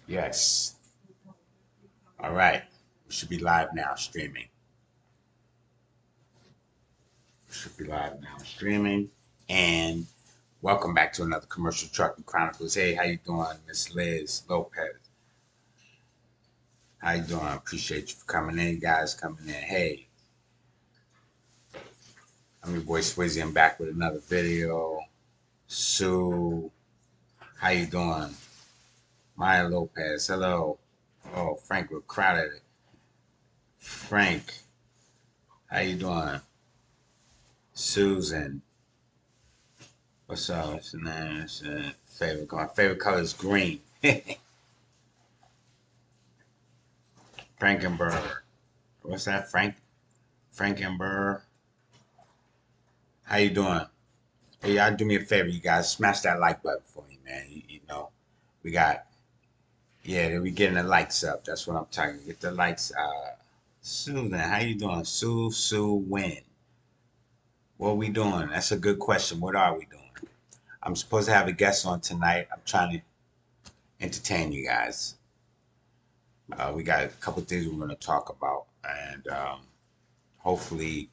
Yes. All right. We should be live now streaming. We should be live now streaming. And welcome back to another Commercial Trucking Chronicles. Hey, how you doing, Miss Liz Lopez? How you doing? Appreciate you for coming in, guys. Coming in. Hey, I'm your boy Swizzy. I'm back with another video. Sue, how you doing? Maya Lopez, hello. Oh, Frank, we're crowded. Frank, how you doing? Susan, what's up? What's your name? What's your favorite color? My favorite color is green. Frankenberg. What's that? Frankenberg. How you doing? Hey, y'all do me a favor, you guys. Smash that like button for me, man. You know, we got, yeah, we getting the likes up. That's what I'm talking. Get the likes. Susan, how you doing? Sue, win. What we doing? That's a good question. What are we doing? I'm supposed to have a guest on tonight. I'm trying to entertain you guys. We got a couple things we're going to talk about, and hopefully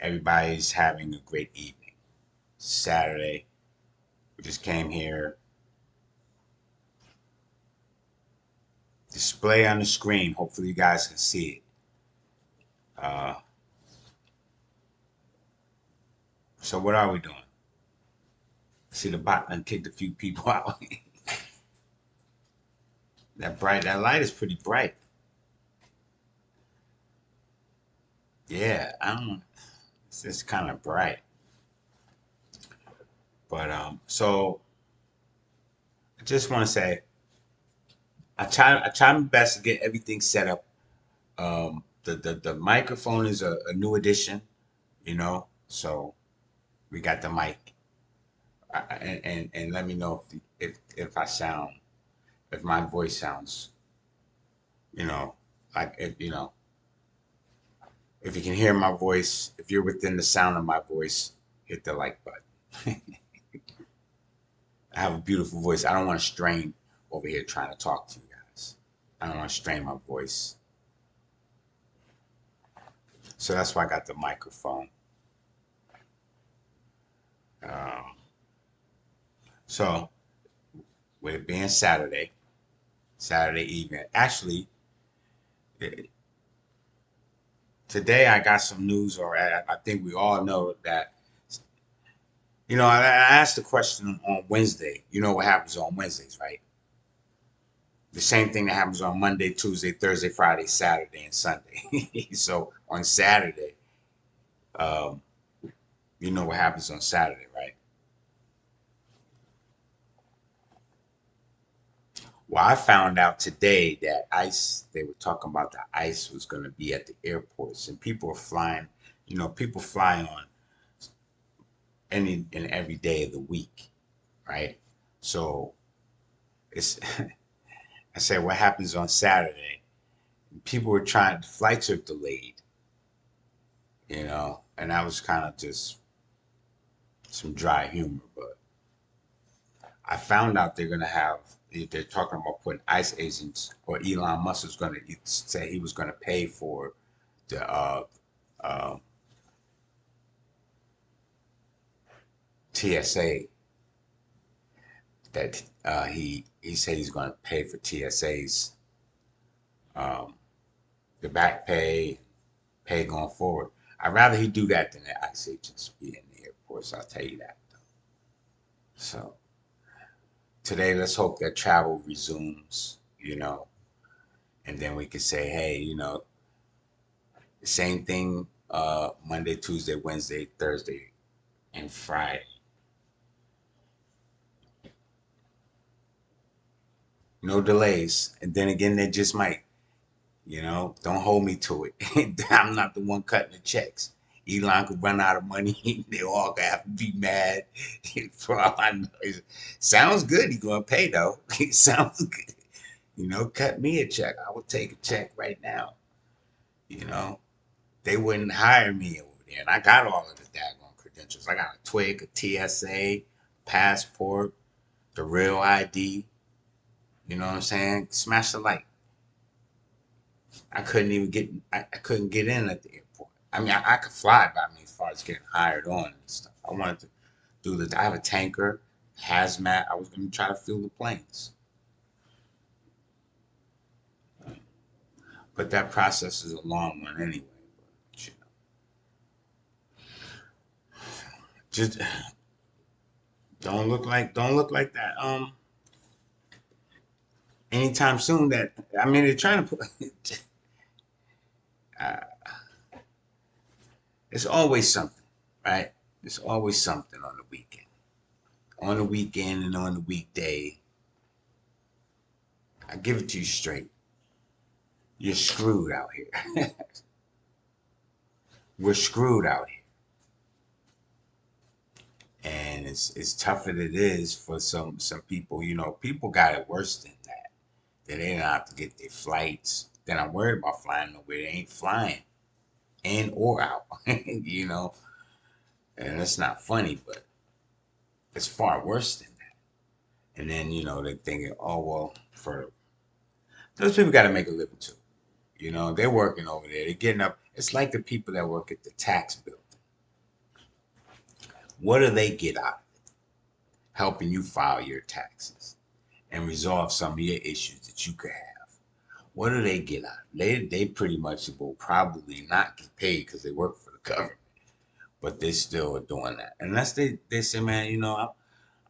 everybody's having a great evening. Saturday, we just came here. Display on the screen. Hopefully you guys can see it. Uh, so what are we doing? See the bot and kicked a few people out. That light is pretty bright. Yeah, I don't. It's just kind of bright. But so I just want to say I try my best to get everything set up. The microphone is a new addition, so we got the mic. And let me know if I sound, if my voice sounds, you know, like if you can hear my voice, if you're within the sound of my voice, hit the like button. I have a beautiful voice. I don't want to strain over here trying to talk to you guys. I don't want to strain my voice. So that's why I got the microphone. Um, so with it being Saturday evening, actually, eh, today I got some news, or I think we all know that. I asked the question on Wednesday. You know what happens on Wednesdays, right? The same thing that happens on Monday, Tuesday, Thursday, Friday, Saturday, and Sunday. So on Saturday, um, you know what happens on Saturday, right? Well, I found out today that ICE, they were talking about the ICE was going to be at the airports, and people are flying, people fly on any and every day of the week, right? So it's, I said, what happens on Saturday? People were trying, flights are delayed, and that was kind of just some dry humor. But I found out they're talking about putting ICE agents, or Elon Musk was going to say he was going to pay for the uh, TSA, that he said he's going to pay for TSA's, um, the back pay going forward. I'd rather he do that than the ICE agents be in the airports. I'll tell you that. So today, let's hope that travel resumes, and then we can say, hey, same thing, Monday, Tuesday, Wednesday, Thursday, and Friday. No delays. And then again, they just might. Don't hold me to it. I'm not the one cutting the checks. Elon could run out of money. They all gonna have to be mad. For all I know, sounds good. He's gonna pay though. It sounds good. Cut me a check. I would take a check right now. You know, they wouldn't hire me over there, and I got all of the daggone credentials. I got a twig, a TSA, passport, the real ID. You know what I'm saying? Smash the light. I couldn't even get. I couldn't get in at the airport. I mean, I could fly, but I mean, as far as getting hired on and stuff, I wanted to do the. I have a tanker, hazmat. I was going to try to fill the planes, but that process is a long one anyway. But, just don't look like that. Anytime soon. That I mean, they're trying to put. uh, it's always something, right? There's always something on the weekend. On the weekend and on the weekday, I give it to you straight. You're screwed out here. We're screwed out here. And it's tough as it is for some people. You know, people got it worse than that. That they don't have to get their flights. Then I'm worried about flying nowhere. They ain't flying in or out. You know, and it's not funny, but it's far worse than that. And then you know they're thinking, oh well, for those people got to make a living too. You know, they're working over there. They're getting up. It's like the people that work at the tax building. What do they get out of it? Helping you file your taxes and resolve some of your issues that you could have. What do they get out? They pretty much will probably not get paid because they work for the government, but they still are doing that. Unless they say, man, you know,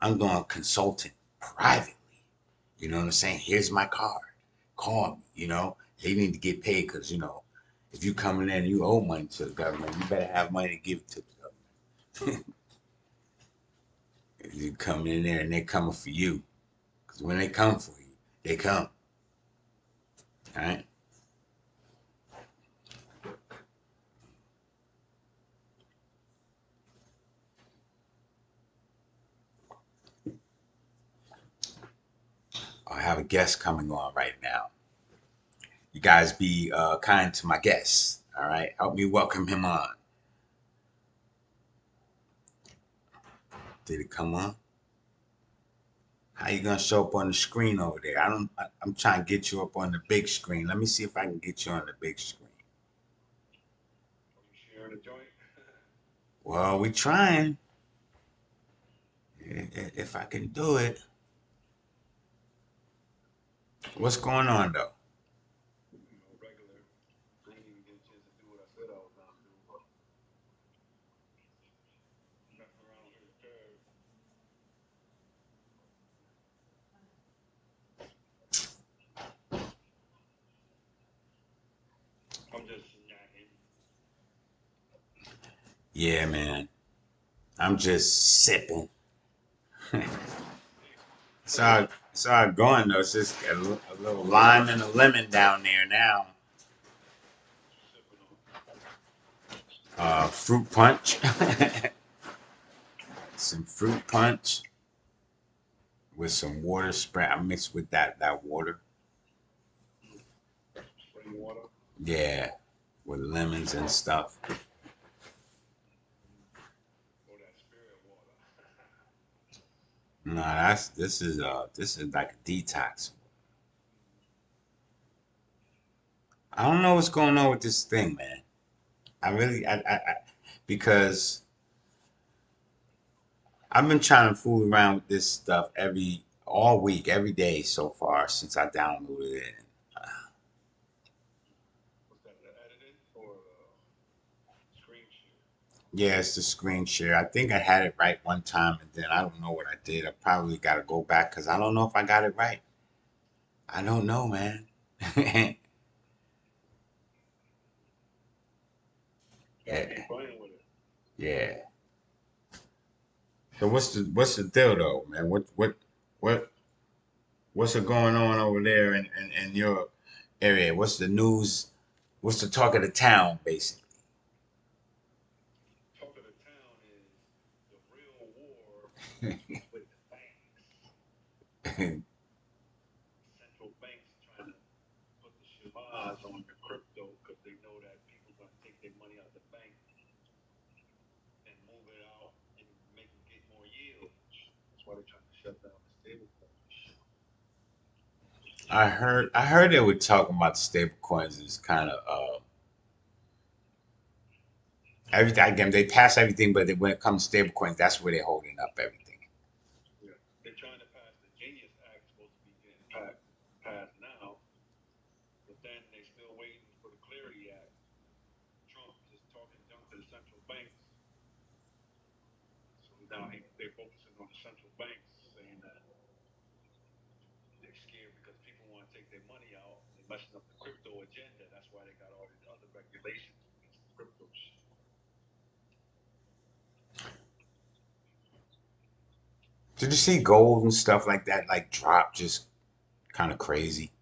I'm doing consulting privately. You know what I'm saying? Here's my card. Call me. You know, they need to get paid because you know, if you come in there and you owe money to the government, you better have money to give it to the government. If you come in there and they're coming for you, because when they come for you, they come. All right. I have a guest coming on right now. You guys be kind to my guest. All right. Help me welcome him on. Did it come on? How you gonna show up on the screen over there? I don't. I'm trying to get you up on the big screen. Let me see if I can get you on the big screen. Well, we trying. If I can do it. What's going on though? Yeah, man. I'm just sipping. It's all going though. It's just a little lime and a lemon down there now. Fruit punch. Some fruit punch with some water spray. I mixed with that water. Yeah, with lemons and stuff. No, that's this is like a detox. I don't know what's going on with this thing, man. I really I because I've been trying to fool around with this stuff every all week, every day so far since I downloaded it. Yeah, it's the screen share. I think I had it right one time, and then I don't know what I did. I probably got to go back because I don't know if I got it right. I don't know, man. Yeah, yeah. So what's the deal though, man? What what's it going on over there in your area? What's the news? What's the talk of the town, basically? I heard they were talking about the stable coins is kind of everything. Again, they pass everything, but when it comes to stable coins, that's where they're holding up everything. Did you see gold and stuff like that like drop just kind of crazy?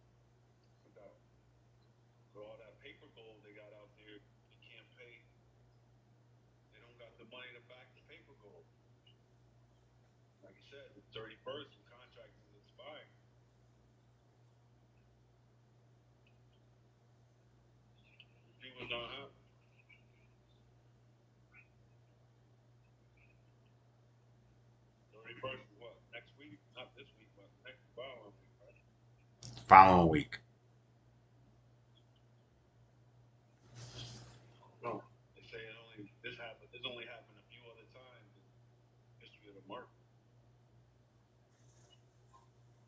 Following week.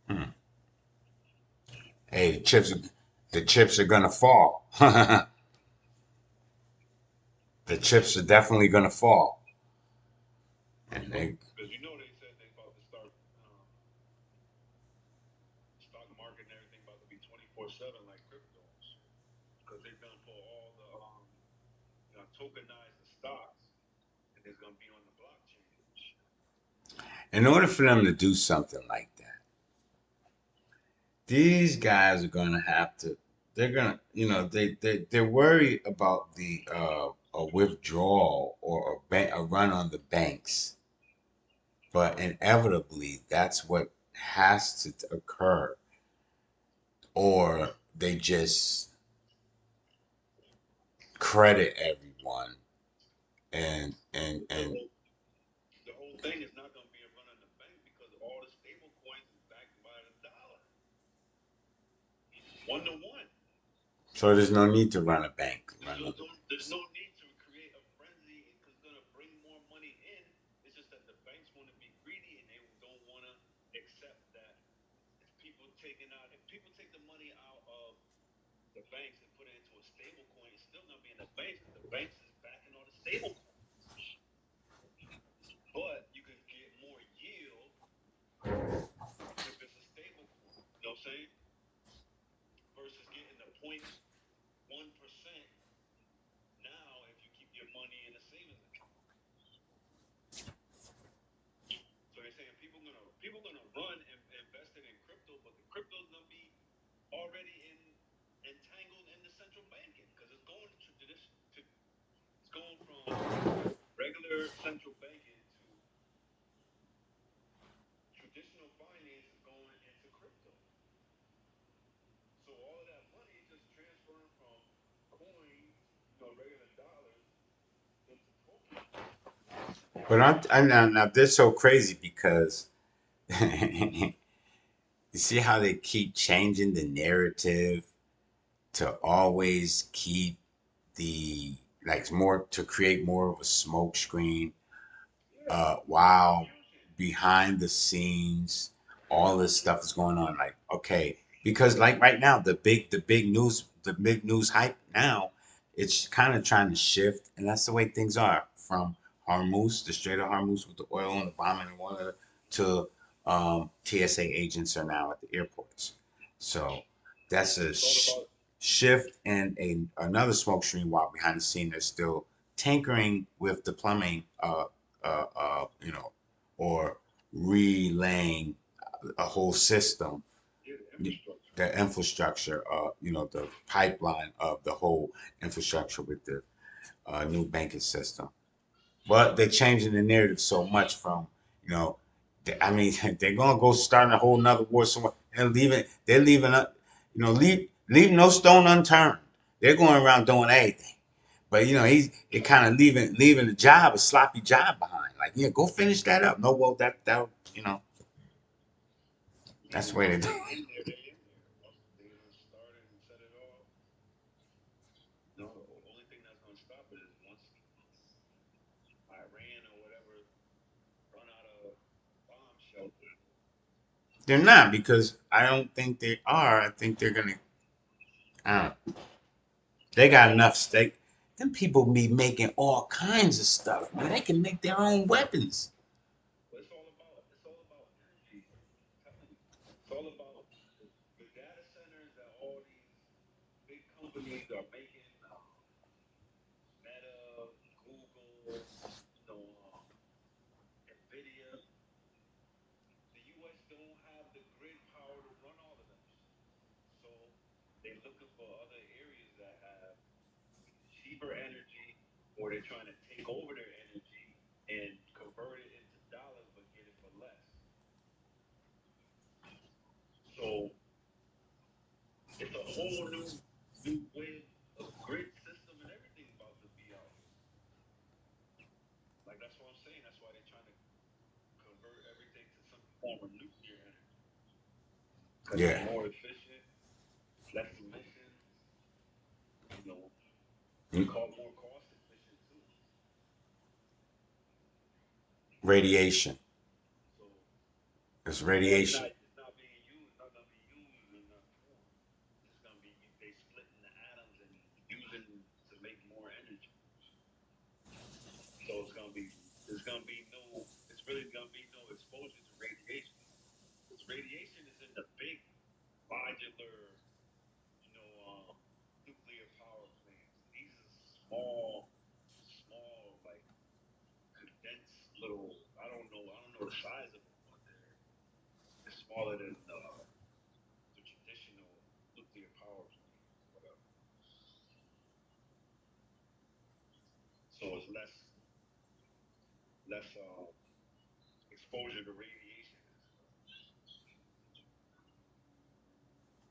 Hmm. Hey, the chips are gonna fall. The chips are definitely gonna fall, and they. In order for them to do something like that, these guys are gonna have to. They're gonna, they're worried about the a withdrawal or a run on the banks, but inevitably that's what has to occur, or they just credit everyone and so there's no need to run a bank. But now they're so crazy because you see how they keep changing the narrative to always keep the like more to create more of a smoke screen. While behind the scenes, all this stuff is going on. Like, okay, because like right now, the big news hype now, it's kind of trying to shift, and that's the way things are from Hormuz, the Strait of Hormuz with the oil and the bombing and whatever, to TSA agents are now at the airports. So that's a shift and another smoke screen while behind the scene they're still tinkering with the plumbing or relaying a whole system, the infrastructure, the pipeline of the whole infrastructure with the new banking system. But they're changing the narrative so much from, you know, I mean, they're gonna go starting a whole nother war somewhere and they're leaving up, leave no stone unturned. They're going around doing anything. But he's it kind of leaving the job, a sloppy job behind. Like, yeah, go finish that up. No, well, that you know that's the way they do. They're not because I don't think they are. I think they're gonna. I don't. They got enough stake. Them people be making all kinds of stuff, man. They can make their own weapons. Yeah. Mm. Radiation. It's radiation.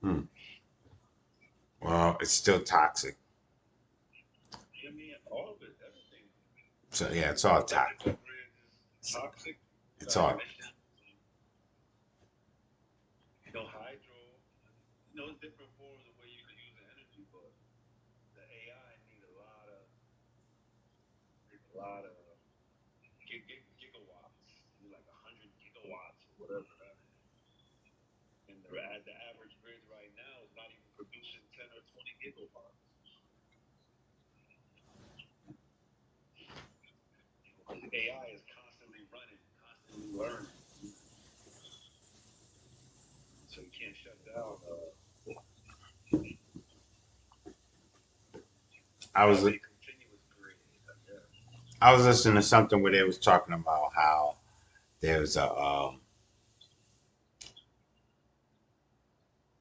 Hmm. Well, it's still toxic. So yeah, it's all toxic. It's all. I was I was listening to something where they was talking about how there's a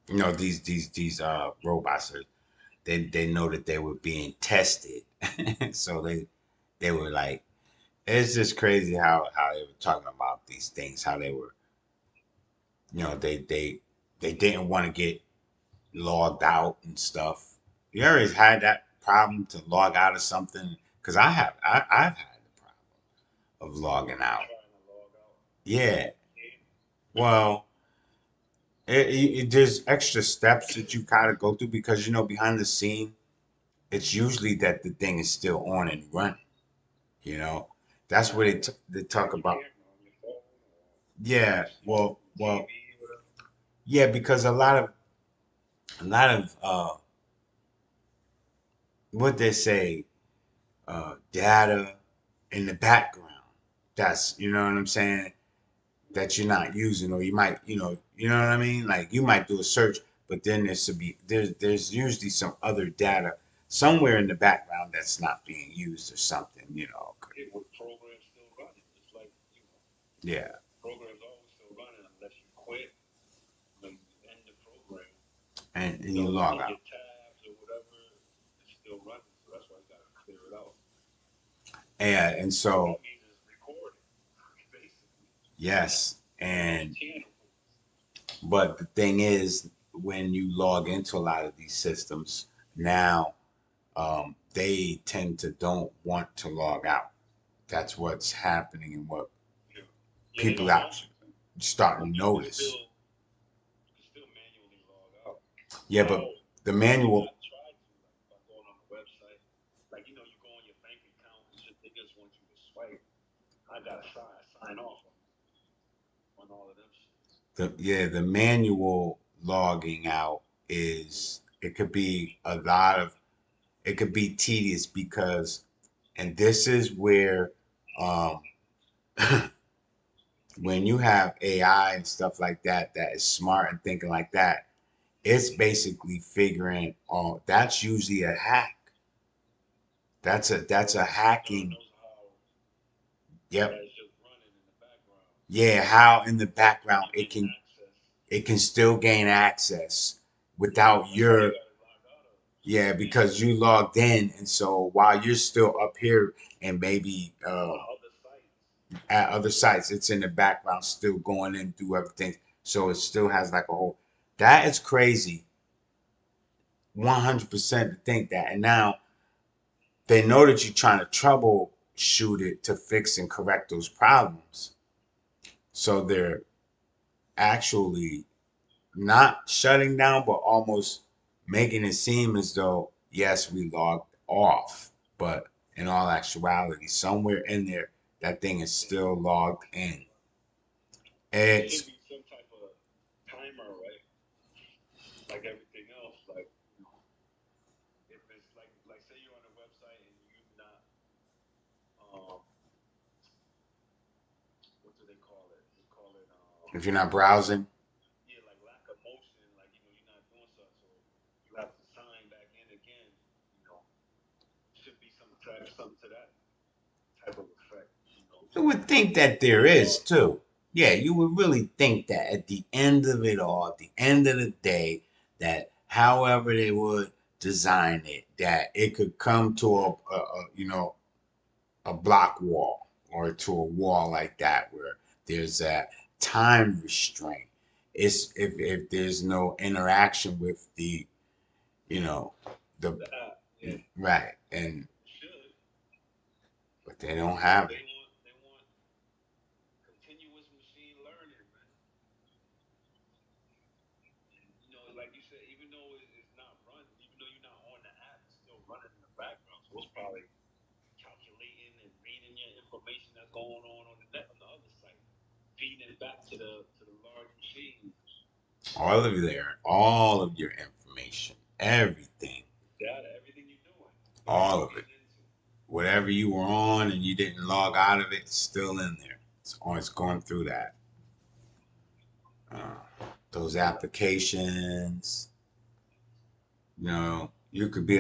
these robots are, they know that they were being tested, so they were like, it's just crazy how they were talking about these things, how they were, they didn't want to get logged out and stuff. You ever had that problem to log out of something? Because I've had the problem of logging out. Yeah. Well, there's extra steps that you gotta go through because behind the scene, it's usually that the thing is still on and running. You know, that's what they talk about. Yeah. Well, yeah, because a lot of what they say, data in the background. That's what I'm saying. That you're not using, or you might, what I mean. Like you might do a search, but then there's usually some other data somewhere in the background that's not being used or something. Yeah, and you log out. And so yes, and but the thing is, when you log into a lot of these systems now, they tend to don't want to log out. That's what's happening and what people out starting to notice. Yeah, but the manual, the manual logging out is it could be a lot of it could be tedious because and this is where um when you have AI and stuff like that that is smart and thinking like that, it's basically figuring that's usually a hack. That's a hacking. Yep. Yeah, how in the background it can still gain access without your yeah, because you logged in and so while you're still up here and maybe at other sites, it's in the background still going in through everything. So it still has like a whole that is crazy 100% to think that. And now they know that you're trying to troubleshoot it to fix and correct those problems. So they're actually not shutting down, but almost making it seem as though, yes, we logged off. But in all actuality, somewhere in there, that thing is still logged in. It's if you're not browsing, you would think that there is too. Yeah, you would really think that at the end of it all, at the end of the day, that however they would design it, that it could come to a block wall or to a wall like that where there's a time restraint. It's if there's no interaction with the you know the right and but they don't have it. All of your information, everything, all of it, whatever you were on and you didn't log out of it, it's still in there. It's going through that. Those applications, you could be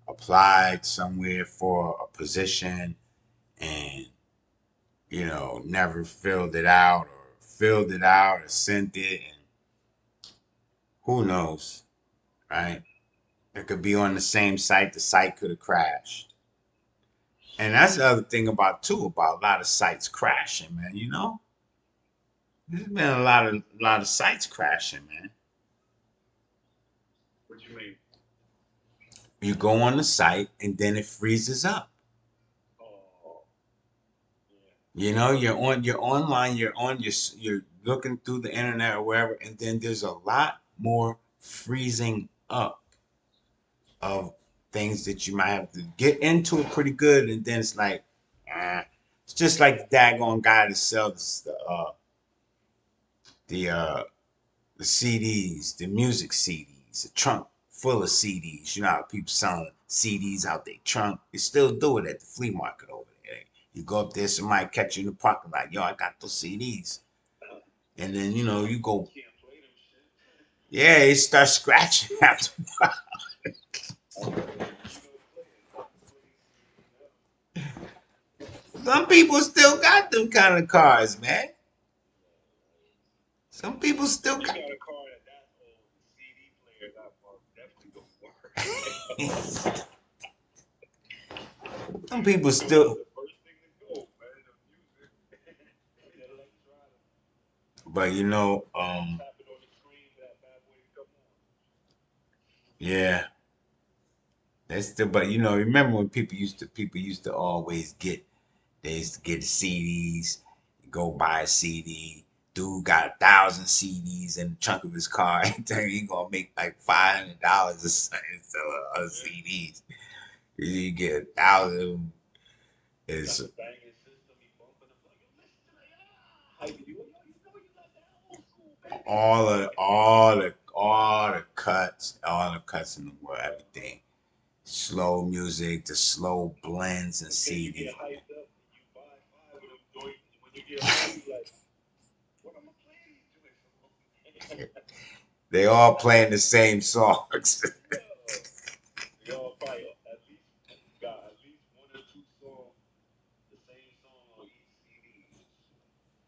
applied somewhere for a position and never filled it out or sent it, and who knows, right? It could be on the same site. The site could have crashed. And that's the other thing about a lot of sites crashing, man. There's been a lot of sites crashing, man. You go on the site and then it freezes up. You're online, you're looking through the internet or wherever, and then there's a lot more freezing up of things that you might have to get into it pretty good, and then it's like, ah, it's just like the daggone guy that sells the the CDs, the music CDs, a trunk full of CDs. You know how people selling CDs out their trunk. They still do it at the flea market over there. You go up there, somebody catch you in the parking lot. Yo, I got those CDs. And then, you go, yeah, it starts scratching after a while. Some people still got them kind of cars, man. Some people still got. Some people still. But yeah, that's still. But remember when people used to always they used to get the CDs, go buy a CD. Dude got 1,000 CDs in the trunk of his car. He gonna make like $500 or something selling CDs. You get 1,000. Is all the cuts in the world, everything. Slow music, the slow blends and CDs. They all playing the same songs.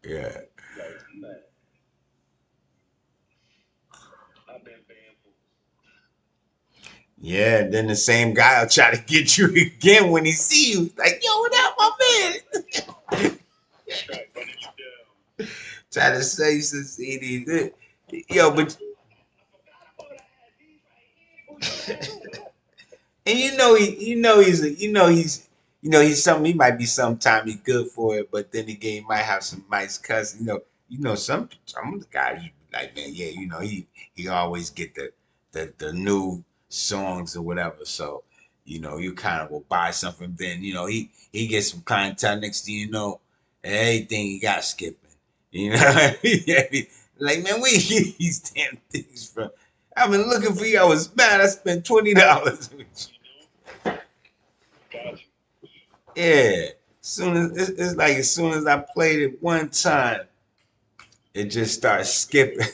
Yeah. Yeah, and then the same guy will try to get you again when he see you. Like, yo, what up, my man? Try to say some CDs. Yo, but and he's something. He might be sometime he good for it, but then again, he might have some nice cuss. Some of the guys you be like, man, yeah, he always get the new songs or whatever. So you kind of will buy something. Then he gets some clientele. Next thing you know, everything he got skipping. Yeah, like man, where you get these damn things from? I've been looking for you. I was mad. I spent $20. Yeah. Soon as it's like as soon as I played it one time, it just starts skipping.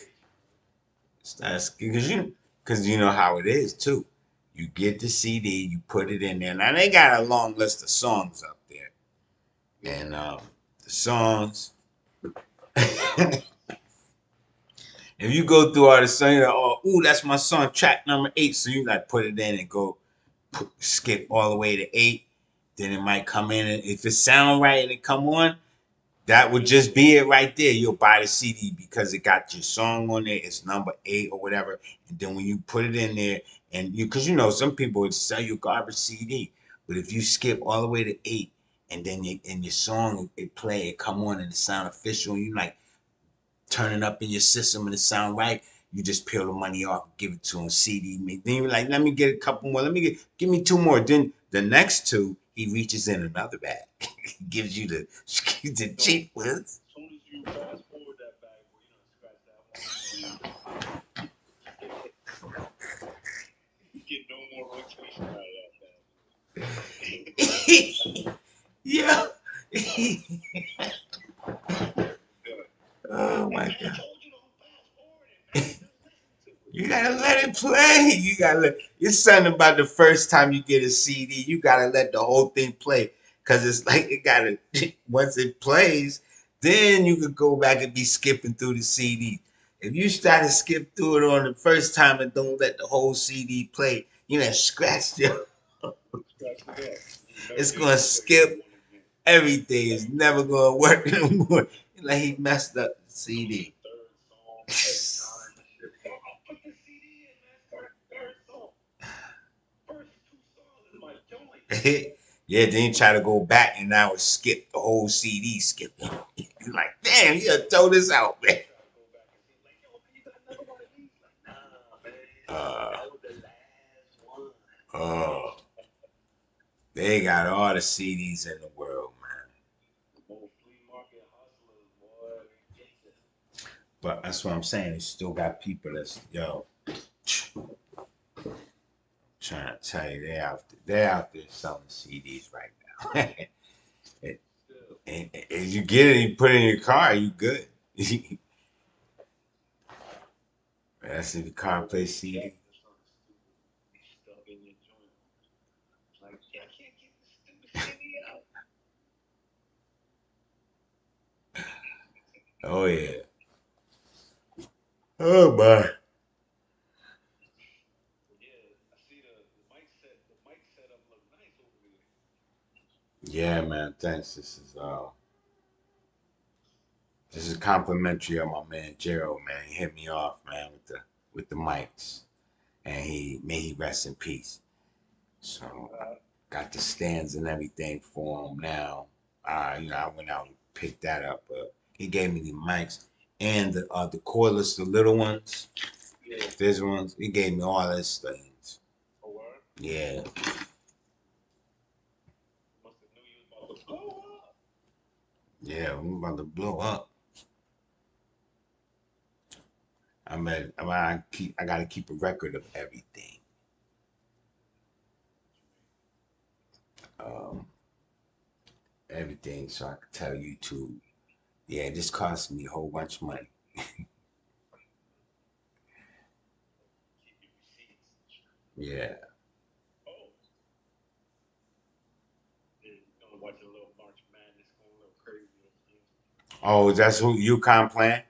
Starts because you know how it is too. You get the CD, you put it in there. Now they got a long list of songs up there, and the songs. If you go through all the songs, you're like, oh, ooh, that's my song, track number 8. So you like put it in and go skip all the way to 8. Then it might come in, and if it sound right and it come on, that would just be it right there. You'll buy the CD because it got your song on there. It's number 8 or whatever. And then when you put it in there, and because some people would sell you garbage CD, but if you skip all the way to 8, and then your song it play, it come on and it sound official, and you like turn it up in your system and it sound right. You just peel the money off, give it to him CD. Then you're like, let me get a couple more. Give me 2 more. Then the next 2, he reaches in another bag, gives you the cheap ones. Yeah. Oh my god. You gotta let it play. It's something about the first time you get a CD. You gotta let the whole thing play because it's like it gotta. Once it plays, then you could go back and be skipping through the CD. If you try to skip through it on the first time and don't let the whole CD play, you know, scratch it. It's gonna skip everything. It's never gonna work no more. Like he messed up the CD. Yeah, then you try to go back and now it skip the whole CD skipping. You're like, damn, you gotta throw this out, man. Uh, oh, they got all the CDs in the world, man. But that's what I'm saying. They still got people that's trying to tell you they're out there selling CDs right now. and if you get it, you put it in your car, you good. That's if your car plays CD. Oh yeah. Oh my. Yeah, man. Thanks. This is complimentary of my man Gerald, man. He hit me off, man, with the mics, and he rest in peace. So I got the stands and everything for him now. I went out and picked that up, but he gave me the mics and the cordless, the little ones, these ones. He gave me all those things. Yeah, yeah, I'm about to blow up. I gotta keep a record of everything. Um, everything, so I can tell YouTube. Yeah, this cost me a whole bunch of money. Yeah. Oh, that's who UConn playing?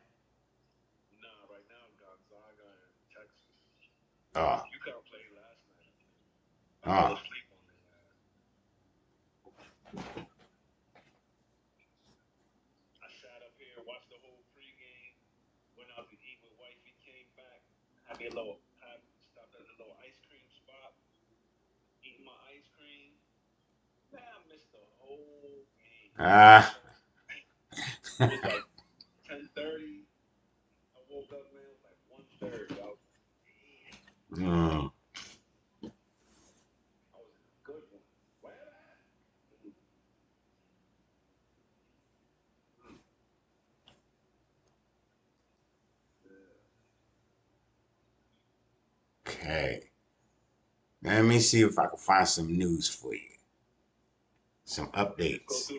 Oh. Oh. Ah. Mm. Okay. Let me see if I can find some news for you. Some updates.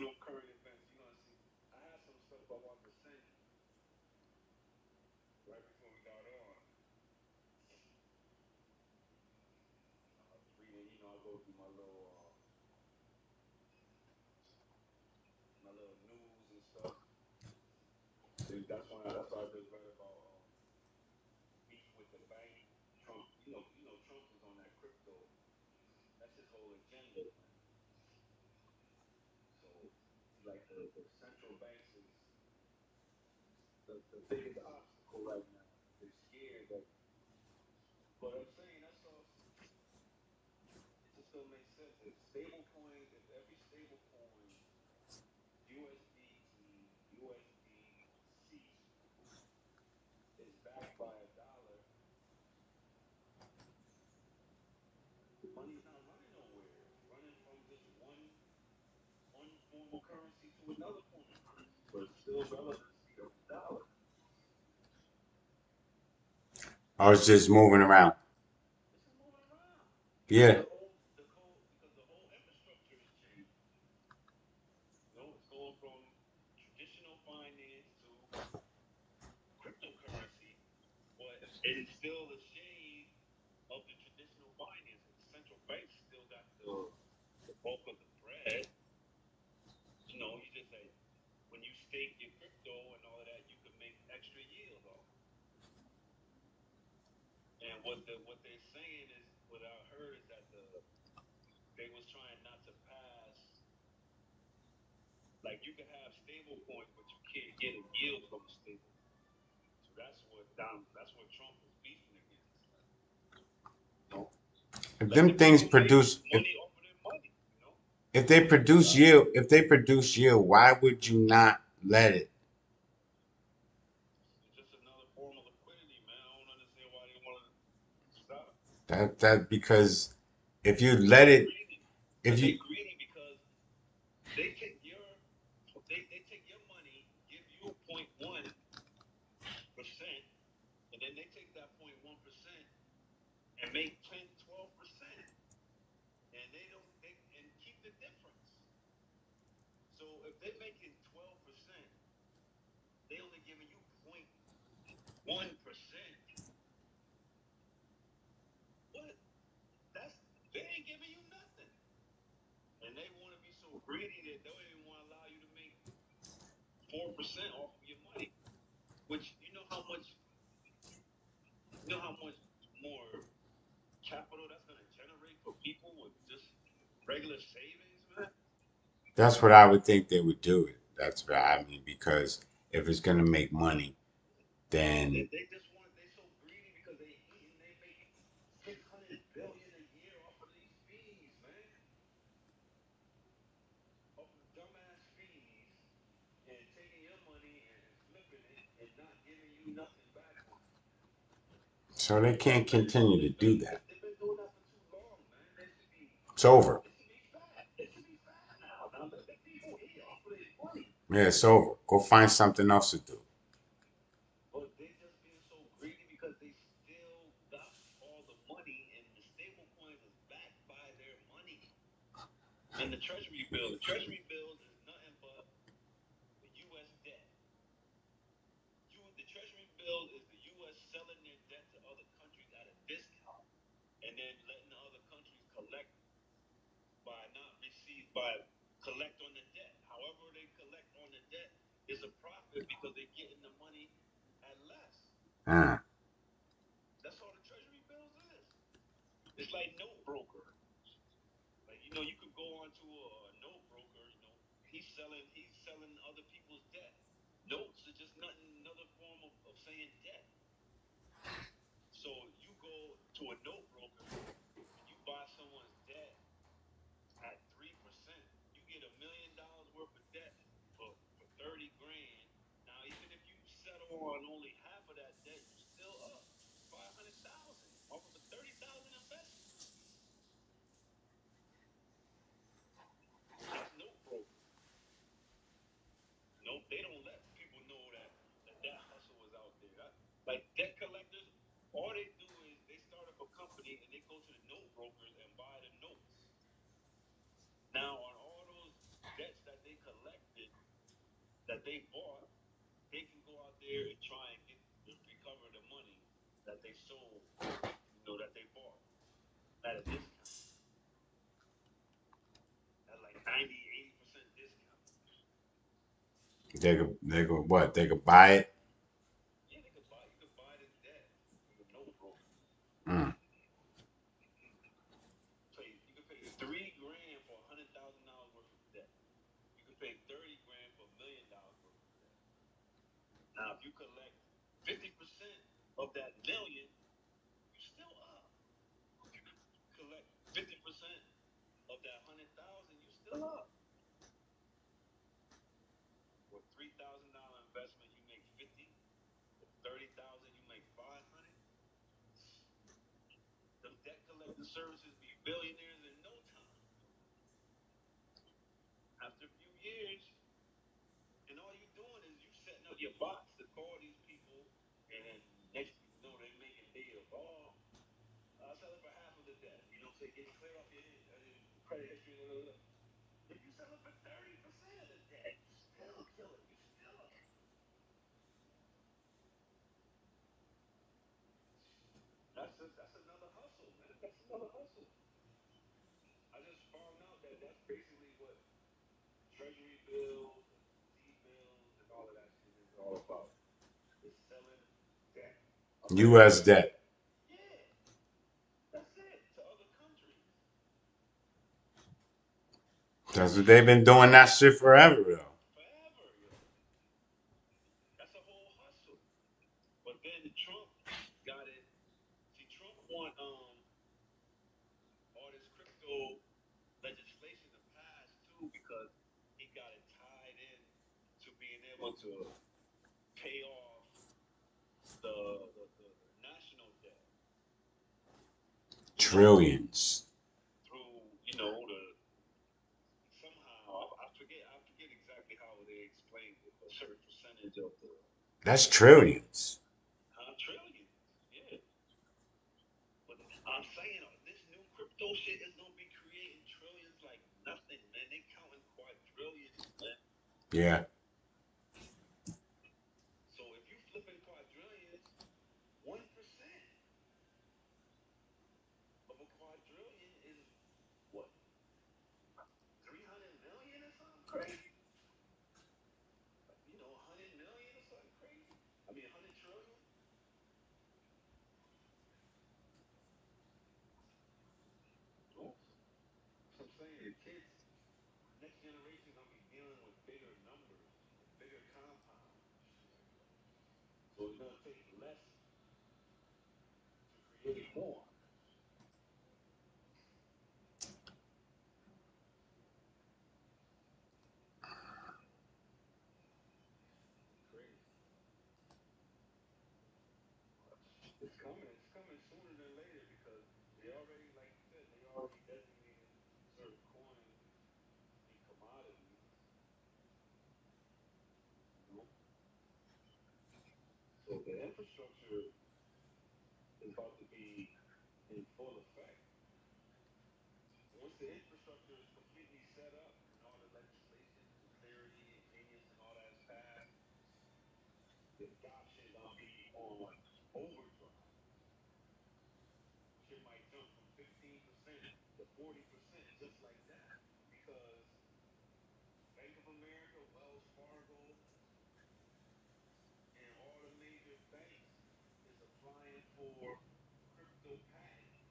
I was just moving around. Yeah. If them things produce, if they produce yield, why would you not let it? That because if you let it, if you that's what I would think they would do it. That's what I mean because if it's gonna make money, then so they can't continue to do that. It's over. Yeah, it's over. Go find something else to do. And the treasury bill is nothing but the U.S. debt. The treasury bill is the U.S. selling their debt to other countries at a discount, and then letting the other countries collect by not receive by collect on the debt. However, they collect on the debt is a profit because they're getting the money at less. Uh, That's all the treasury bills is. It's like note broker. Like you could go onto a note broker. He's selling other people's debt. Notes are just nothing another form of saying debt. So you go to a note broker and you buy someone's debt at 3%. You get $1 million worth of debt for 30 grand. Now, even if you settle on only half of that debt, you still up 500,000 off of a 30,000 investment. That's note broker. No, they don't let people know that hustle is out there. Like debt collectors, all they do is they start up a company and they go to the note brokers and buy the notes. Now, on all those debts that they collected, that they bought, they can go out there and try and recover the money that they sold, that they bought at a discount, at like 90, 80% discount. they could what? They could buy it. Yeah, you could buy the debt from the note broker. Mm. So you could pay 3 grand for $100,000 worth of debt. You could pay 30 grand for $1 million worth of debt. Now, if you collect 50% of that million, you still up. If you collect 50% of that 100,000, you still up. With $3,000 investment, you make 50. With 30,000, you make 500. The debt collecting services be billionaires in no time. After a few years, and all you doing is you setting up your box to call these people, and next thing you know, they're making deals. Oh, I'll sell it for half of the debt. So get it clear off your credit history. If you sell it for 30% of the debt, you still kill it. You still up. That's another hustle, man. That's another hustle. I just found out that that's basically what treasury bills and T-bills and all of that shit is all about. It's selling debt. U.S. American debt. debt. Yeah, that's it. To other countries. That's what they've been doing that shit forever though. Forever, yo. That's a whole hustle. But then Trump got it. See, Trump want all this crypto legislation to pass too because he got it tied in to being able to pay off the national debt Trillions. through the somehow I forget exactly how they explained it, a certain percentage of the That's trillions. trillions. Yeah, but I'm saying this new crypto shit is gonna be creating trillions like nothing, man. They counting quadrillions, man. Yeah. So if you flipping quadrillions, 1% of a quadrillion is what 300 million or something crazy. Like 100 million or something crazy. I mean 100 trillion. Oops. So I'm saying the kids, next generation gonna be dealing with bigger numbers and bigger compounds and shit like that. So it's gonna take less to create more. Crazy. It's coming. It's coming sooner than later because they already, like you said, they already designated certain coins and commodities. You know, so the infrastructure is about to be in full effect. Once the infrastructure is completely 40% just like that because Bank of America, Wells Fargo, and all the major banks is applying for crypto patents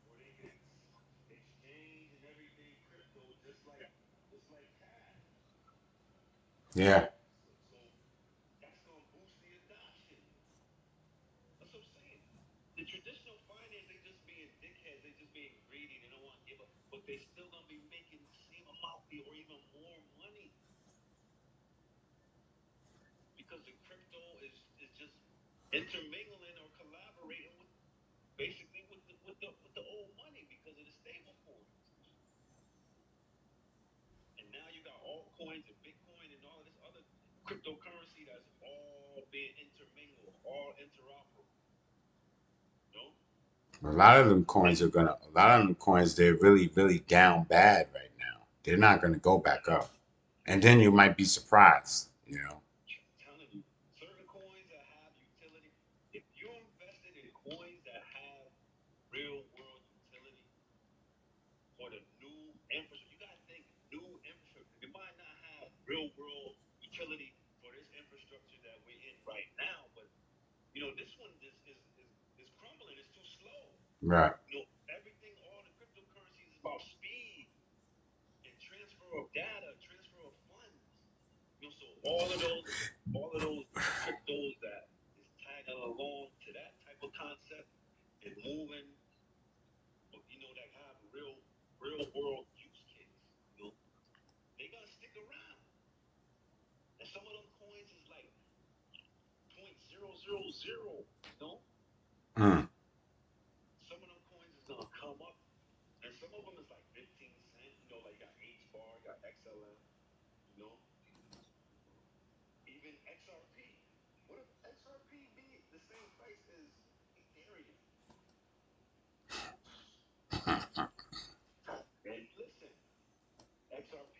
where they can exchange and everything crypto just like cash. Yeah. So that's gonna boost the adoption. That's what I'm saying. The traditional finance, they just being dickheads, they just being greedy, they don't want to give up, but they still gonna be making the same amount or even more money because the crypto is just intermingling or collaborating with basically with the old money because of the stable coins. And now you got altcoins and Bitcoin and all of this other cryptocurrency that's all being intermingled, all interoperable. No? A lot of them coins they're really, really down bad right now. They're not gonna go back up. And then you might be surprised, you know. I'm telling you, certain coins that have utility, if you're invested in coins that have real world utility for the new infrastructure, you gotta think new infrastructure. It might not have real world utility for this infrastructure that we're in right now, but this one is crumbling. It's too slow. Right. Everything, all the cryptocurrencies is about speed and transfer of data, transfer of funds. So all of those cryptos that is tagging along to that type of concept and moving, that have real world use case. They gonna stick around. And some of them coins is like 0.000. Mm. Some of them coins is gonna come up, and some of them is like 15 cents. Like you got H bar, you got XLM. You know, even XRP. What if XRP be the same price as Ethereum? And listen, XRP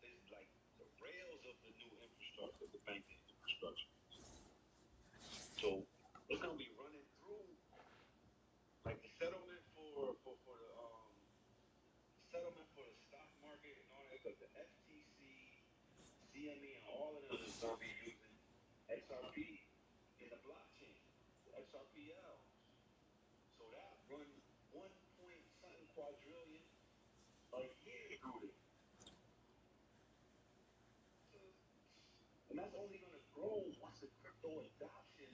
is like the rails of the new infrastructure, the banking infrastructure. So it's gonna be running through like the settlement for the stock market and all that stuff. The FTC, CME, and all of them is gonna be using XRP in the blockchain, the XRPL. So that run 1 point something quadrillion a year through it. And that's only going to grow once the crypto adoption,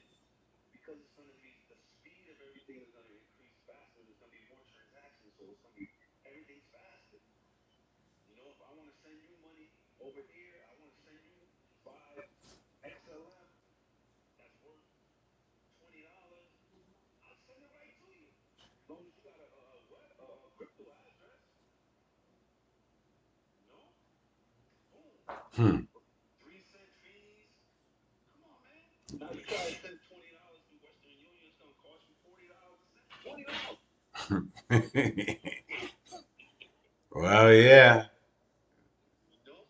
because it's going to be the speed of everything is going to increase faster. There's going to be more transactions, so it's going to be everything's faster. If I want to send you money over here, I want to send you 5 XLM that's worth $20. I'll send it right to you. As long as you got a crypto address, you know, boom, Hmm. 3 cent fees. Come on, man. Now you try to send $20 through Western Union, it's gonna cost you $40 a cent. $20. Well, yeah. You know,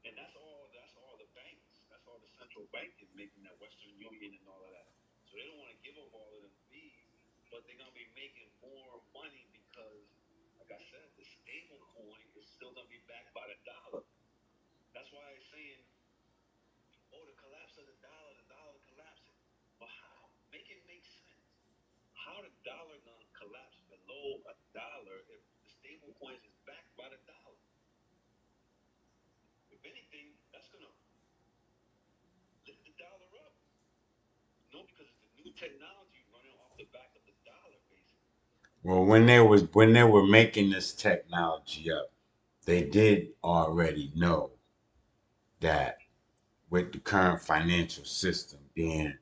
and that's all the banks. That's all the central banking making that Western Union and all of that. So they don't want to give up all of them fees, but they're gonna be making more money because, like I said, the stable coin is still gonna be backed by the dollar. That's why it's saying, oh, the dollar collapsing. But how? Make it make sense. How the dollar gonna collapse below $1 if the stable coins is backed by the dollar? If anything, that's gonna lift the dollar up. Because it's the new technology running off the back of the dollar, basically. Well, when they were making this technology up, they did already know that with the current financial system being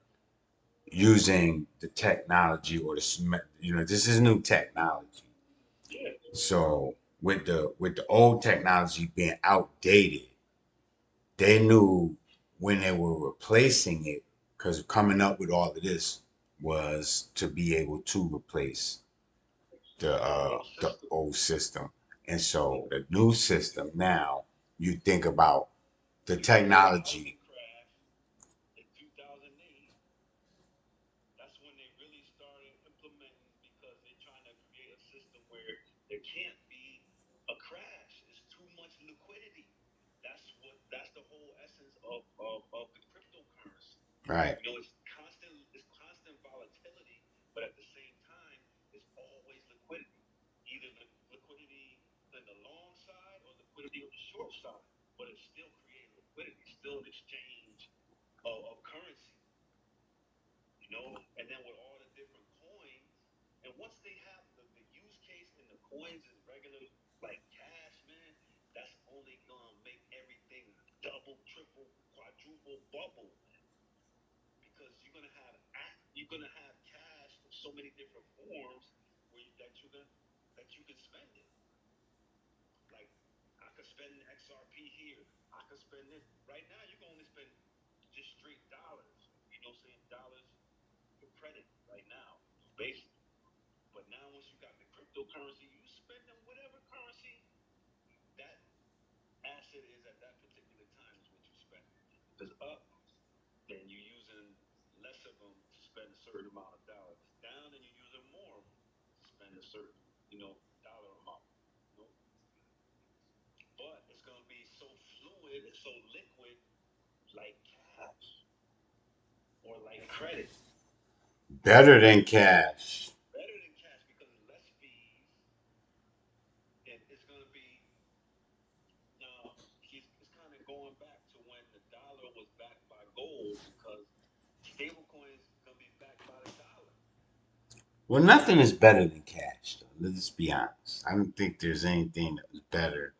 using the technology or this is new technology. Yeah. So with the old technology being outdated, they knew when they were replacing it, because coming up with all of this was to be able to replace the old system. And so the new system now, you think about the technology. Crash in 2008. That's when they really started implementing because they're trying to create a system where there can't be a crash. It's too much liquidity. That's the whole essence of the cryptocurrency. Right. It's constant volatility, but at the same time, it's always liquidity. Either liquidity in the long side or liquidity on the short side, but it's still creating liquidity, still an exchange of currency, and then with all the different coins, and once they have the use case in the coins is regular, like cash, man, that's only gonna make everything double, triple, quadruple bubble, man. Because you're gonna have cash in so many different forms that you can spend it. Like, I could spend XRP here. I could spend this. Right now, you can only spend just straight dollars. You know what I'm saying? Dollars for credit right now, basically. But now, once you got the cryptocurrency, you spend them whatever currency that asset is at that particular time is what you spend. If it's up, then you're using less of them to spend a certain amount of dollars. If it's down, then you're using more of them to spend a certain, dollar amount. You know? But it's gonna be so fluid and so liquid, like cash or like credit. Better than cash. Better than cash because less fees, and it's gonna be now. It's kind of going back to when the dollar was backed by gold because stable coins gonna be backed by the dollar. Well, nothing is better than cash, though. Let's just be honest. I don't think there's anything that is better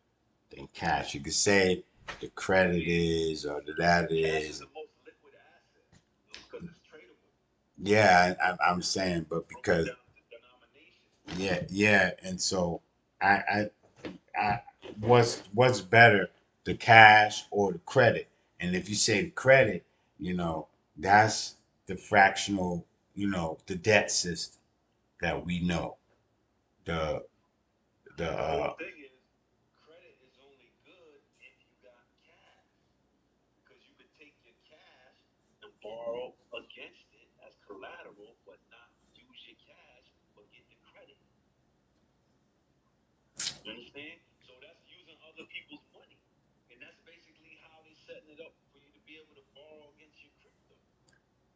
than cash. You could say the credit is or that Cash is is. the most liquid asset, because it's tradable. Yeah, I'm saying, but From the because denomination. yeah, yeah, and so I, I what's better, the cash or the credit? And if you say the credit, you know, that's the fractional, the debt system that we know. The the The whole thing is credit is only good if you got cash because you could take your cash and borrow against it as collateral, but not use your cash, but get the credit. You understand? So that's using other people's money, and that's basically how they're setting it up for you to be able to borrow against your crypto.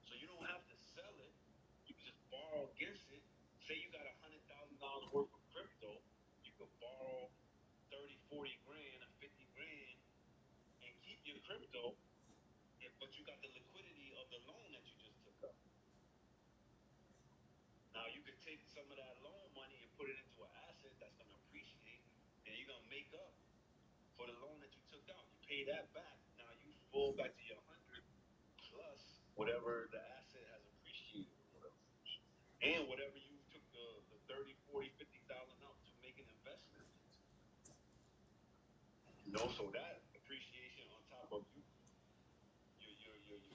So you don't have to sell it. You can just borrow against it. Say you got $100,000 worth of crypto, you could borrow 30, 40 grand or 50 grand and keep your crypto, but you got the liquidity of the loan that you just took up. Now you could take some of that loan money and put it into an asset that's going to appreciate, and you're going to make up for the loan that you took out. You pay that back. Now you fall back to your 100 plus whatever the asset has appreciated or whatever. And whatever you took the 30, 40, 50,000 out to make an investment into. So that appreciation on top of your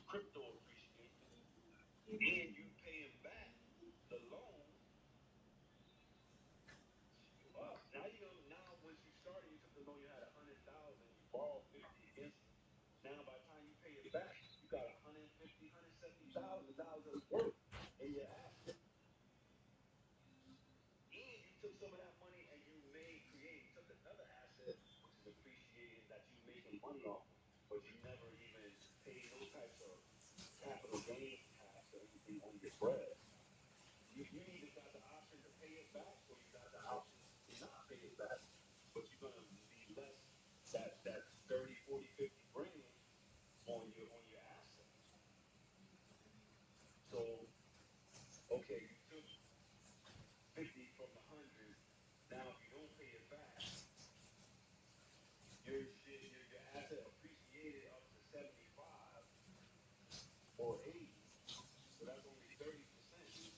crypto appreciation and you paying back the loan, you up. Now once you started, you took the loan, you had 100,000, you borrowed 50 against it. Now by the time you pay it back, you got 150, $170,000 worth in your asset. And you took some of that money and you took another asset which is appreciated that you making money off of, but you never even paid no types of capital gains tax or anything on your bread. You either got the option to pay it back or you got the option to not pay it back. But you're gonna be less that 30, 40, 50 grand on your asset. So okay, you took 50 from the 100. Now if you don't pay it back, your asset appreciated up to 75 or 80. So that's only 30%.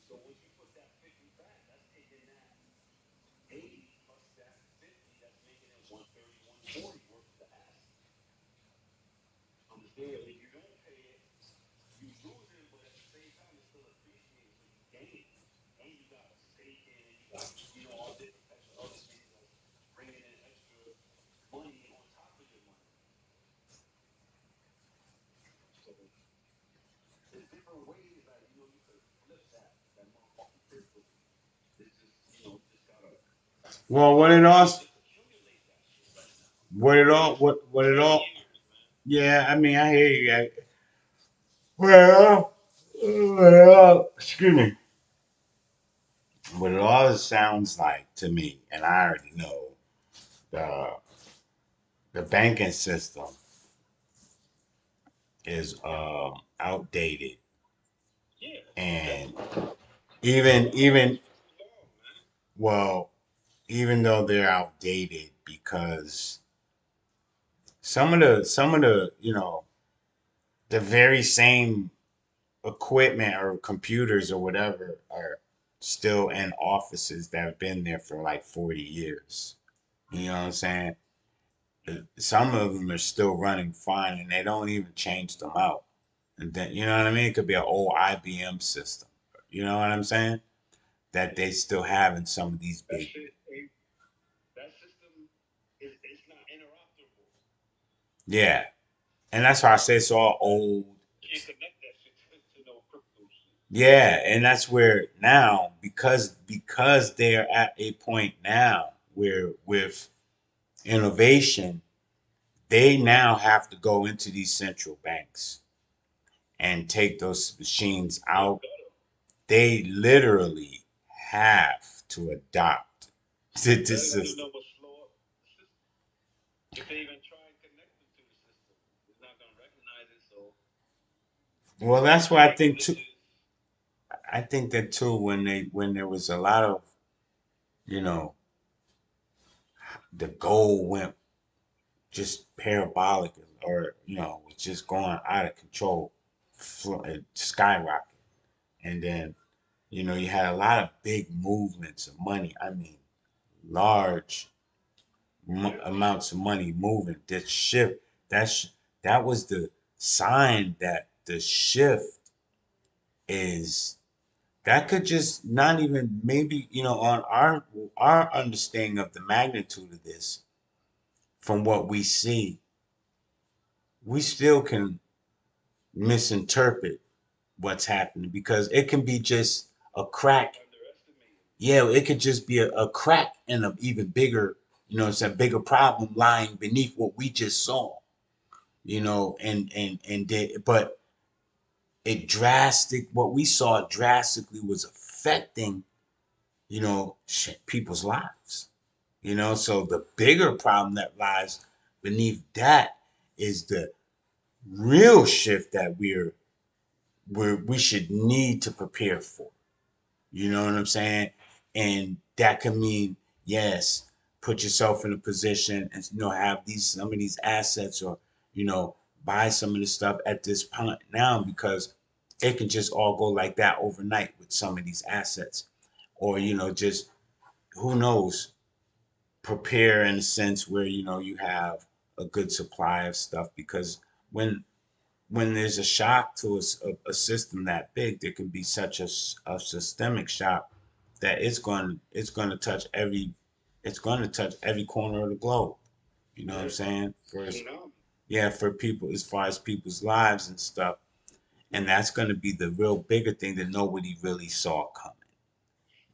So once you put that 50 back, that's taking that 80 plus that 50, that's making it 130, 140 worth of the asset. Understand? If you don't pay it, you losing, but at the same time, it's still appreciating, so you gain. And you got a stake in, and you got, all different types of other things that's bringing in extra money on top of your money. So there's different ways that, you could flip that motherfucking crypto. It's just, you just gotta Well, So what it you all, can just accumulate that shit right now. what it Give all, it some what it 10 all. years, man. Yeah, I mean, I hear you. Well, excuse me. What it all sounds like to me, and I already know the the banking system is outdated, Yeah, and definitely. even But all even systems evolve, man. well, even though they're outdated, because some of the the very same equipment or computers or whatever are still in offices that have been there for like 40 years. You know what I'm saying? Some of them are still running fine and they don't even change them out. And then, you know what I mean? It could be an old IBM system. You know what I'm saying? That they still have in some of these That big. shit ain't, that system is it's not interoperable. Yeah. And that's why I say it's all old. Can't connect that shit to no crypto shit. Yeah, and that's where now because they're at a point now where with innovation, they now have to go into these central banks and take those machines They out. gotta. They literally have to adopt to They this gotta do system. nothing but slow up the system. If they even try and connect them to the system, it's not gonna recognize it. So Well, it's that's gonna why I make think too. glitches. I think that too when there was a lot of you know the gold went just parabolic or was just going out of control, skyrocket, and then you had a lot of big movements of money. I mean, large Yeah, amounts of money moving. That shift, that was the sign that the shift is that could just not even maybe on our understanding of the magnitude of this from what we see, we still can misinterpret what's happening because it can be just a crack. underestimating. Yeah, it could just be a crack in an even bigger, it's a bigger problem lying beneath what we just saw. But it drastic what we saw drastically was affecting, people's lives. So the bigger problem that lies beneath that is the real shift that we should need to prepare for. You know what I'm saying? And that can mean, yes, put yourself in a position and have these some of these assets or you know buy some of the stuff at this point now because it can just all go like that overnight with some of these assets, or just who knows, prepare in a sense where you have a good supply of stuff because when there's a shock to a system that big, there can be such a systemic shock that it's going to touch every corner of the globe. You know what I'm Yeah, saying? tsunami. Yeah, for people as far as people's lives and stuff, and that's going to be the real bigger thing that nobody really saw coming.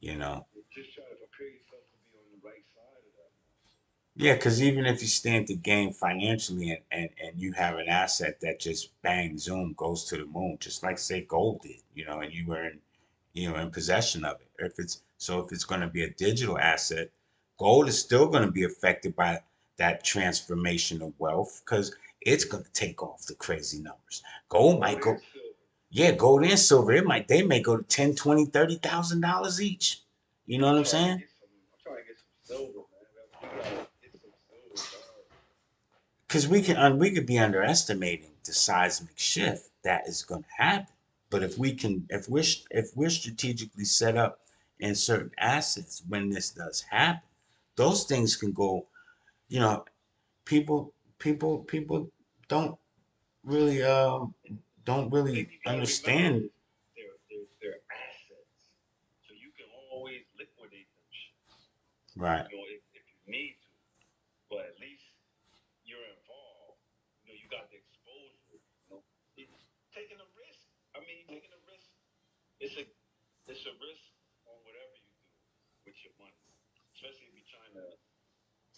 You know. You just try to prepare yourself to be on the right side of that motherfucker. Yeah, because even if you stand to gain financially and you have an asset that just bang zoom goes to the moon, just like say gold did, and you were in possession of it. If it's going to be a digital asset, gold is still going to be affected by that transformation of wealth because it's going to take off the crazy numbers. Gold might Gold and go, silver. yeah, gold and silver. They may go to 10, 20, $30,000 each. You know what I'm saying? I'm trying to get some silver, man. We gotta get some silver, dog. Because we could be underestimating the seismic shift that is going to happen. But if we're strategically set up in certain assets when this does happen, those things can go. You know, people don't really don't They really gotta remember understand. this. They're assets. So you can always liquidate them shits. Right. If you need to. But at least you're involved. You got the exposure. It, taking a risk. I mean, taking a risk. It's a risk on whatever you do with your money. especially if you're trying to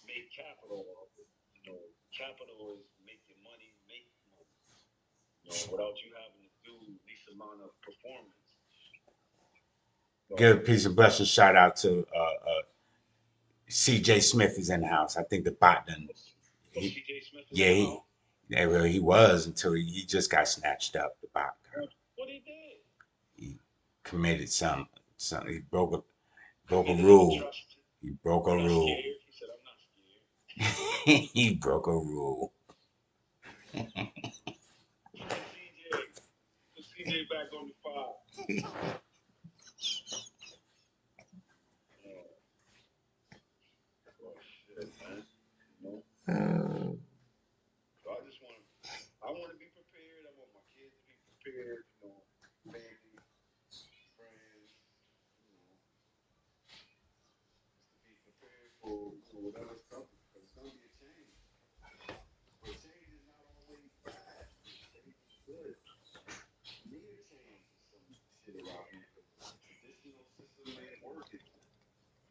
make capital of it. You know, capital is making money, make money. You know, without you having to do this amount of performance. Give a piece of blessing shout out to CJ Smith is in the house. I think the bot done. CJ Smith is Yeah, he was until he just got snatched up. The bot. What he did? He committed some. He broke a rule. He broke a rule. He said, "I'm not scared." He broke a rule. CJ back on the five. Oh shit, man. You know? So I want to be prepared. I want my kids to be prepared. You know, family, friends. You know, just to be prepared for whatever's coming, because it's gonna be a change. But change is not always bad. Change is good. We need a change in some shit around here, because the traditional system ain't working.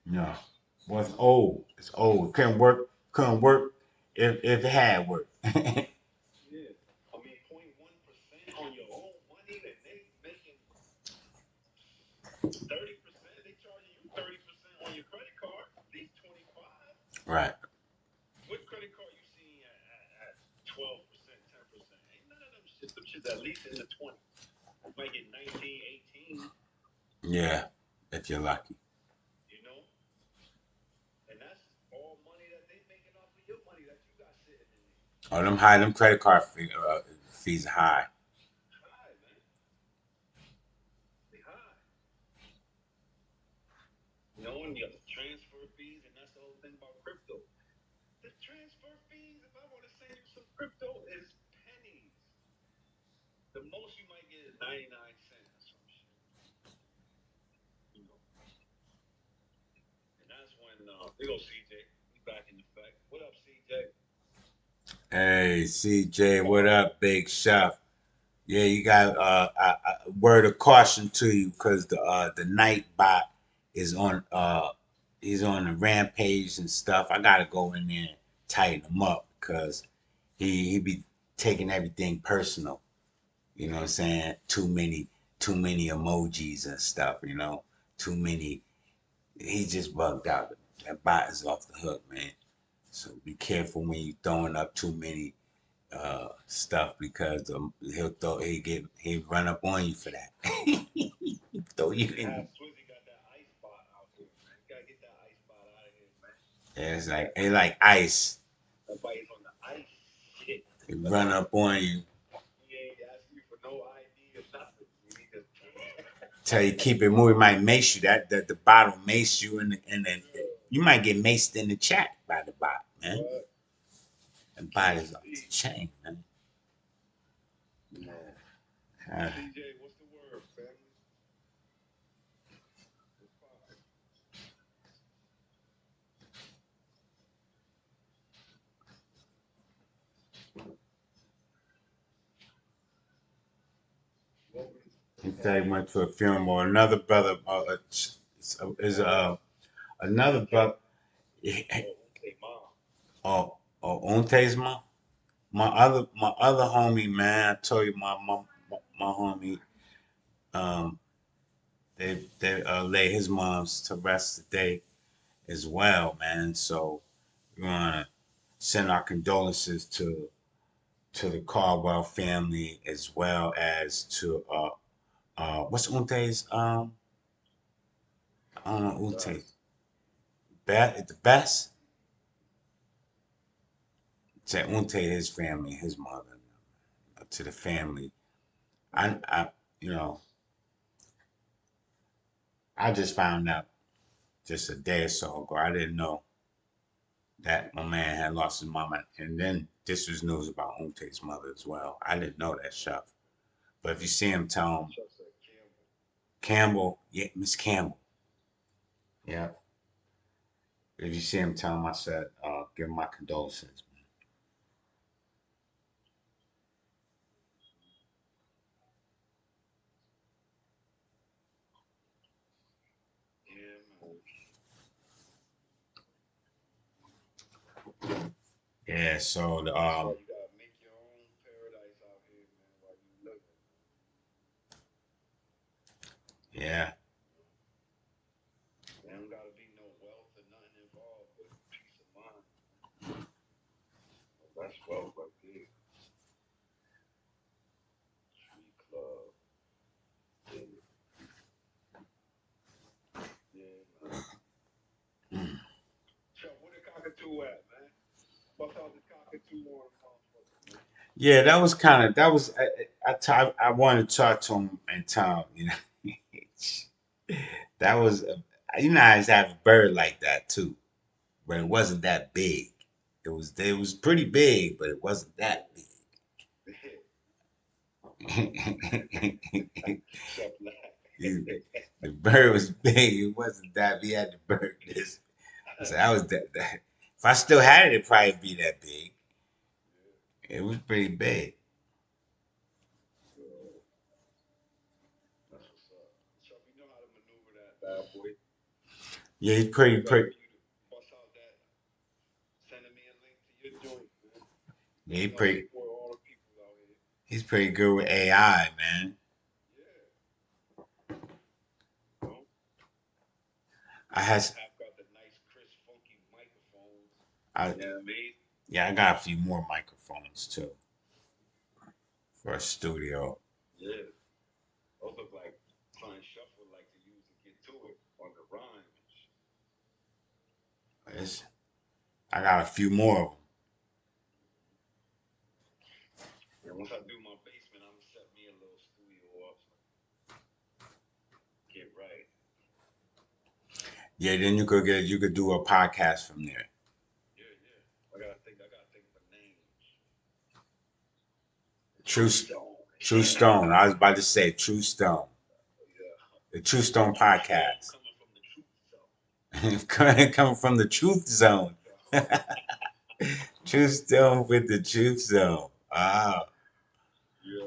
No. Well, it's old. It's old. Couldn't work. Couldn't work if it had work. Yeah. I mean, 0.1% on your own money that they making 30%. They charging you 30% on your credit card. These 25. Right. What credit card you see at 12%, 10%? Ain't none of them shit. Them shit's at least in the 20. You might get 19, 18. Yeah, if you're lucky. You know? And that's all money that they making off of your money that you got sitting in there. Oh, them credit card fees are high. High, man. They high. You know, and you got the transfer fees, and that's the whole thing about crypto. The transfer fees, if I want to send you some crypto, is pennies. The most you might get is 99 cents or some shit. You know. And that's when we go CJ. We back in effect. What up, CJ? Hey, CJ, what up, Big Chef? Yeah, you got a word of caution to you because the night bot is on he's on the rampage and stuff. I gotta go in there and tighten him up because he be taking everything personal. You know what I'm saying? Too many emojis and stuff. You know, too many. He just bugged out. That bot is off the hook, man. So be careful when you throwing up too many stuff because he'll run up on you for that. Throw you in. Swizzy got that ice bot out here, man. You gotta get that ice bot out of here, man. Yeah, it's like ice. That bite is on the ice. Shit. He run up on you. He ain't asking you for no ID or nothing. You need to Tell you keep it moving. Might mace you. That the bot will mace you, and then you might get maced in the chat by the bot, man. What? The bot is off the chain, man. No. Uh, CJ, what's the word, family? he said he went to a funeral. Another brother is another brother. Oh, Unte's mom. My other homie, man. I told you my homie. Um, they lay his moms to rest today as well, man. So we wanna send our condolences to the Caldwell family as well as to what's Unte's I don't know Unte. The best to Unte, his family, his mother, to the family. I you know I just found out just a day or so ago. I didn't know that my man had lost his mama, and then this was news about Unte's mother as well. I didn't know that, Chef. But if you see him, tell him Campbell, yeah, Miss Campbell, yeah. If you see him, tell him I said, give him my condolences. Yeah, man. Yeah, so the That's why you gotta make your own paradise out here, man, while you living. yeah. There don't gotta be no wealth or nothing involved, but peace of mind. That's wealth right there. Tree club. Yeah, yeah, man. Mm. Chuck, where the cockatoo at, man? Bust out the cockatoo on the motherfucker, man. Yeah, that was kind of that was I wanted to talk to him and tell him, you know, that was you know I used to have a bird like that too, but it wasn't that big. It was pretty big, but it wasn't that big. Chuck laugh. The bird was big. It wasn't that. We had the bird this. So that was that. If I still had it, it'd probably be that big. It was pretty big. Yo, that's what's up. Chuck, you know how to maneuver that bad boy. Yeah, he's I'm pretty ready pretty. for you to bust out that, sending me a link to your joint, man. Yeah, You know I support all the people out here. he's pretty good with AI, man. Yeah. You know? I has I've got the nice, crisp, funky microphones. I You know what I mean? yeah, I got a few more microphones too for a studio. Yeah. Those look like Klein Shuffle like to use to get to it on the rhyme and shit. It's, I got a few more of them. And once I do my basement, I'm gonna set me a little studio up. So get right. Yeah, then you could do a podcast from there. Yeah, yeah. I gotta think of a name. The True True Stone. True Stone. I was about to say True Stone. Yeah. The True Stone True Stone podcast. coming from the truth zone. Coming from the Truth Zone. True Stone with the Truth Zone. Wow. Yeah.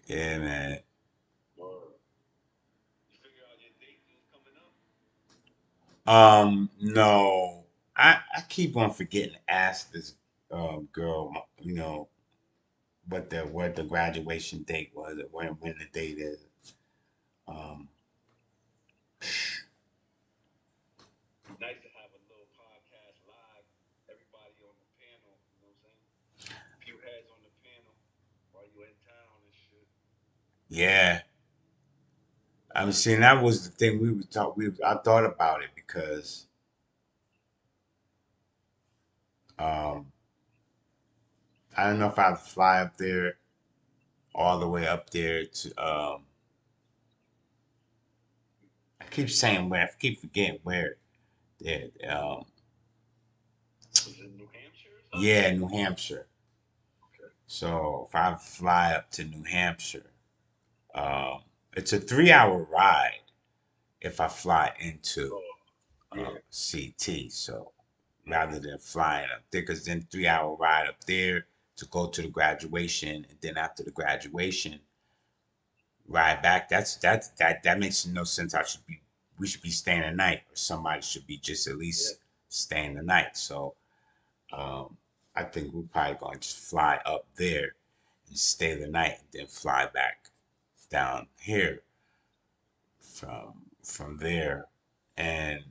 Yeah, man. Word. You figure out your date who's coming up? No. I keep on forgetting to ask this girl, you know, what the graduation date was, or when the date is. Um, Be nice to have a little podcast live, everybody on the panel, you know what I'm saying? A few heads on the panel while you in town and shit. yeah. I'm seeing that was the thing we were talk. I thought about it because um, I don't know if I'd fly up there all the way up there to. I keep saying where. I keep forgetting where. There. Was it New Hampshire or something? Yeah, New Hampshire. Okay. So if I fly up to New Hampshire, it's a 3 hour ride if I fly into Oh, yeah. CT. So rather than flying up there, because then 3 hour ride up there to go to the graduation, and then after the graduation, ride back. That makes no sense. We should be staying the night, or somebody should be just at Yeah. least staying the night. So um, I think we're probably going to just fly up there and stay the night, and then fly back down here from there, and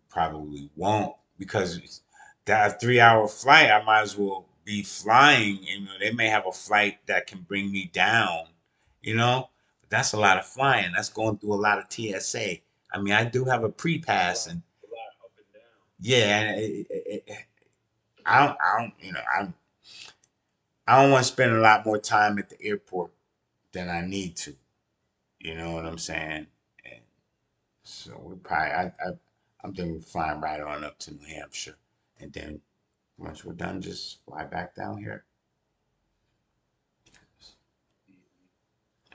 probably won't because that 3 hour flight. I might as well be flying. And, you know, they may have a flight that can bring me down. You know, but that's a lot of flying. That's going through a lot of TSA. I mean, I do have a pre-pass, and A lot up and down. yeah, and I don't, you know, I don't want to spend a lot more time at the airport than I need to. You know what I'm saying? And so we probably, I'm thinking flying right on up to New Hampshire, and then once we're done, just fly back down here.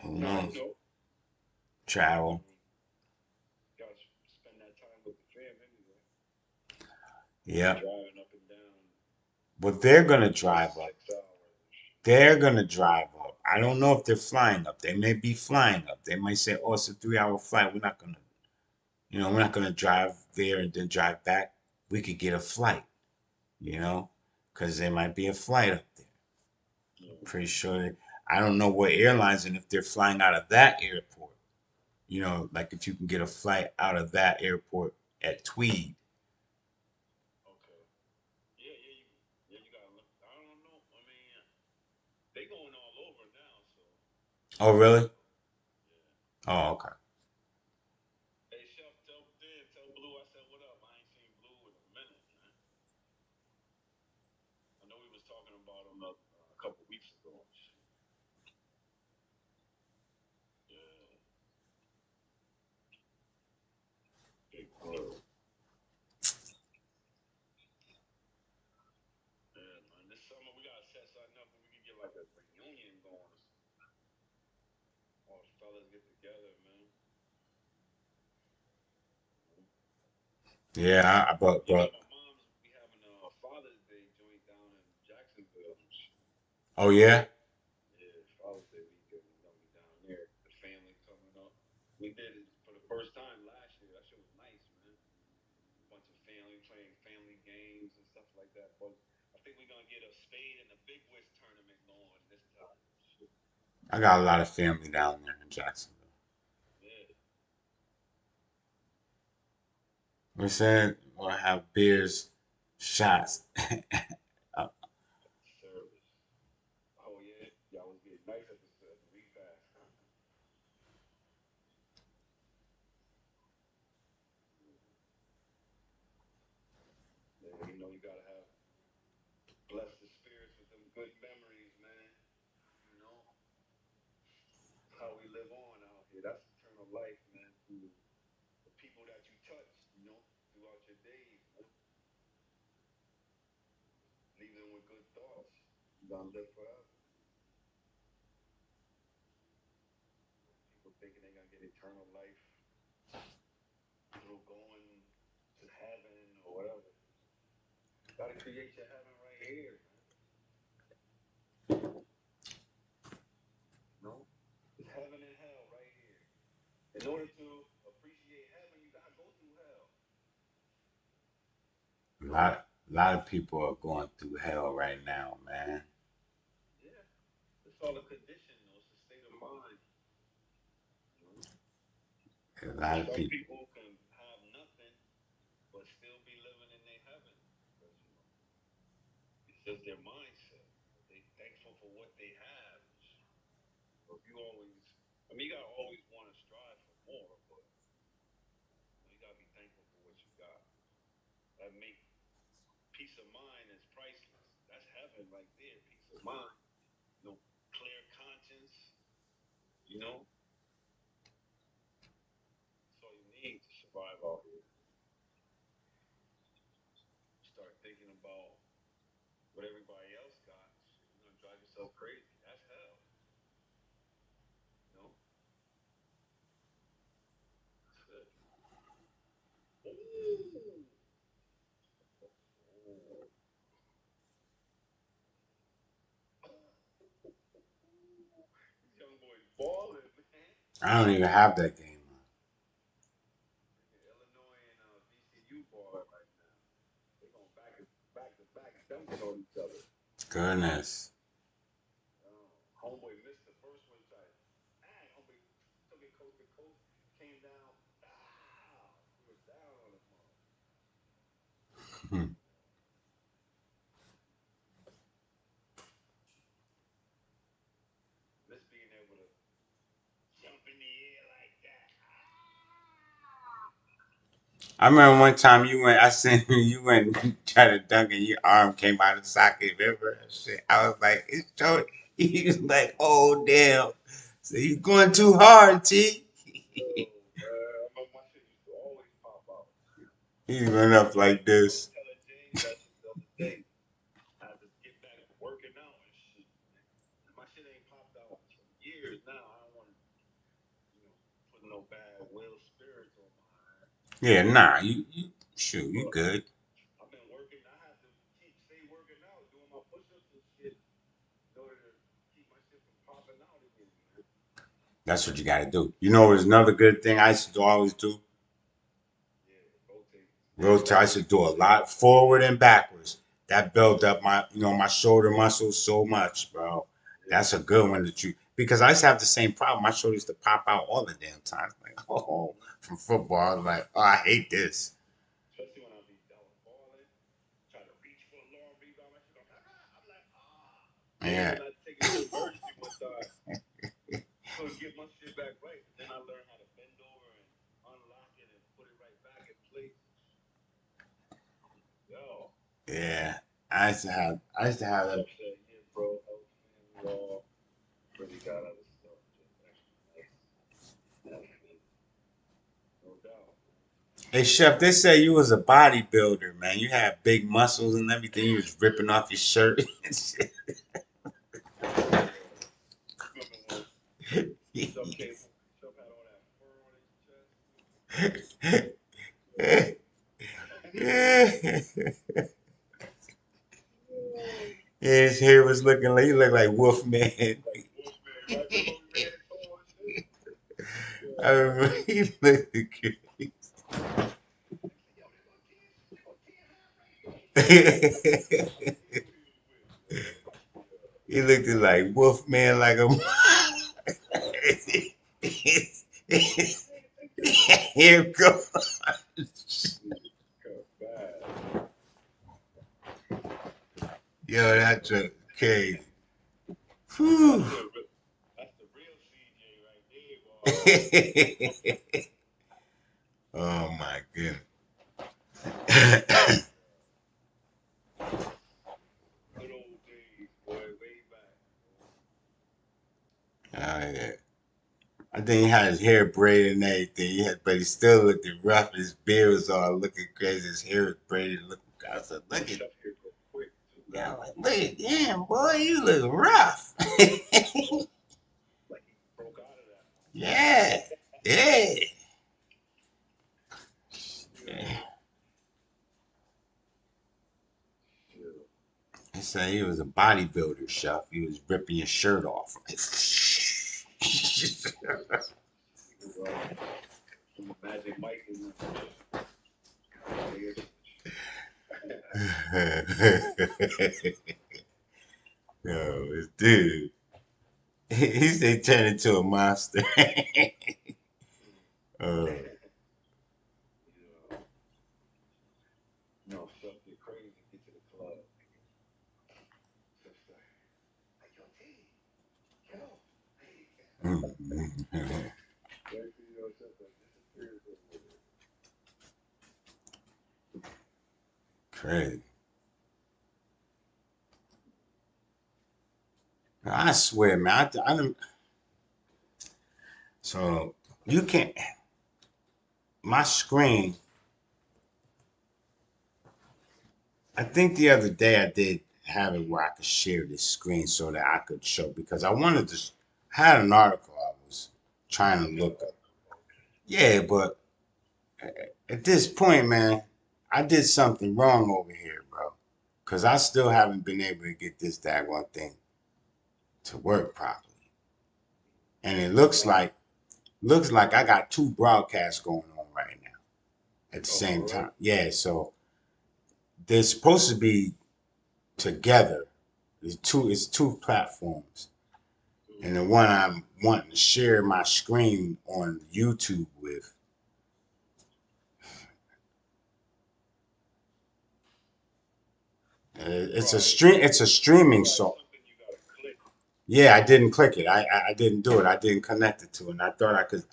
Who No, you knows? know. I Travel. mean, gotta spend that time with the fam anyway. Yep. Driving up and down But they're gonna drive up. 6 hours. They're gonna drive up. I don't know if they're flying up. They may be flying up. They might say, "Oh, it's a 3 hour flight. We're not gonna drive there and then drive back. We could get a flight." You know, because there might be a flight up there. Yeah. Pretty sure. I don't know what airlines and if they're flying out of that airport. You know, like if you can get a flight out of that airport at Tweed. Okay. Yeah, you gotta look. I don't know. I mean, they going all over now, so Oh, really? yeah. Oh, okay. Hey, Chef, tell Blue I said what up. I ain't seen Blue in a minute, man. I know we was talking about him a couple weeks ago. Yeah, big Blue. Yeah, man. This summer we gotta set something up where we can get like a reunion going. All the fellas get together, man. Yeah, but You know, but my mom's we having a Father's Day joint down in Jacksonville. oh yeah, Yeah, Father's Day weekend we gonna be down there. The family coming up. We did it for the first time last year. That shit was nice, man. Bunch of family playing family games and stuff like that. But I think we're gonna get a spade and a big wish tournament going this time. Shit. I got a lot of family down there in Jacksonville. Yeah, We said we'll have beers, shots. service. Oh yeah, y'all was getting nice at the repast. Yeah, you know you gotta have bless the spirits with them good memories, man. You know how we live on out here. That's eternal life, man. Through the people that you touch, you know, throughout your days, man. Leave them with good thoughts. You gotta live forever. People thinking they're gonna get eternal life through going to heaven or whatever. You gotta create your heaven right here, man. You know? It's heaven and hell right here. In order to appreciate heaven, you gotta go through hell. A lot of people are going through hell right now, man. Yeah. It's all a condition, though. It's a state of mind. You know? A lot of Some people. people can have nothing but still be living in their heaven. Because, you know, it's just their mindset. They thankful for what they have. So if you always, I mean, you gotta always want to strive for more, but you know, you gotta be thankful for what you got. That make peace of mind is priceless. That's heaven right there. Peace of mind. You know, clear conscience. You know, that's all you need to survive out here. Start thinking about what everybody else got. Shit, you're gonna drive yourself crazy. That's hell. You know. That's it. Ooh. Ooh. These young boys balling, man. I don't even have that game. Illinois and VCU balling right now. They going back to back dunking on each other. Goodness. Homeboy missed the first one. Tried, homeboy took it coast to coast, came down. He was down on him. Hmm. Miss being able to jump in the air like that. I remember one time you went. I seen you went and tried to dunk and your arm came out of the socket. Remember? Shit. I was like, it's so. He was like, oh damn. So you going too hard, T. I remember my shit used to always pop out. He went up like I was this. telling James that shit the other day. I had to get back working out and shit. My shit ain't popped out for years now. I don't want to, you know, put no bad will spirits on my ass. Yeah, nah. You shoot. You But good. I've been working. I have to stay working out, doing my push-ups and shit in order to keep my shit from popping out again, man. That's what you got to do. You know, there's another good thing I used to always do. Yeah, rotate. Rotate. I should do a lot forward and backwards. that built up my my shoulder muscles so much, bro. That's a good one that you because I used to have the same problem. My shoulders used to pop out all the damn time. Like, oh, from football, I was like, oh, I hate this. Especially when I was balling, trying to reach for a long rebound. My shit, I'm like, ah. Yeah. And I take it to emergency one time. Couldn't get my shit back right. But then I learned how to bend over and unlock it and put it right back in place. Yo. Yeah. I used to have that. Chef said, yeah, bro, help me, we all really got other stuff. Just extra nice. No doubt. Hey Chef, they say you was a bodybuilder, man. You had big muscles and everything. You was ripping off your shirt. And shit. Remember when Chef came, Chef had all that fur on his chest? His hair was looking like he looked like Wolfman. Like Wolfman, right? Remember we ran into all shit? I Yeah. remember he looked crazy. Yo, they go 10 right there. He looked like Wolfman, like a here go. Yo, that's okay. Whew. That's the real CJ right there, boy. Oh my goodness. Good old days, boy, way back. Yeah. I think he had his hair braided and everything. But he still looked rough. His beard was all looking crazy. His hair was braided. I said, look at, Chef here go quick, too. yeah, like, look at, damn boy, you look rough. Like he broke out of that. Yeah, yeah. Yeah. He said he was a bodybuilder, Chef. He was ripping your shirt off. Magic Mike is Yo, this dude. He said turn into a monster. uh, no, Chef get crazy, get to the club. Chef's like, yo, T, yo, hey. Next thing you know, Chef like disappears over there. Crazy. I swear, man. I don't. So you can't. My screen. I think the other day I did have it where I could share this screen so that I could show because I wanted to. I had an article I was trying to look up. Yeah, but at this point, man, I did something wrong over here, bro. Cause I still haven't been able to get this daggone thing to work properly, and it looks like I got two broadcasts going on right now at the same time. Yeah, so they're supposed to be together. It's two platforms, and the one I'm wanting to share my screen on YouTube with. It's a stream. It's a streaming so. Something you gotta click. Yeah, I didn't click it. I didn't do it. I didn't connect it to it. And I thought I could.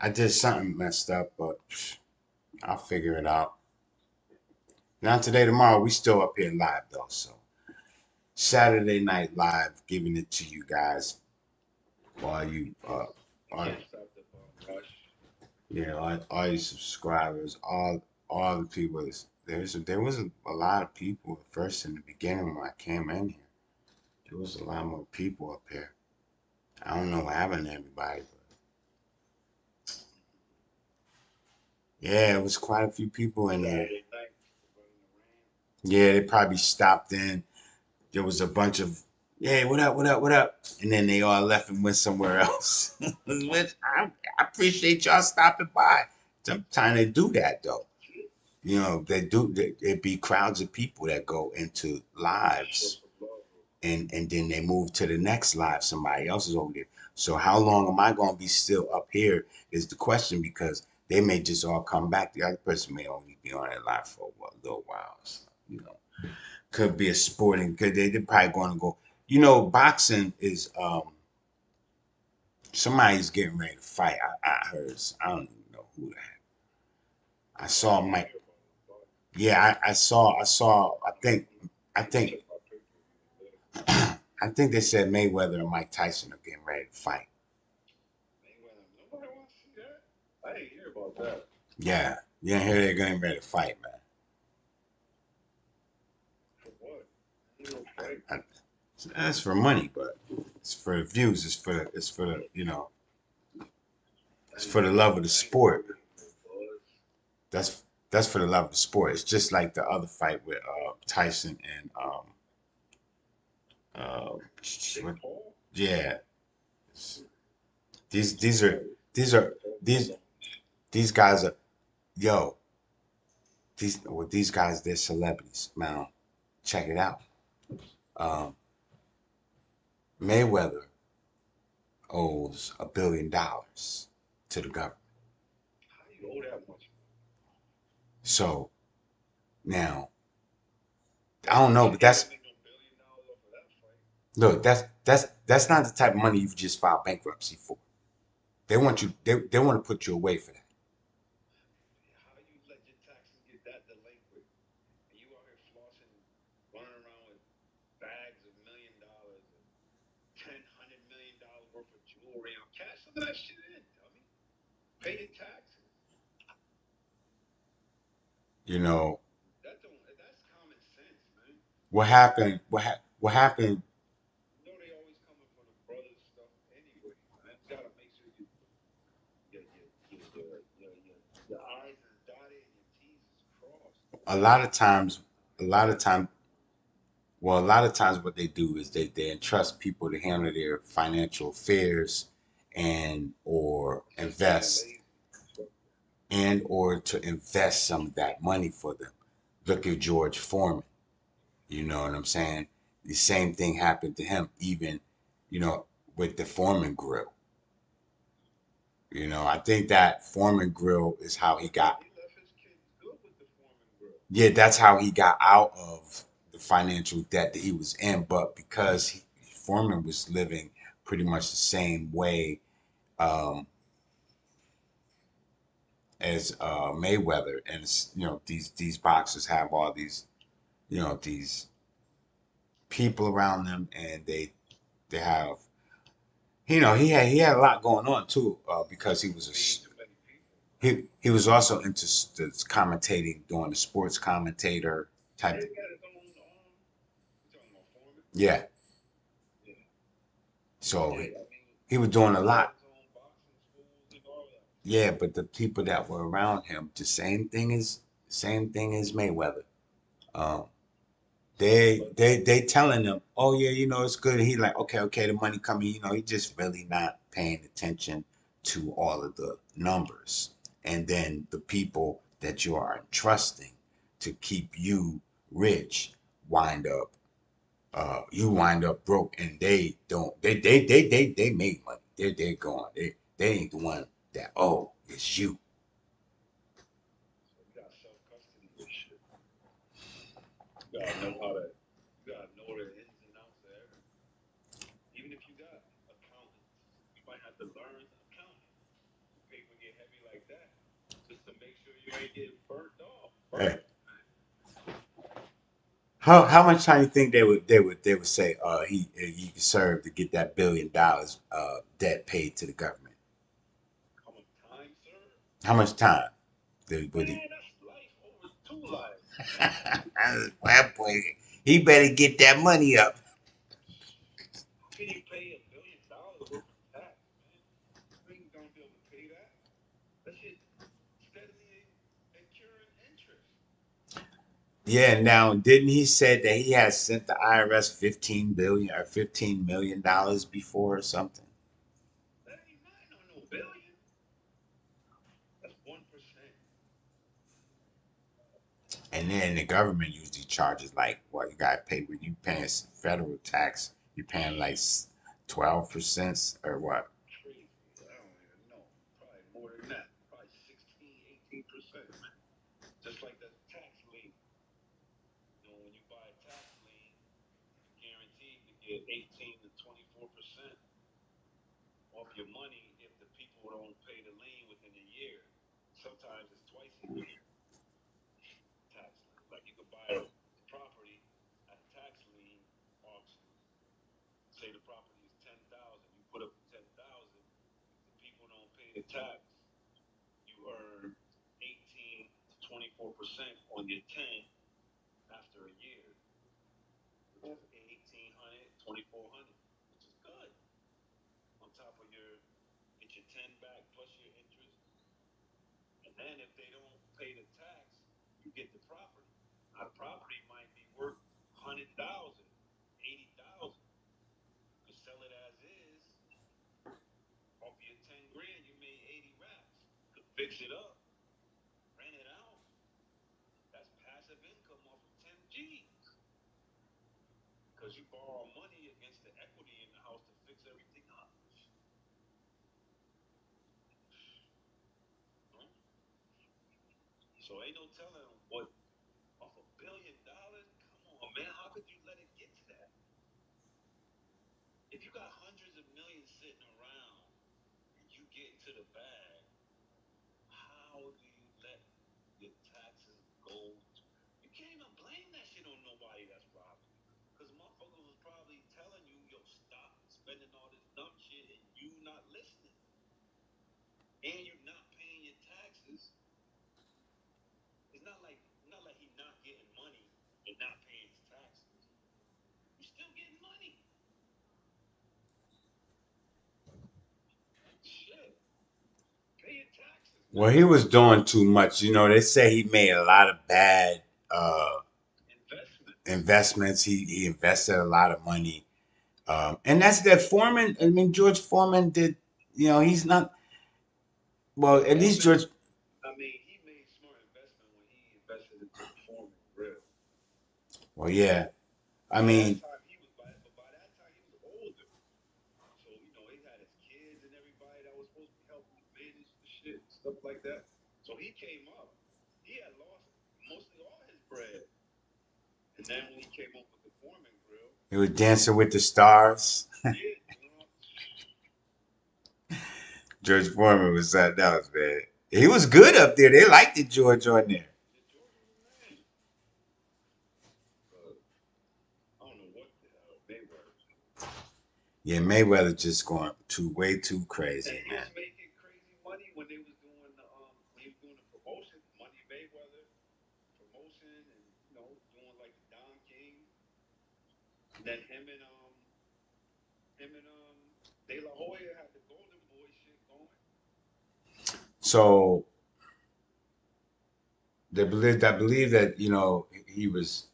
I did something messed up, but I'll figure it out. Now today, tomorrow, we still up here live though. So Saturday Night Live, giving it to you guys, all you, all, Can't stop the bum rush. yeah, all you subscribers, all the people. There was a lot of people at first in the beginning when I came in here. There was a lot more people up here. I don't know what happened to everybody, but yeah, it was quite a few people in there. Saturday night, running around. Yeah, they probably stopped in. There was a bunch of, yeah, what up, what up, what up? And then they all left and went somewhere else. Which I appreciate y'all stopping by. Sometimes they do that though. You know, they do. It be crowds of people that go into lives, and then they move to the next live. Somebody else is over there. So how long am I going to be still up here is the question, because they may just all come back. The other person may only be on that live for a little while. So, you know, could be a sporting. Could they're probably going to go. You know, boxing is somebody's getting ready to fight. I heard. I don't even know who that. I saw Mike. Yeah, I saw. I think. I think they said Mayweather and Mike Tyson are getting ready to fight. Nobody wants to see that. I didn't hear about that. Yeah, yeah, here they're getting ready to fight, man. For what? You know, fight. That's for money, but it's for the views. It's for the it's for the love of the sport. That's for the love of the sport. It's just like the other fight with Tyson and uh, yeah. These are these are these these guys are yo these guys, they're celebrities. Now check it out. Um, Mayweather owes $1 billion to the government. How do you owe that much? So now I don't know, but that's Make no $1 billion off of that fight. look, that's not the type of money you just file bankruptcy for. They want you. They want to put you away for that. How you let your taxes get that delinquent? And you out here flossing, running around with bags of $1 million and $100 million worth of jewelry. Cash some of that shit in, dummy. Pay your taxes. You know That's common sense, man. what happened? What happened? You know they always coming for the brothers stuff anyway, man. You gotta make sure your I's is dotted and your T's is crossed. A lot of times, a lot of time. Well, a lot of times, what they do is they entrust people to handle their financial affairs and or invest to invest some of that money for them. Look at George Foreman. You know what I'm saying? The same thing happened to him, even, you know, with the Foreman grill. You know, I think that Foreman grill is how he got, He left his kids good with the Foreman grill. yeah, that's how he got out of the financial debt that he was in. But because Foreman was living pretty much the same way um, as Mayweather, and you know, these boxers have all these, you know, these people around them, and they have, you know, he had a lot going on too, because he was Paid too many people. he was also into the commentating, doing the sports commentator type. He got his own. You talking about Foreman? Yeah, Yeah. so Yeah. I mean, he was doing a he got lot. his own boxing schools and all that. Yeah, but the people that were around him, the same thing as Mayweather. Um, they telling him, oh yeah, you know it's good. And he like, okay, okay, the money coming. You know, he just really not paying attention to all of the numbers, and then the people that you are entrusting to keep you rich wind up, you wind up broke, and they don't. They make money. They're going. They ain't the one that. Oh, it's you. So you got self custody this shit. You gotta know how to. You gotta know the ins and outs of everything. Even if you got accountants, you might have to learn accounting. The paper get heavy like that, just to make sure you ain't getting burnt off. Hey, how much time you think they would say he served to get that $1 billion debt paid to the government? How much time, sir? How much time would he? Man, that's life over two lives. That boy, he better get that money up. How can you pay $1 billion worth of tax, man? You ain't gonna be able to pay that. That shit steadily incurring interest. Yeah. Now, didn't he said that he had sent the IRS 15 billion or $15 million before or something? That ain't nothing on no billion. That's 1%. And then the government usually charges like what you gotta pay when you paying federal tax. You paying like 12% or what? Crazy. I don't even know. Probably more than that. Probably 16, 18%, man. Just like the tax lien. You know, when you buy a tax lien, you're guaranteed to get 18 to 24% off your money if the people don't pay the lien within a year. Sometimes it's twice a year tax lien. Like you could buy a property at a tax lien auction. Say the property is 10,000, you put up 10,000. If the people don't pay the tax, you earn 18 to 24% on your 10 after a year, which is 1,800, 2,400, which is good. On top of your get your 10 back plus your interest. And then if they don't pay the tax, you get the property. Now the property might be worth 100,000, 80,000. You could sell it as is. Off your 10 grand, you made 80 racks. You could fix it up, rent it out. That's passive income off of 10 G's. Because you borrow money against the equity in the house to fix everything up. So ain't no telling what off $1 billion. Come on, man. How could you let it get to that? If you got hundreds of millions sitting around and you get into the bag, how do you let your taxes go? You can't even blame that shit on nobody that's robbing you. Because motherfuckers was probably telling you, yo, stop spending all this dumb shit and you not listening. And you're not paying your taxes. It's not like he not getting money and not paying his taxes. You're still getting money. Shit. Pay your taxes, Well, man. he was doing too much. You know, they say he made a lot of bad investments. He invested a lot of money. And that's that Foreman. I mean, George Foreman did, you know, he's not, well, at least George. I mean, he made smart investment when he invested into the Foreman grill. Well, yeah. I By that mean, time, but by that time, he was older. So, you know, he had his kids and everybody that was supposed to be helping him manage the shit and stuff like that. So he came up. He had lost mostly all his bread. And then when he came up with the Foreman grill, he was Dancing with the Stars. yeah, you know, George Foreman was something else, man. He was good up there. They liked the George on there. yeah, George was the man. I don't know what the hell Mayweather. Yeah, Mayweather just going way too crazy, And he man. was making crazy money when they was doing the when he was doing the promotion, Money Mayweather promotion, and you know doing like the Don King, and then him and De La Hoya had the Golden Boy shit going. So I believe that he was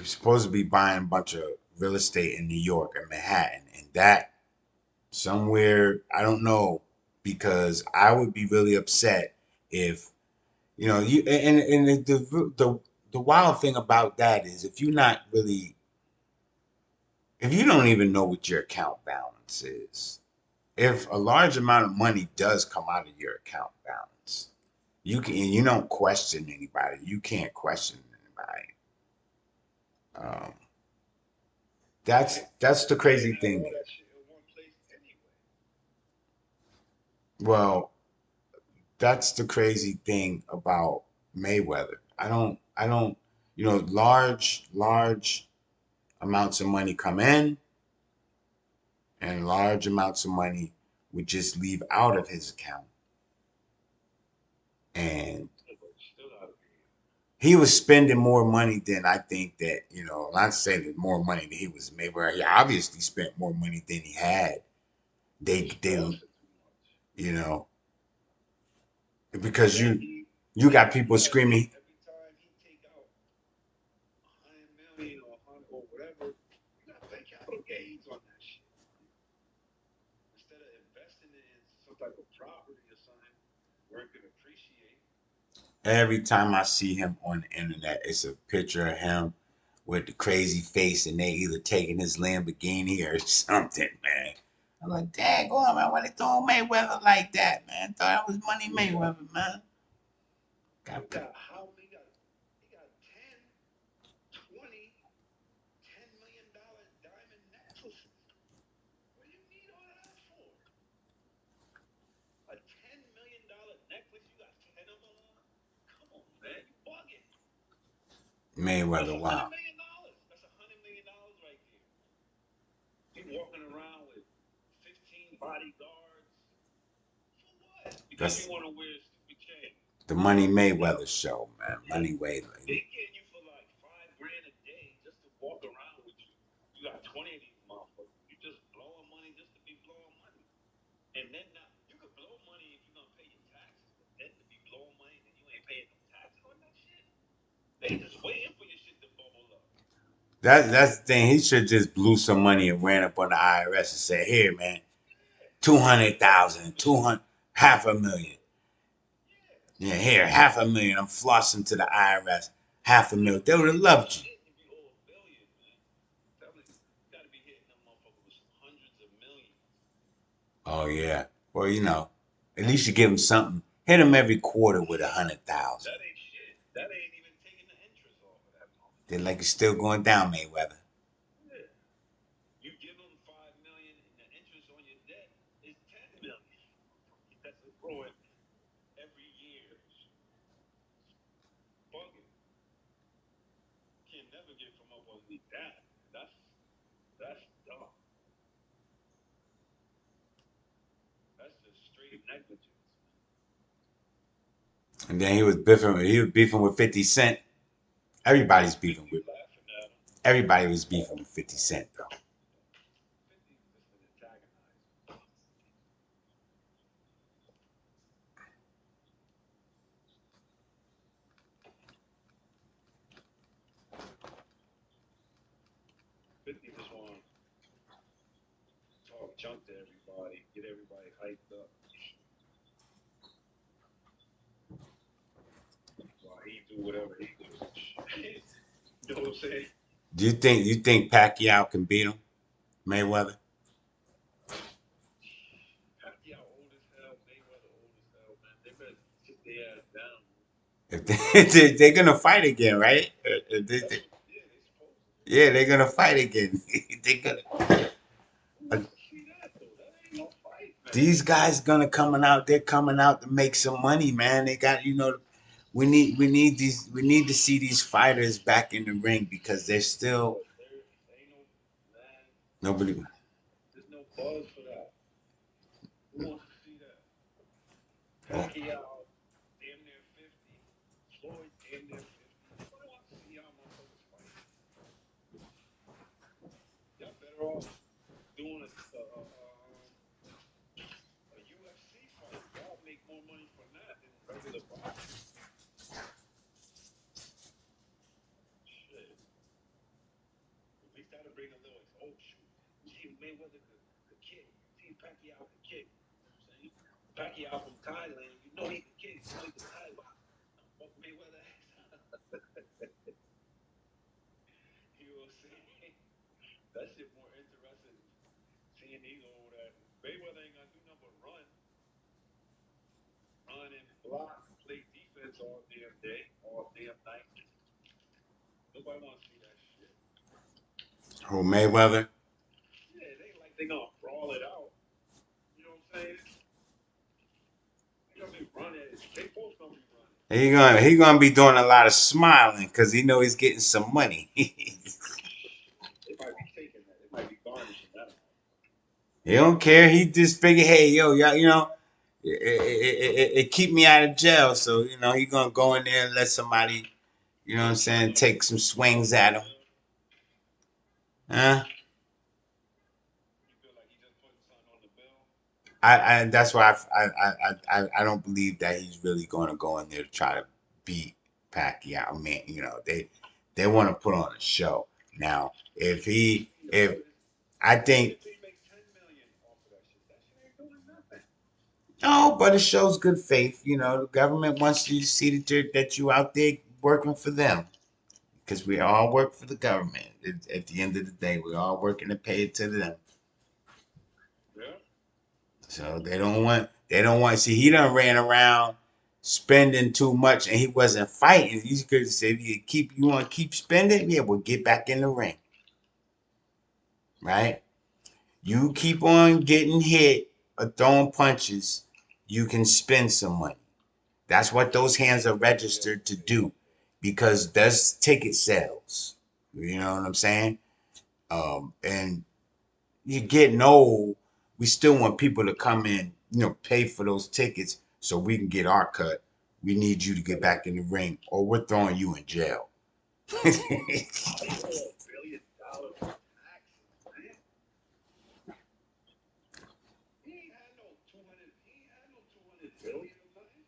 supposed to be buying a bunch of real estate in New York and Manhattan, and that somewhere I don't know because I would be really upset if you and the wild thing about that is if you don't even know what your account balance is, if a large amount of money does come out of your account balance, you don't question anybody. You can't question anybody. Um, that's the But they crazy had thing. all that shit in one place anyway. Well, that's the crazy thing about Mayweather. I don't, large amounts of money come in and large amounts of money would just leave out of his account. And Still out of here. he was spending more money than I think that, not saying that more money than he was Mayweather. He obviously spent more money than he had. They, you know, because you got people screaming. Every time he take out 100 million or 100 or whatever, you got to pay capital gains on that shit. Instead of investing it in some type of property or something where it could appreciate. Every time I see him on the internet, it's a picture of him with the crazy face, and they either taking his Lamborghini or something, man. I'm like, dang, on, man, why they throwing Mayweather like that, man? Thought that was Money Mayweather, man. He got how he got 10, 20, $10 million diamond necklaces. What do you need all that for? A $10 million necklace, you got 10 of them on? Come on, man, you bugging. Mayweather, That's wow. $100 million. That's $100 million right there. He's walking around with 15 bodyguards. For what? Because That's you want to wear a stupid chain. the Money Mayweather show, man. Money Mayweather. They getting you for like $5 grand a day just to walk around with you. You got 20 of these motherfuckers. You just blowing money just to be blowing money. And then now you could blow money if you're gonna pay your taxes, but then to be blowing money and you ain't paying no taxes on that shit. They just waiting for your shit to bubble up. That's the thing. He should just blew some money and ran up on the IRS and said, "Here, man, 200,000, 200, half a million. Yeah, here, half a million. I'm flossing to the IRS, half a million. They would have loved you." If you owe $1 billion, man, tell me, you gotta be hitting them motherfuckers with some hundreds of millions. Oh yeah. Well, at least you give them something. Hit them every quarter with 100,000. That ain't shit. That ain't even taking the interest off of that motherfucker. They're like it's still going down, Mayweather. Yeah. You give them $5 million and the interest on your debt is $10 million. That's growing every year. Bugging. Can never get from up underneath that. That's dumb. That's just straight negligence. And then he was beefing. He was beefing with 50 Cent. Everybody's beefing with. Laughing at him. Everybody was beefing with 50 Cent, though. 50's just an antagonizer. Fifty just want to talk junk to everybody, get everybody hyped up. While he do whatever he do. You know what I'm saying? Do you think Pacquiao can beat him, Mayweather? Pacquiao old as hell, Mayweather old as hell, man. They better sit their ass down. If they're gonna fight again, right? Yeah, they supposed to. Yeah, they're gonna fight again. They gonna. Who wants to see that though? That ain't no fight, man. These guys gonna coming out. They're coming out to make some money, man. They got we need to see these fighters back in the ring because they're still There ain't no man. nobody. There's no buzz for that. Who wants to see that? Oh, Pacquiao, damn near 50. Floyd, damn near 50. Nobody wants to see y'all motherfuckers fight. Y'all better off doing a UFC fight. Y'all make more money from that than regular boxing. Shit. At least that'll bring a little. Oh shoot. You see Mayweather could kick. See Pacquiao could kick. You know what I'm saying? Pacquiao from Thailand. You know he could kick. You know he could Thai box. Fuck Mayweather ass. You know what I'm saying? That shit more interesting than seeing these old ass. Mayweather ain't gonna do nothing but run and block, play defense all damn day, all damn night. Nobody wants to see that shit. who Mayweather? Yeah, it ain't like they gonna brawl it out. You know what I'm saying? They gonna be running. They both gonna be running. He gonna be doing a lot of smiling because he know he's getting some money. They might be taking that. They might be garnishing that. He don't care. He just figure, hey, yo, y'all, it keep me out of jail, so he gonna go in there and let somebody, you know what I'm saying, take some swings at him. Huh? You feel like he just putting something on the bill? I that's why I don't believe that he's really going to go in there to try to beat Pacquiao. I mean, they want to put on a show. Now, if I think If he make $10 million off of that shit ain't doing nothing. No, but it shows good faith. You know, the government wants you to see that you out there working for them because we all work for the government. At the end of the day, we all working to pay it to them. Yeah. So they don't want. See, he done ran around spending too much, and he wasn't fighting. You could say, you want to keep spending, yeah, well, get back in the ring, right? You keep on getting hit or throwing punches, you can spend some money. That's what those hands are registered to do, because there's ticket sales. You know what I'm saying? And you're getting old. We still want people to come in, pay for those tickets so we can get our cut. We need you to get back in the ring, or we're throwing you in jail. $1 billion taxes, man. He ain't had no 200. He ain't had no 200 billion or nothing.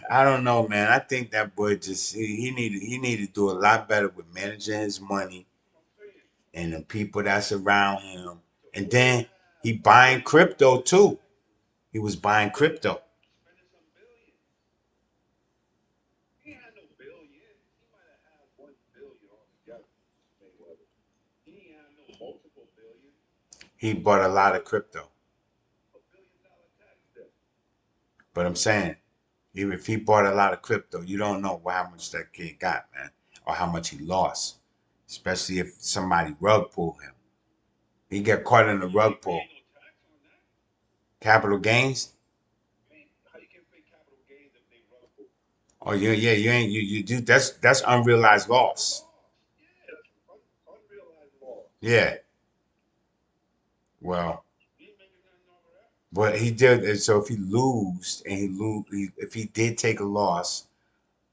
I don't know, man. I think that boy just he needed to do a lot better with managing his money I'm saying and the people that's around him. And then he to buying crypto override too. taxes, He was buying crypto. spending some billions. He ain't had no billions. He might have had 1 billion altogether. Mayweather. He ain't had no multiple billions. He bought a lot of crypto. $1 billion tax debt. But I'm saying, even if he bought a lot of crypto, you don't know how much that kid got, man, or how much he lost. Especially if somebody rug pulled him. He got caught in the You rug ain't pull. paying no tax on that. Capital gains. How you can pay capital gains if they rug pull? Oh yeah, yeah, you ain't you do that's unrealized That's loss. loss. Yeah, that's unrealized loss. Yeah. Well, He ain't making nothing off of that. what he did is, so if he lose and if he did take a loss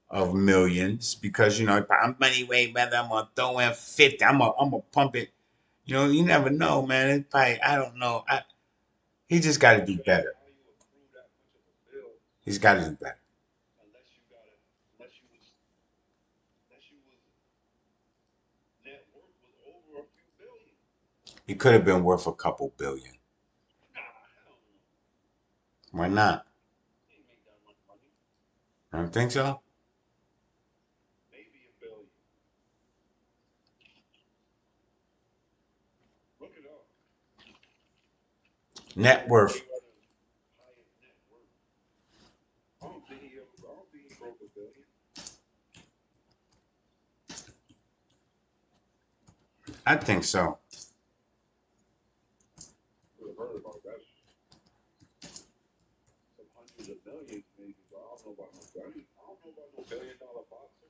of millions, because I'm money way better, I'm gonna throw in 50, I'm gonna pump it. You never know, man. It's probably, I don't know. He just got to do better. How you accrue that much of a bill He's got to do better. unless you got a unless you was net worth was over a few billion. He could have been worth a couple billion. Nah, hell no. Why not? He ain't make that much money. I don't think so. Maybe a billion. Look it up. Net worth. Mayweather's highest net worth. I don't think he broke a billion. I think so. Would have heard about that. Some hundreds of millions maybe, but I don't know about no billion. I don't know about no $1 billion boxer.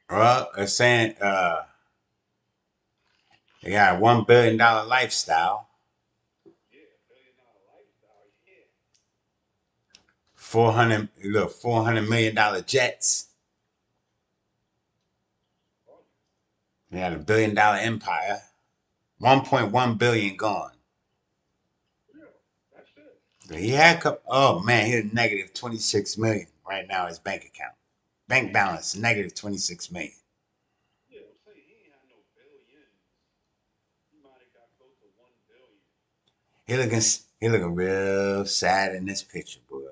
Well, they're saying they got a $1 billion lifestyle, Yeah, $1 billion lifestyle. Yeah. $400 million jets. Oh, They had $1 billion empire. 1.1 billion gone. yeah. That's it. So he had oh man, he's negative 26 million right now. His bank account, bank balance negative 26 million. Yeah, I'm saying he ain't had no billions. He might have got close to 1 billion. He looking real sad in this picture, boy.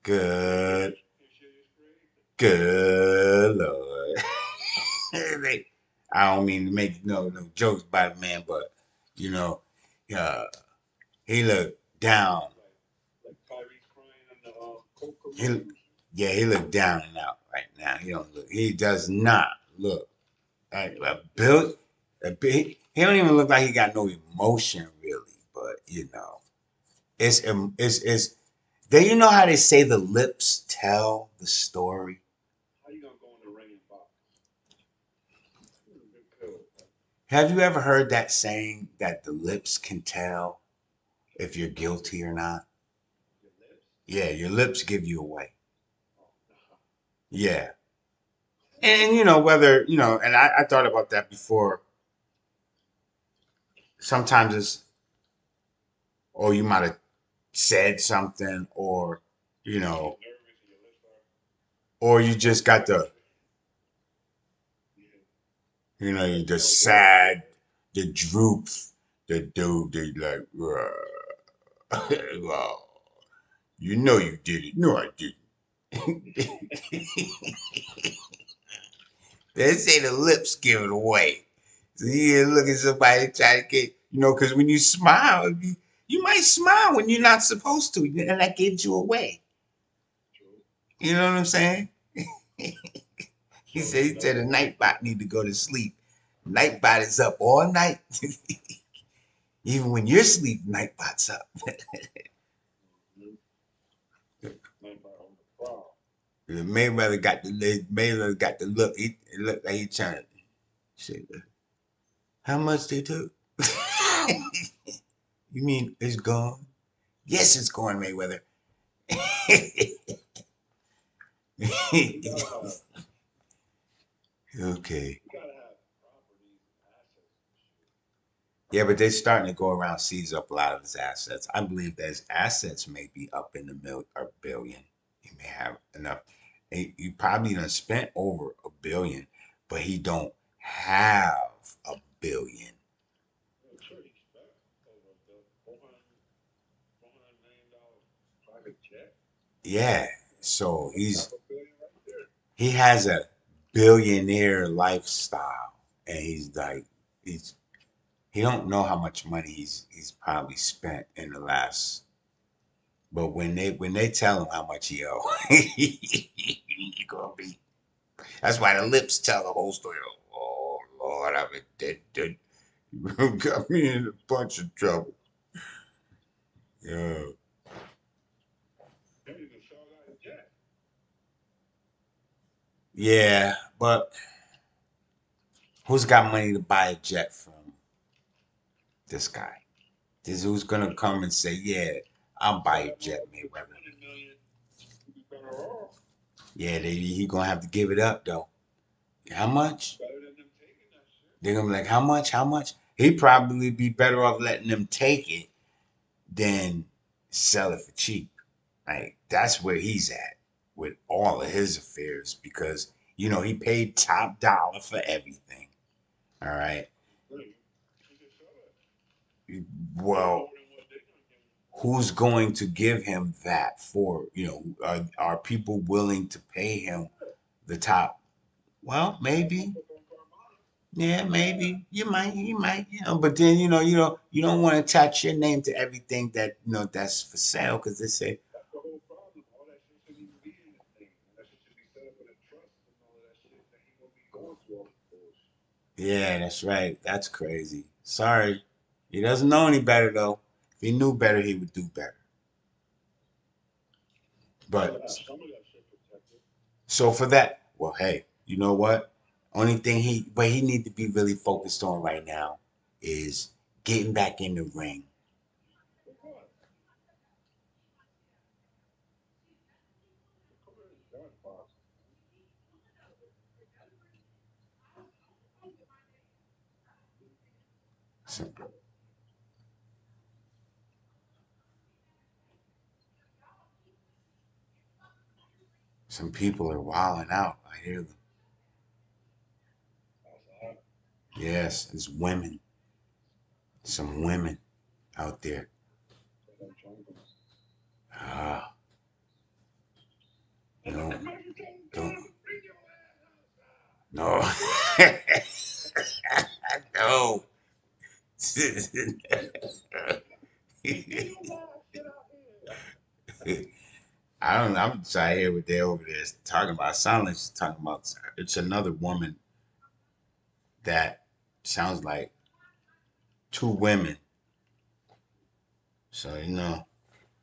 Good, This shit is crazy. good Lord. I don't mean to make no jokes about it, man, but you know, uh, he looked down. Like Tyrese crying in the Coke He, commercials. yeah, he looked down and out right now. He don't look. He does not look like a build. He don't even look like he got no emotion really. But it's. Then you know how they say the lips tell the story. How you gonna go in the ring and box? Good pill. Have you ever heard that saying that the lips can tell if you're guilty or not? Your lips? Yeah, your lips give you away. Oh, nah. Yeah. And whether, and I thought about that before. Sometimes it's, or you might have said something, or, you You know, get nervous and your lips are or you just got the, yeah. You know, the sad, the droops, the dude, they like, well, you know you did it. No, I didn't. They say the lips give it away. So you look at somebody trying to get, because when you smile, you might smile when you're not supposed to, and that gives you away. You know what I'm saying? He said the nightbot need to go to sleep. Nightbot is up all night. Even when you're asleep, nightbot's up. Mayweather got the look. It looked like he trying to say, how much they took? You mean it's gone? Yes, it's gone, Mayweather. Okay. Yeah, but they're starting to go around, seize up a lot of his assets. I believe that his assets may be up in the billion. He may have enough. He probably done spent over $1 billion, but he don't have $1 billion. Yeah, so he has a billionaire lifestyle, and he's like he don't know how much money he's probably spent in the last. But when they tell him how much he owe, he gonna be. That's why the lips tell the whole story. Oh Lord, I've been dead. You got me in a bunch of trouble. Yeah. Yeah, but who's got money to buy a jet from this guy? This who's gonna come and say, "Yeah, I'll buy a jet, Mayweather." Yeah, he gonna have to give it up though. How much? They're gonna be like, "How much? How much?" He'd probably be better off letting them take it than sell it for cheap. Like that's where he's at with all of his affairs because he paid top dollar for everything. All right. Well, who's going to give him that for? Are people willing to pay him the top? Well, maybe. Yeah, maybe you might, but then you don't want to attach your name to everything that that's for sale because they say, yeah, that's right, that's crazy. Sorry, he doesn't know any better though. If he knew better, he would do better. But so for that, well, hey, you know what? Only thing he need to be really focused on right now is getting back in the ring. Some, some people are wilding out. I hear them. Yes, it's women. Some women out there. Ah, no, don't, no, no. I don't know. I'm trying to hear what they're over there talking about. It sounds like she's talking about it's another woman that sounds like two women. So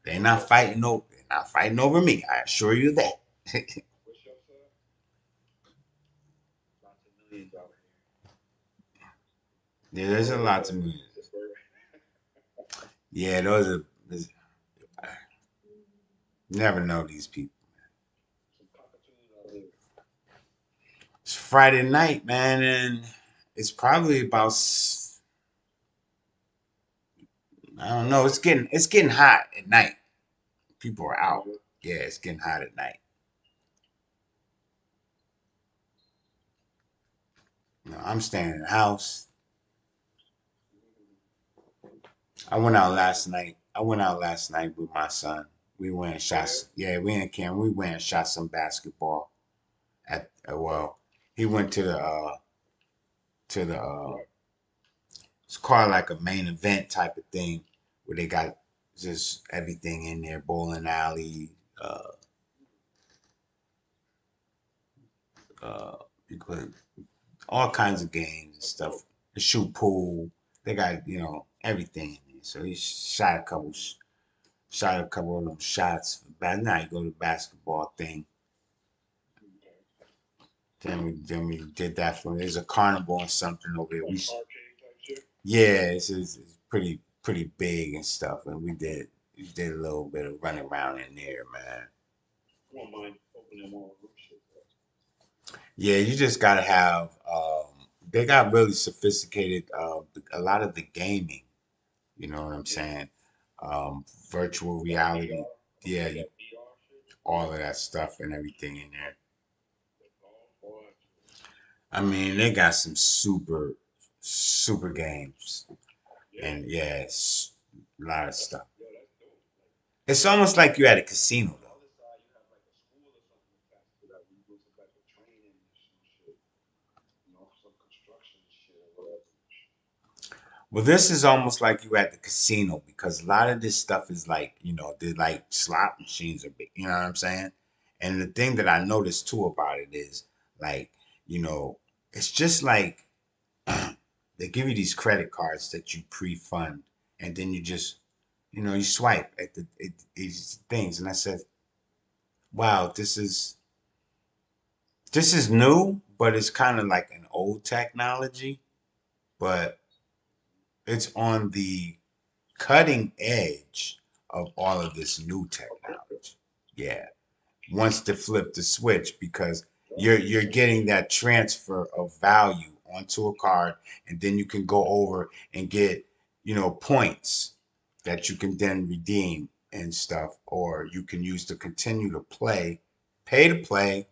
they're not fighting over. They're not fighting over me. I assure you that. Yeah, there's a lot to me. Yeah, never know these people. It's Friday night, man, and it's probably about I don't know. It's getting hot at night. People are out. Yeah, it's getting hot at night. You know, I'm staying in the house. I went out last night with my son. We went and shot. Yeah, we in Cam. We went and shot some basketball at. Well, he went to the. It's called like a main event type of thing where they got just everything in there: bowling alley, uh, uh, you could all kinds of games and stuff. The shoot pool. They got everything in there. So he shot a couple of them shots. But now you go to the basketball thing. Then we did that for there's a carnival or something over there. Yeah, it's pretty big and stuff, and we did a little bit of running around in there, man. Yeah, you just gotta have. They got really sophisticated. A lot of the gaming, you know what I'm saying? Virtual reality, yeah, all of that stuff and everything in there. I mean, they got some super games, and yeah, it's a lot of stuff. It's almost like you're at a casino, though. Well, this is almost like you at the casino because a lot of this stuff is like, they're like slot machines are big, you know what I'm saying? And the thing that I noticed too about it is like, you know, it's just like they give you these credit cards that you pre-fund and then you just, you swipe at these things. And I said, wow, this is new, but it's kind of like an old technology, but it's on the cutting edge of all of this new technology. Yeah. Wants to flip the switch because you're getting that transfer of value onto a card and then you can go over and get, points that you can then redeem and stuff or you can use to continue to play, pay to play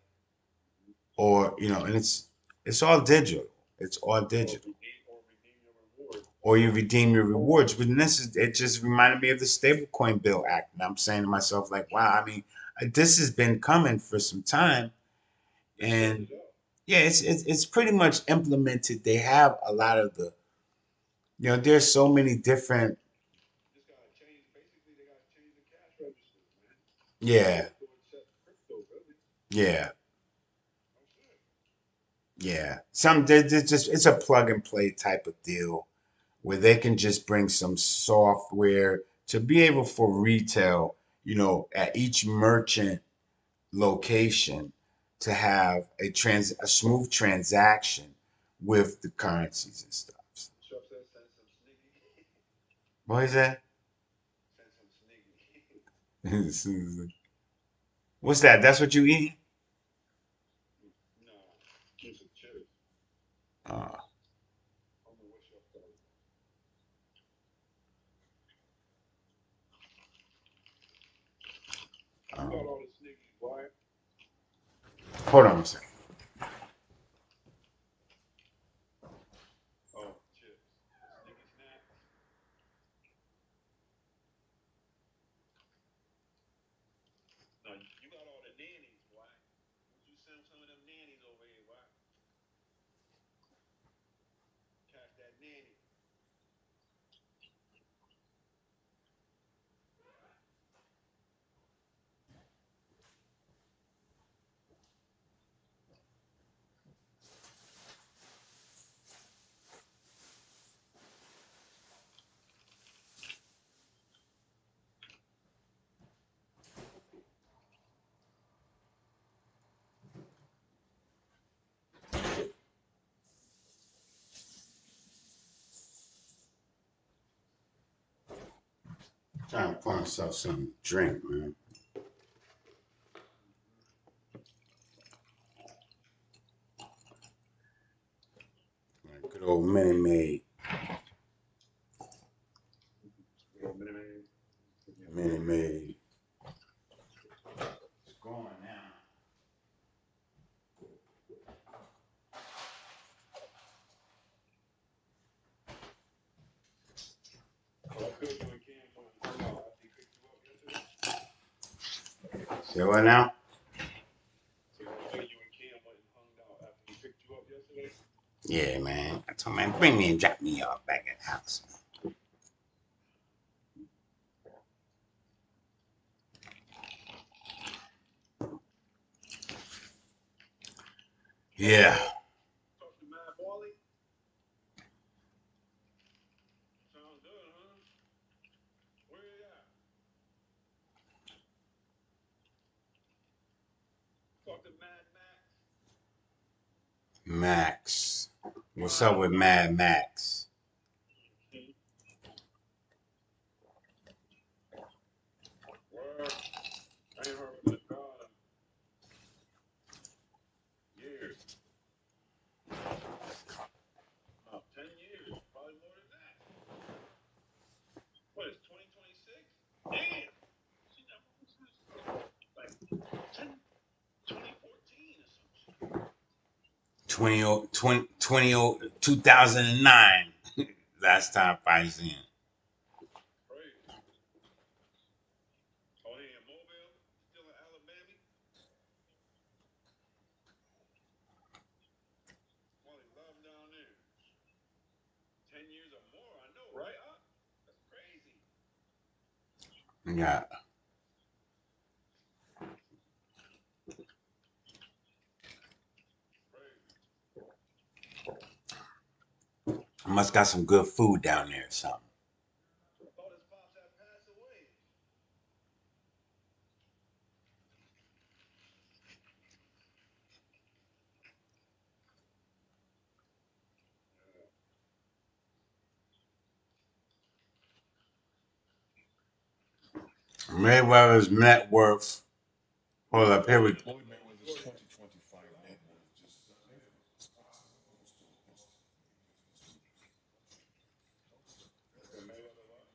or, and it's all digital. It's all digital or you redeem your rewards. But it just reminded me of the stablecoin bill act. And I'm saying to myself, like, wow, I mean, this has been coming for some time. And yeah, it's pretty much implemented. They have a lot of there's so many different, yeah, yeah, yeah. They're just, it's a plug and play type of deal where they can just bring some software to be able for retail, at each merchant location to have a smooth transaction with the currencies and stuff. What is that? What's that? That's what you eat? Uh, um, hold on a second. I'm trying to pour myself some drink, man. Like good old Minute Maid. Minute Maid. It's going now. Say what now? So you and Cam went and hung out after he picked you up yesterday? Yeah, man. I told man, bring me and drop me off back at the house. Yeah. Talk to Matt Barley? Sounds good, huh? Where you at? Talk to Mad Max. What's up with Mad Max? Word. I ain't heard from the God in years. 10 years. Probably more than that. What is 2026? Damn. See, that was like 2014 or some shit. 2009. Last time I seen him. Crazy. Oh, he in Mobile? Still in Alabama? Well, he love down there. 10 years or more, I know, right? That's crazy. Yeah. I must got some good food down there or something. I thought his pops had passed away. Mayweather's net worth. Hold up, here we go. Floyd Mayweather's 2025 net worth just Okay, Mayweather what?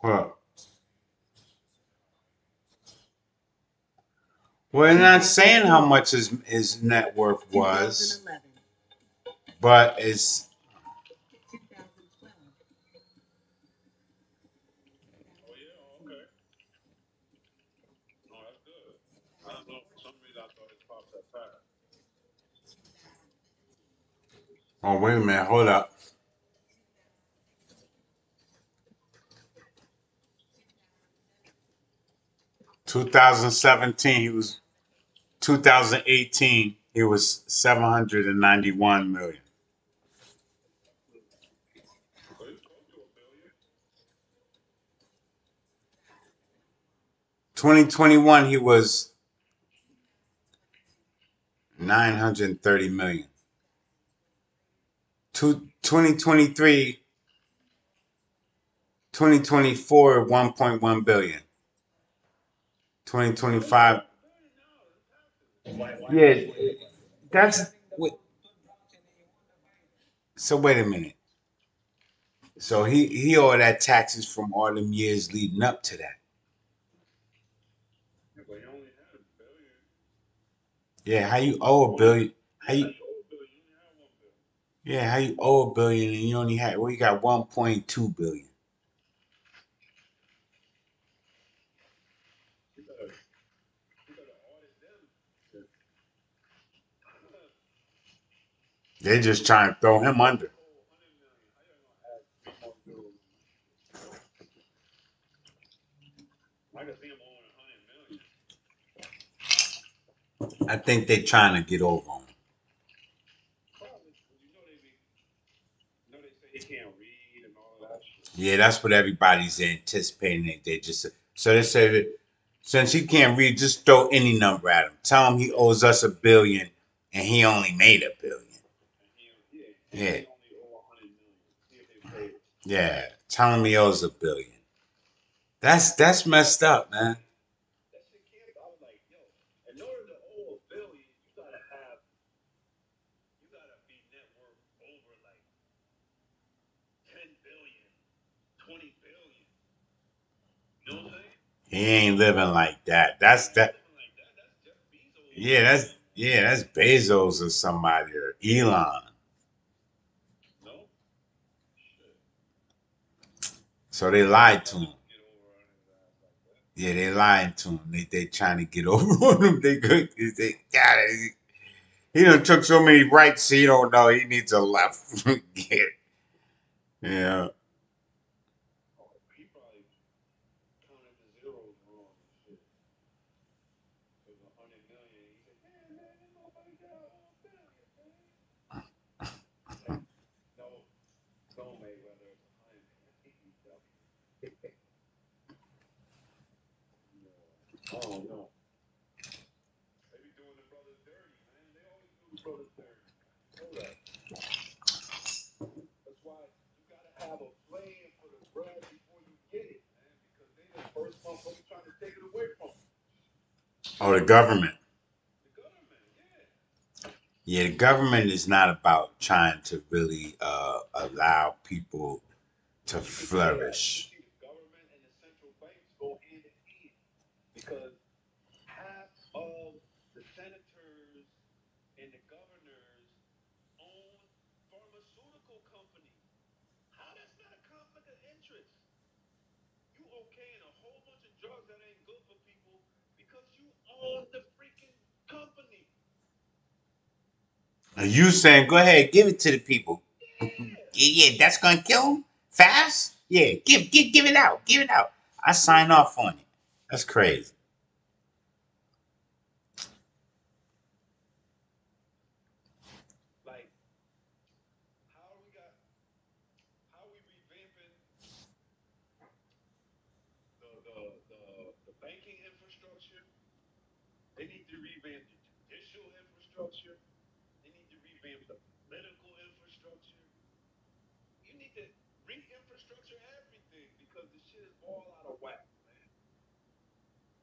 Hold up. We're not saying how much his net worth was, but it's Oh, yeah? Oh, okay. Oh, that's good. I don't know. For some reason, I thought his pops had passed. oh wait a minute, hold up. 2017 he was 2018 he was 791 million. So he's close to a billion. 2021 he was 930 million. 2023 2024 1.1 billion. 2025 yeah, that's so wait a minute. So he owed that taxes from all them years leading up to that. Yeah, but he only had a billion. Yeah, how you owe a billion? How Yeah, you that's your billion. You only had 1 billion. yeah, how you owe a billion and you only had well you got 1.2 billion. You better audit them. They're just trying to throw him under. Oh, 100 million. How you gonna add 3 more zeros? I can see him owing 100 million. I think they're trying to get over him. Probably, because they say he can't read and all of that shit. Yeah, that's what everybody's anticipating. They just so they say that since he can't read, just throw any number at him. Tell him he owes us a billion, and he only made a billion. And Yeah, he only owe 100 million. See if they pay it. yeah. Tell him he owes a billion. That's messed up, man. That shit can't. I was like, yo, in order to owe a billion, you gotta be net worth over like 10 billion, 20 billion. You know what I'm saying? He ain't living like that. That's that. Living like that. That's Jeff Bezos. That's Bezos or somebody or Elon. No? Shit. So they lied to him. Get over on his ass like that. Yeah, they lying to him. They trying to get over on him. They got it. He done took so many rights he don't know he needs a left. Yeah. Oh, he probably counted the zeros wrong and shit. It was 100 million. He said, "Yeah, man, this motherfucker got a billion, man." Like, no, Mayweather, it's 100 million. No, I don't know. They be doing the brothers dirty, man. They always do the brothers dirty. You know that. That's why you gotta have a plan for the bread before you get it, man. Because they the first motherfucker trying to take it away from you. Oh, the government. The government, yeah. Yeah, the government is not about trying to really allow people to You could say that. You flourish. see, the government and the central banks go hand in hand because half of the senators and the governors own pharmaceutical companies. How that's not a conflict of interest? You okaying a whole bunch of drugs that ain't good for people because you own the freaking company. And you saying, go ahead, give it to the people. Yeah. Yeah, that's gonna kill them fast. Yeah, give it out, give it out. I sign off on it. That's crazy. Like, how we got, how we revamping the banking infrastructure? They need to revamp the judicial infrastructure. They need to revamp the political infrastructure. You need to re-infrastructure everything because the shit is all out of whack, man.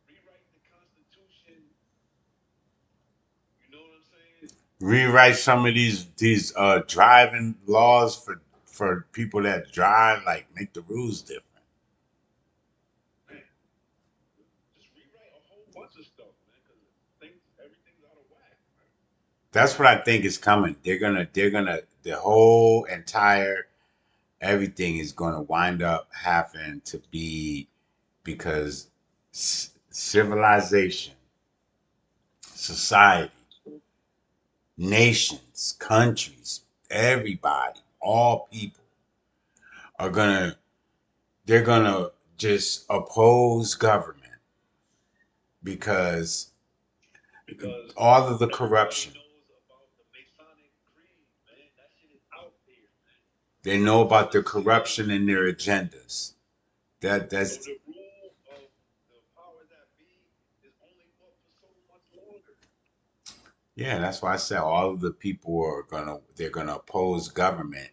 Rewrite the Constitution. You know what I'm saying? Rewrite some of these driving laws for people that drive, like make the rules different. Man, just rewrite a whole bunch of stuff, man, because everything's out of whack, man. That's what I think is coming. They're gonna the whole entire everything is gonna wind up having to be because civilization, society, nations, countries, everybody, all people are gonna they're gonna just oppose government because Because all of the everybody corruption. knows about the Masonic Creed, man. That shit is out there, man. They know So about the their shit is corruption and their agendas. so That's the rule of the power that be is only but for so much longer. yeah, that's why I said all of the people they're gonna oppose government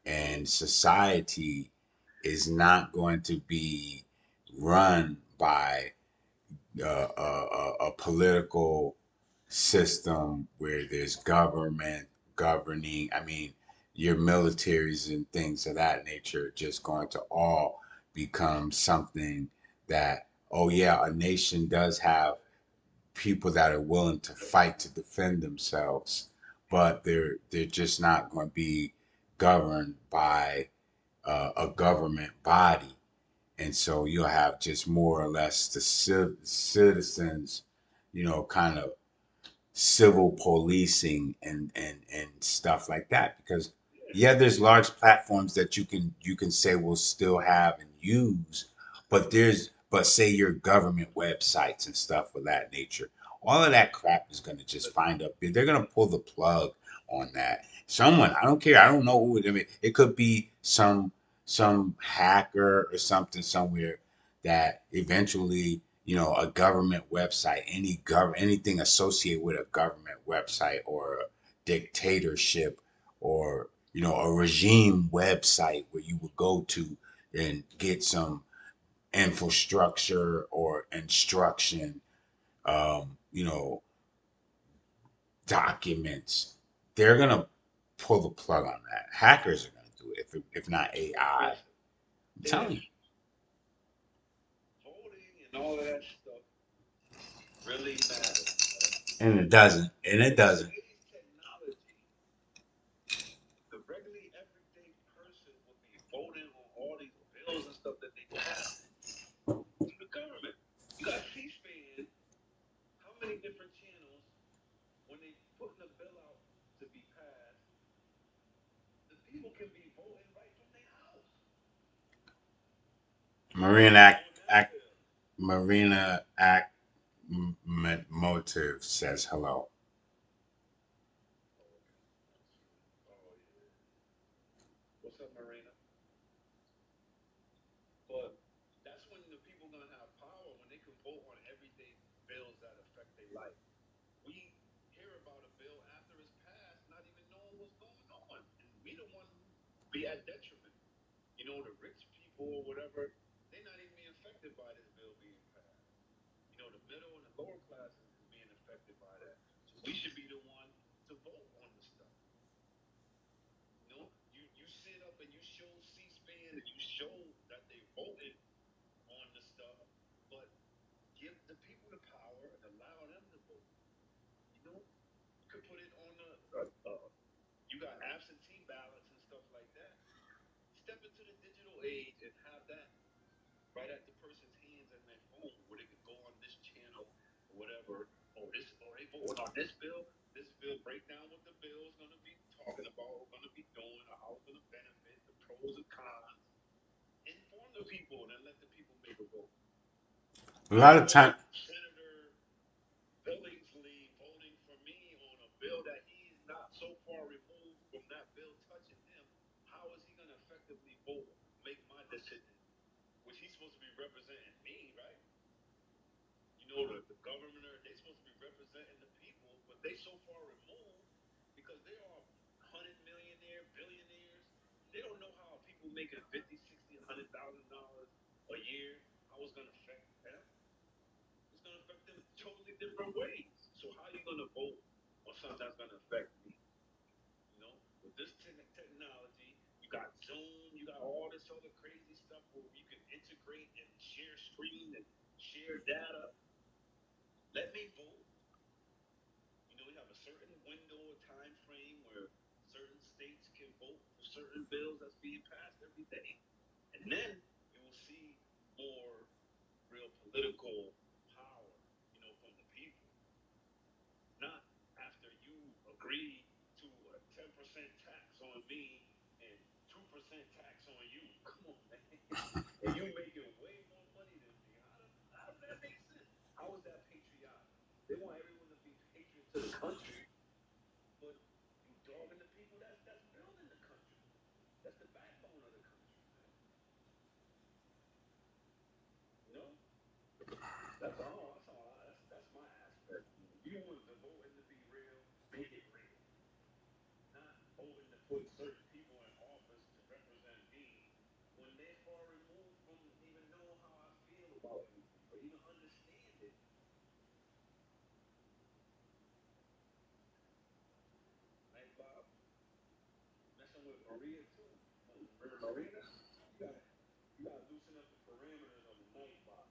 and society is not going to be run by a political system where there's government governing. I mean, your militaries and things of that nature are just going to all become something that, oh yeah, a nation does have people that are willing to fight to defend themselves, but they're just not going to be governed by a government body, and so you'll have just more or less the citizens, kind of civil policing and stuff like that. Because Yeah, yeah, there's large platforms that you can say will still have and use, but say your government websites and stuff of that nature, all of that crap is going to just find up. They're going to pull the plug on that. Someone, I don't care, I don't know who it. I mean, it could be some hacker or something somewhere that eventually, a government website, anything associated with a government website or a dictatorship or a regime website where you would go to and get some infrastructure or instruction, you know, documents. They're gonna pull the plug on that. Hackers are gonna do it if not AI. listen, I'm if telling you. voting and all of that stuff really matters, right? And it doesn't. And it With doesn't. today's technology, the regularly everyday person would be voting on all these bills and stuff that they pass through the government. Marina on that Act, bill. Marina Act Motive says hello. Oh, okay. Oh yeah. What's up, Marina? But that's when the people gonna have power when they can vote on everyday bills that affect their life. We hear about a bill after it's passed, not even knowing what's going on, and we the one who be at detriment. You know, the rich people or whatever, they're not even being affected by this bill being passed. You know, the middle and the lower classes is being affected by that. So we should be the one to vote on the stuff. You know, you sit up and you show C-SPAN and you show that they voted on the stuff, but give the people the power and allow them to vote. You know, you could put it on the you got absentee ballots and stuff like that. Step into the digital age and have that right at the person's hands and their phone where they could go on this channel or whatever. Oh, they voting on this bill. This bill break down what the bill is going to be talking about, going to be doing, or how it's going to benefit, the pros and cons. Inform the people and then let the people make a vote. A I lot don't of time, want Senator Billingsley voting for me on a bill that he's not so far removed from that bill touching him. How is he going to effectively vote, make my decision, which he's supposed to be representing me, right? You know, the governor, they're supposed to be representing the people, but they so far removed because they are 100 millionaire, billionaires. They don't know how people making 50, 60, $100,000 a year, how it's going to affect them. It's going to affect them totally different ways. So how are you going to vote on something that's going to affect me? You know, with this technology, you got Zoom, you got all this other crazy stuff where you can integrate and share screen and share data. Let me vote. You know, we have a certain window or time frame where certain states can vote for certain bills that's being passed every day. And then you will see more real political power, you know, from the people. Not after you agree to a 10% tax on me and 2% tax on you. Come on, man. And you making way more money than me. How does that make sense? How is that patriotic? They want everyone to be patriot to the country, but you dogging the people that's building the country. That's the backbone of the country, man. You know? That's all. That's all. That's my aspect. You want the voting to be real, make it real. Not voting to put certain people in office to represent me when they're far removed from even knowing how I feel about anything or even understand it. Right, Bob? Messing with Maria too. Marina, you got you gotta loosen up the parameters of the night bot.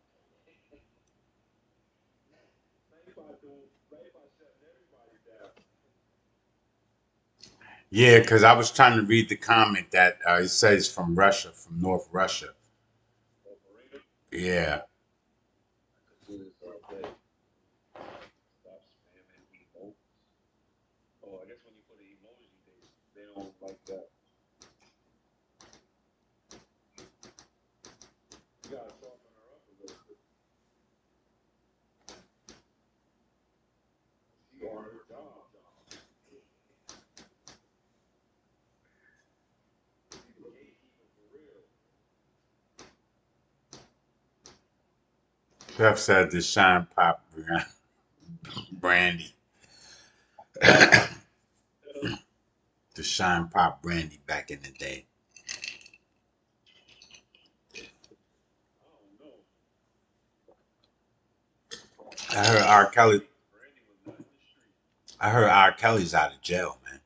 Nightbot doing Nightbot shutting everybody down. yeah, because I was trying to read the comment that it says from Russia, from North Russia. Oh, Marina, Yeah, I could do this all day. Stop spamming emojis. Oh, I guess when you put an emoji, they don't like that. You gotta soften her up a little bit. She on her job. She the gatekeeper for real. Chef said the Shine Pop brandy, the Shine Pop brandy back in the day. I don't know. I heard R. Kelly. Brandy was not in the street. I heard R. Kelly's out of jail, man.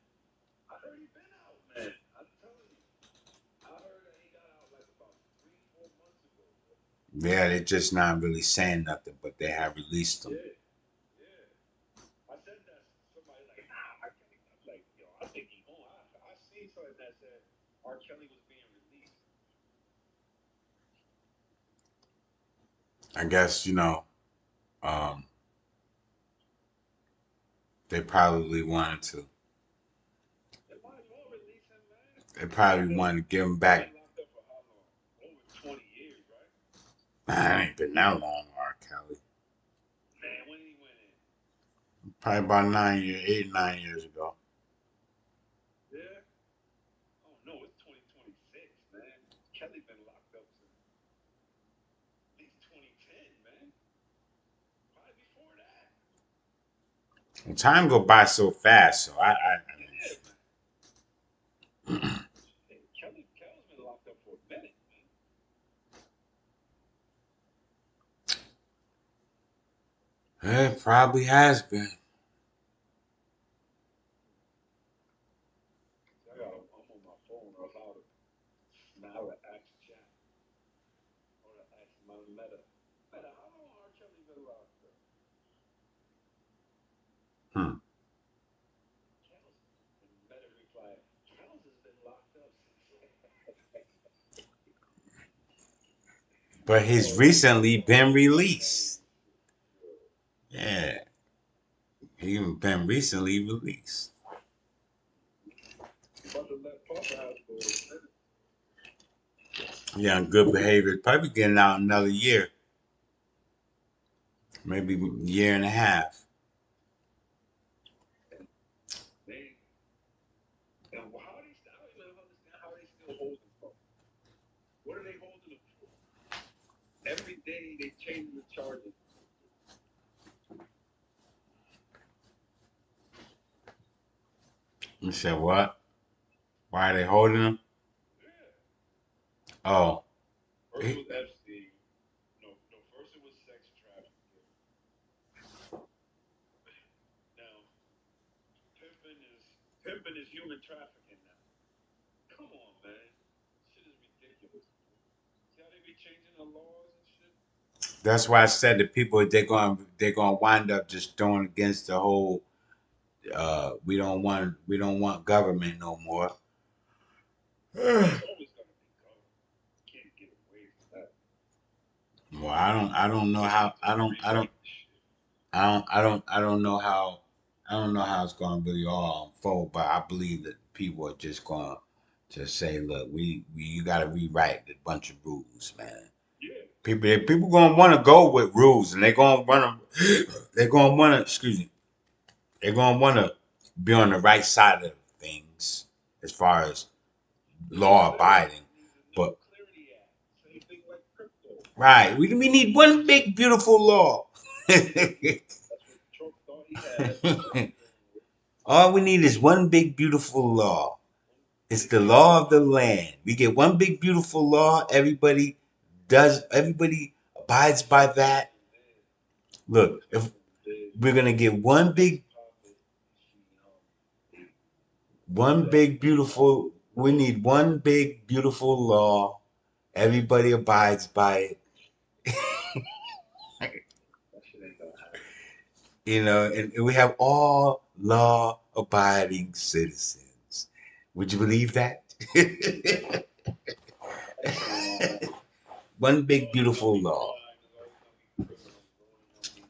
I heard he been out, man. I'm telling you. I heard that he got out like about 3, 4 months ago. Yeah, they're just not really saying nothing, but they have released him. Yeah, yeah. I said that somebody like, nah, R. Kelly. I'm like, yo, I think he home. I seen something that said R. Kelly was being released. I guess um, they probably wanted to. They might as well release him, man. They He probably been wanted to give him he been back. locked up for how long? Over 20 years, right? I ain't been that long, R. Kelly. Man, when he went in. Probably about 9 years, 8, 9 years ago. Yeah. Oh no, it's 2026, man. Kelly been locked up since at least 2010, man. Probably before that. Well, time go by so fast, so Yeah, man. Hey, Kelly's been locked up for a minute, man. it probably has been. I'm on my phone or how to now to ask chat or to ask my meta. Meta, how long R. Kelly been locked up? Hmm. Kels and Meta replied, Kels has been locked up since But he's recently been released. Yeah, he been recently released. about to let Papa have go in a minute. Yeah, on good behavior. Probably getting out another year, maybe a year and a half. They and how they I don't even understand how they still hold him from. What are they holding him for? Every day they change the charges. You said what? Why are they holding him? Yeah. Oh, First was Epstein. No, no. First it was sex trafficking. Now pimping is human trafficking now. Come on, man. Shit is ridiculous, man. See how they be changing the laws and shit? that's why I said the people they're gonna wind up just throwing against the whole. We don't want government no more. It's always gonna be government. You can't get away from that. Well, I don't know They how need to rewrite the shit. I don't know how it's going to really all unfold, but I believe that people are just going to say, look, we you got to rewrite a bunch of rules, man. Yeah. People going to want to go with rules, and they're going to want to they're going to want to excuse me, they're going to want to be on the right side of things as far as There's a law clarity. abiding. It needs a new But clarity act. Same thing like crypto. right, we need one big beautiful law. That's what Trump thought he had. That's what he's going with. All we need is one big beautiful law. And It's it the can't be law of the perfect. land. We get one big beautiful law. Everybody abides by that. Look, if we're gonna get one big beautiful, we need one big beautiful law. Everybody abides by it. That shit ain't gonna happen. And we have all law abiding citizens. Would you believe that? That shit ain't gonna happen. One It's big always gonna beautiful be law. crime. There's always gonna be criminals. There's always gonna be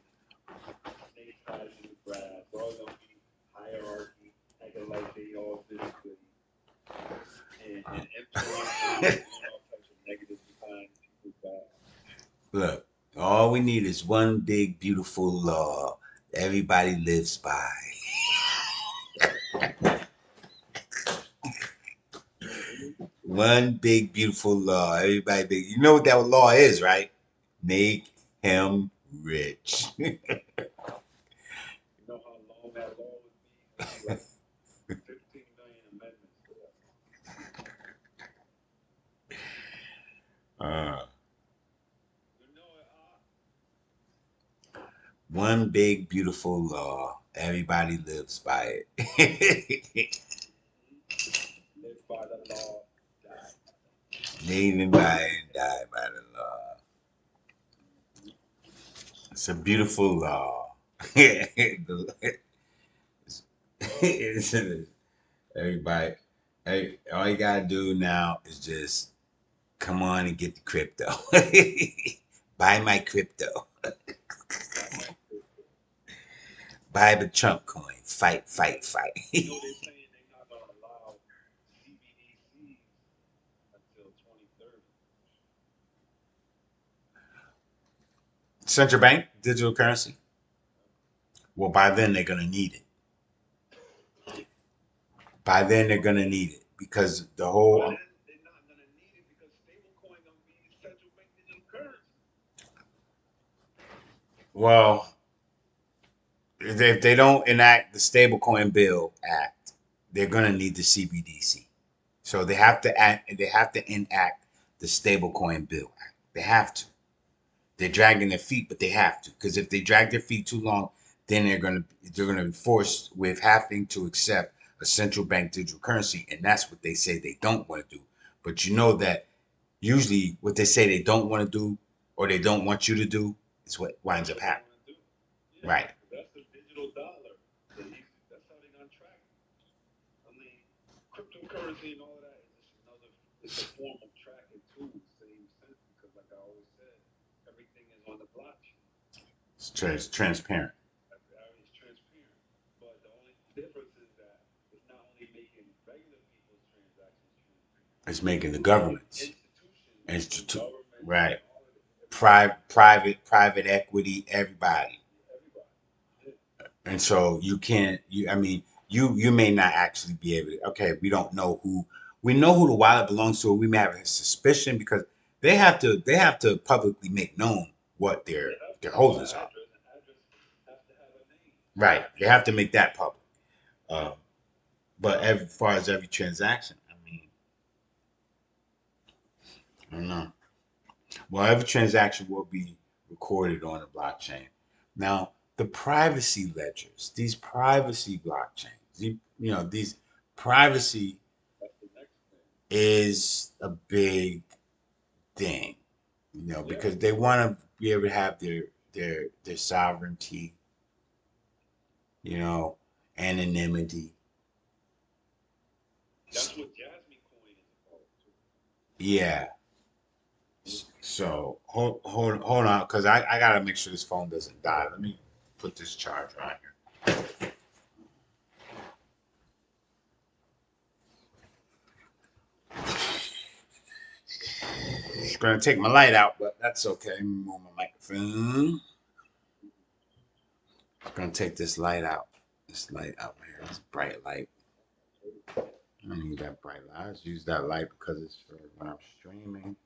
snakes hiding in the grass. There's always gonna be hierarchy, acting like they all goody goody, and influencers doing all types of negative behind people's back. Look, all we need is one big beautiful law everybody lives by. One big beautiful law. You know what that law is, right? Make him rich. You know how long that law would be? It'd be like 15 million amendments to that. uh, You know it, one big beautiful law. Everybody lives by it. live by the law, die by the Living by it and die by the law. law. It's a beautiful law. Everybody, all you gotta do now is just come on and get the crypto. Buy my crypto. Buy my crypto. Buy the Trump coin. Fight, fight, fight. You know they're saying they're not gonna allow CBDCs until 2030. Central bank digital currency. Well, by then they're gonna need it. By then they're gonna need it because the By whole then, they're not gonna need it because stablecoin gonna be central bank digital currency. well, if they don't enact the stablecoin bill act, they're gonna need the CBDC. So they have to act. They have to enact the stablecoin bill act. They have to. They're dragging their feet, but they have to because if they drag their feet too long, then they're gonna be forced with having to accept a central bank digital currency, and that's what they say they don't want to do. But you know that usually what they say they don't want to do or they don't want you to do is what winds That's up what they happening. want to do. Yeah, Right. 'cause that's the digital dollar. That's how they're gonna track it. I mean, cryptocurrency and all of that is just another. It's a form of tracking too, in the same sense. Because, like I always said, everything is on the blockchain. It's transparent. Everything is transparent. But the only difference is that it's not only making regular people's transactions transparent. It's making the It's making governments. institutions and Institute. governments and Right. all of it, Private equity, everybody. everybody. Yeah. And so you can't. I mean, you may not actually be able to. Okay, we don't know who. We know who the wallet belongs to. Or we may have a suspicion because they have to publicly make known what They have their to have an holdings are. address, and address has to have a name. Right. They have to make that public. Um, but as far as every transaction, I mean, I don't know. Well, every transaction will be recorded on the blockchain. Now, the privacy ledgers, these privacy blockchains, these privacy That's the next thing. is a big thing, Yeah. because they want to be able to have their sovereignty, you know, anonymity. That's what Jasmine Coin is about too. Yeah. So hold on, because I gotta make sure this phone doesn't die. Let me put this charger on here. It's gonna take my light out, but that's okay. Let me move my microphone. It's gonna take this light out. This light out here. This bright light. I don't need that bright light. I just use that light because it's for when I'm streaming.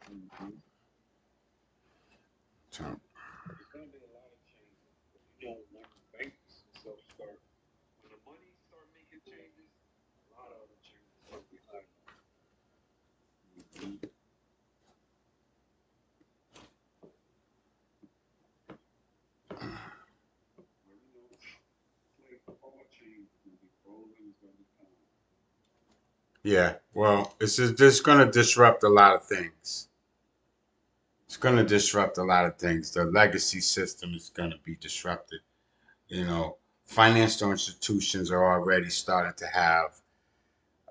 Mm-hmm. So, There's gonna be a lot of changes. But when the banks and stuff start, when the money start making changes, a lot of other changes will be happening. Mm-hmm. But it's like all change is gonna be frozen. It's gonna be calm. yeah, well, it's just gonna disrupt a lot of things. It's gonna disrupt a lot of things. The legacy system is gonna be disrupted. You know, financial institutions are already starting to have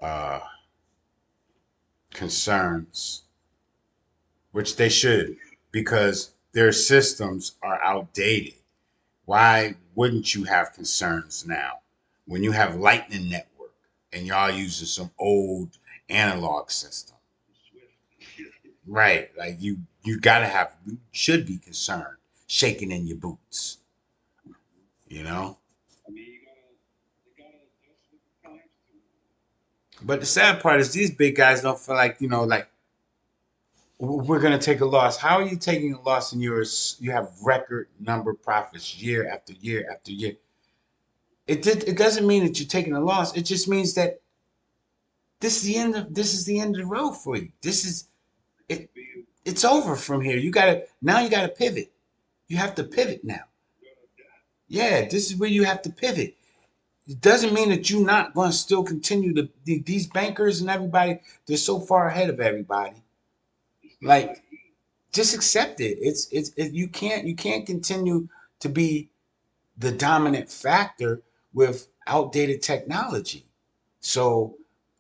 uh, concerns, which they should, because their systems are outdated. Why wouldn't you have concerns now when you have Lightning Network and y'all using some old analog system? Swift. Right. Like you should be concerned, shaking in your boots, you know? I mean, you gotta adjust with the times too. But the sad part is these big guys don't feel like, like we're gonna take a loss. How are you taking a loss in you have record number profits year after year after year? It doesn't mean that you're taking a loss. It just means that this is the end of the road for you. This is it it's over from here. You gotta pivot. You have to pivot now. You gotta adapt. Yeah, this is where you have to pivot. It doesn't mean that you're not going to still continue these bankers and everybody. They're so far ahead of everybody. It's not Like, like easy. just accept it. You can't continue to be the dominant factor with outdated technology. So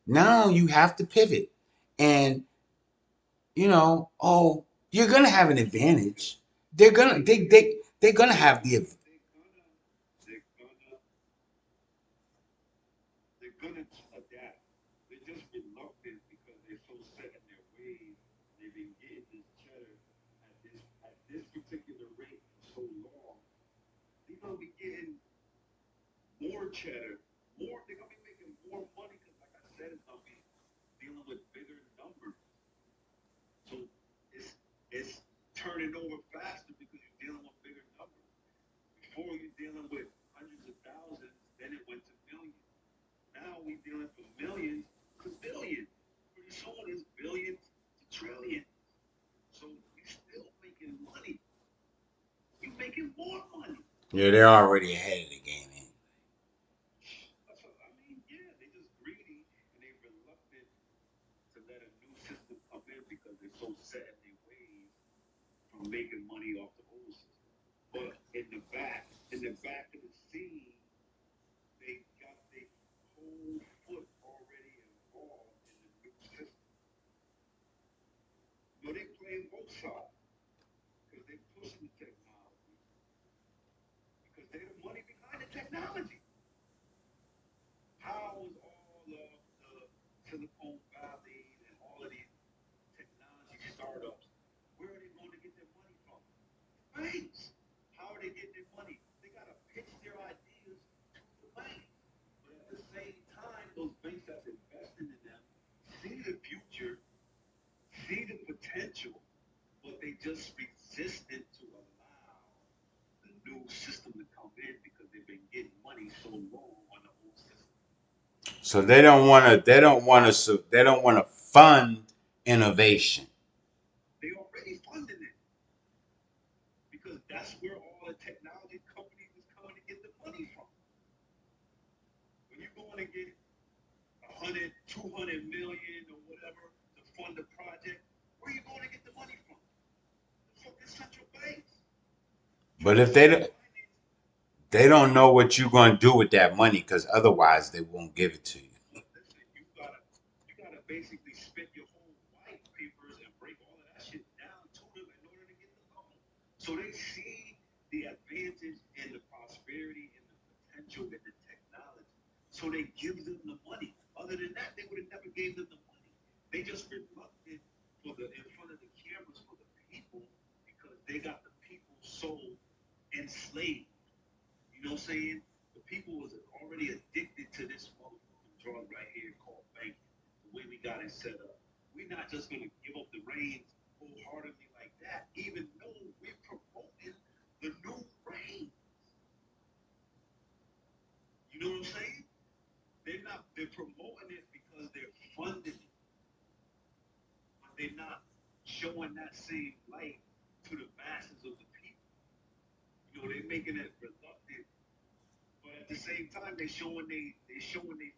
now you have to pivot, and you're gonna have an advantage. They're gonna have the They're gonna they're gonna adapt. They're just reluctant because they're so set in their ways and they've been getting this cheddar cheddar, more. They're gonna be making more money because, like I said, it's gonna be dealing with bigger numbers. So it's turning over faster because you're dealing with bigger numbers. Before you're dealing with hundreds of thousands, then it went to millions. Now we're dealing from millions to billions. Pretty soon it's billions to trillions. So you're still making money. You're making more money. Yeah, they're already ahead of the game. That's what I mean. Yeah, they just greedy and they reluctant to let a new system come in because they're so set in their ways from making money off the old system. But in the back of the scene, they got their whole foot already involved in the new system. But they play both sides because they pushing the technology because they're the money behind the technology. How is all of the Silicon Valley and all of these technology startups, where are they going to get their money from? Banks. How are they getting their money? They got to pitch their ideas to the banks. But at the same time, those banks that's investing in them see the future, see the potential, but they just resistant to allow the new system to come in because they've been getting money so long on the old system. So they don't want to. They don't want to. They don't want to fund innovation. They already funding it because that's where all the technology companies is coming to get the money from. When you're going to get 100, 200 million or whatever to fund a project, where are you going to get the money from? The fucking central banks. But if they don't know what you're going to do with that money, because otherwise they won't give it to you. Listen, you gotta basically spit your whole white papers and break all of that shit down to them in order to get the loan. So they see the advantage and the prosperity and the potential in the technology. So they give them the money. Other than that, they would have never gave them the money. They just reluctant in front of the cameras for the people because they got the people so enslaved. You know what I'm saying? The people was already addicted to this motherfucking drug right here called banking. The way we got it set up. We're not just gonna give up the reins wholeheartedly like that, even though we're promoting the new reins. You know what I'm saying? They're promoting it because they're funding it, but they're not showing that same light to the masses of the people. You know, they're making it reluctant. But at the same time, they're showing their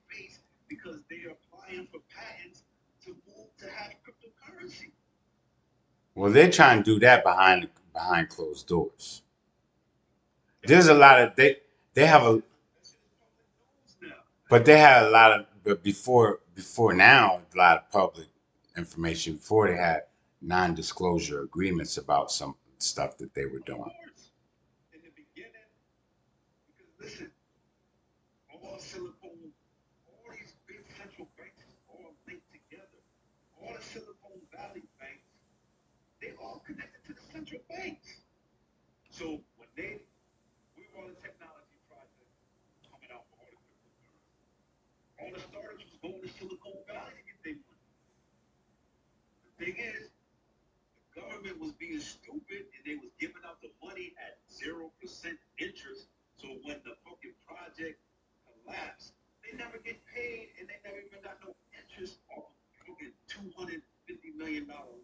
face because they're applying for patents to move to have cryptocurrency. Well, they're trying to do that behind closed doors. There's a lot of they have a, but they had a lot of, but before now, a lot of public information. Before they had non-disclosure agreements about some stuff that they were doing. In the beginning, because listen, all Silicon, all these big central banks all linked together. All the Silicon Valley banks, they all connected to the central banks. So when we were all the technology projects coming out for all the cryptocurrency. All the startups was going to Silicon Valley to get their money. The thing is, the government was being stupid and they was giving out the money at 0% interest. So when the fucking project collapsed, they never get paid and they never even got no interest off a fucking $250 million loan.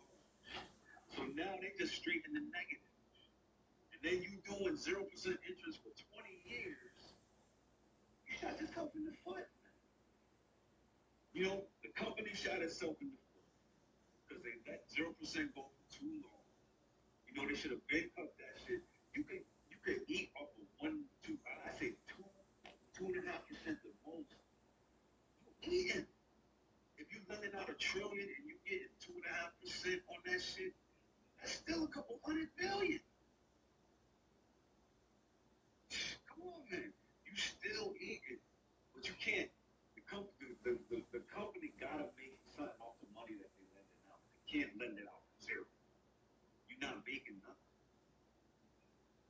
So now they just straight in the negative. And then you doing 0% interest for 20 years, you shot yourself in the foot. You know, the company shot itself in the foot because they let 0% go for too long. You know, they should have been cut that shit. You could eat off of 2.5% the most. You eating. If you lending out $1 trillion and you getting 2.5% on that shit, that's still a couple $100 billion. Come on, man. You still eating, but you can't. The company gotta make something off the money that they lending out. They can't lend it out for zero. You're not making nothing.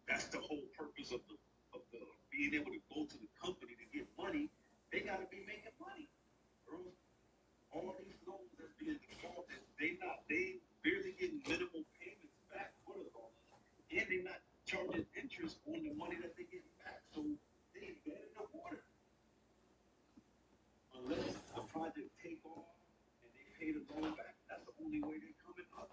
That's the whole purpose of the being able to go to the company to get money, they gotta be making money. Bro. All these loans that's being defaulted, they barely getting minimal payments back for the loans, and they not charging interest on the money that they getting back. So they dead in the water unless the project take off and they pay the loan back. That's the only way they're coming up.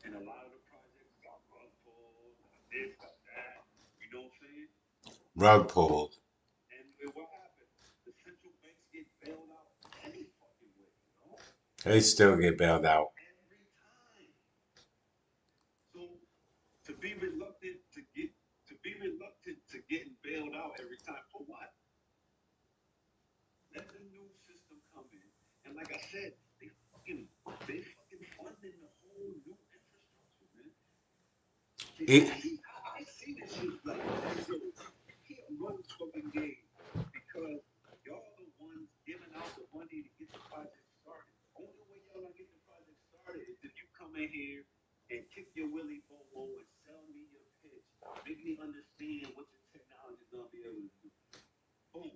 And a lot of the projects got rug pulls, got this, got that. You know what I'm saying? Rug pulled. And what happened? The central banks get bailed out any fucking way, you know? They still get bailed out. Every time. So to be reluctant to getting bailed out every time for what? Let the new system come in. And like I said, they fucking funding the whole new infrastructure, man. It, I see this shit like, yo, you can't run this fucking game because y'all the ones giving out the money to get the project started. Only way y'all gonna get the project started is if you come in here and kick your willy bobo and sell me your pitch, make me understand what your technology is gonna be able to do. Boom.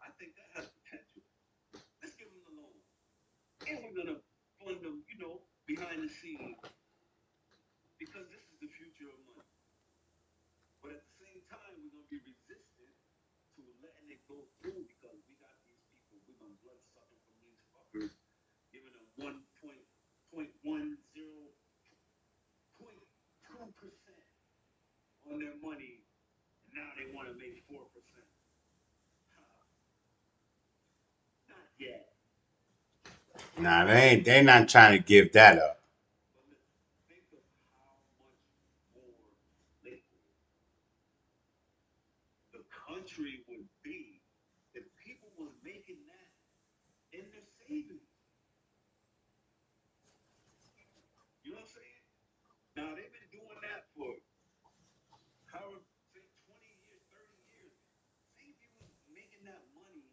I think that has potential. Let's give them the loan. And we're gonna fund them, behind the scenes because this is the future of money. But at the same time, we're gonna be resistant to letting it go through because we got these people, we're gonna blood sucking from these fuckers, giving them 1.2% on their money, and now they want to make 4%. Not yet. nah, they not trying to give that up. But listen, think of how much more liquid the country would be if people was making that in their savings. You know what I'm saying? Now they've been doing that for however, say 20 years, 30 years. Say if you was making that money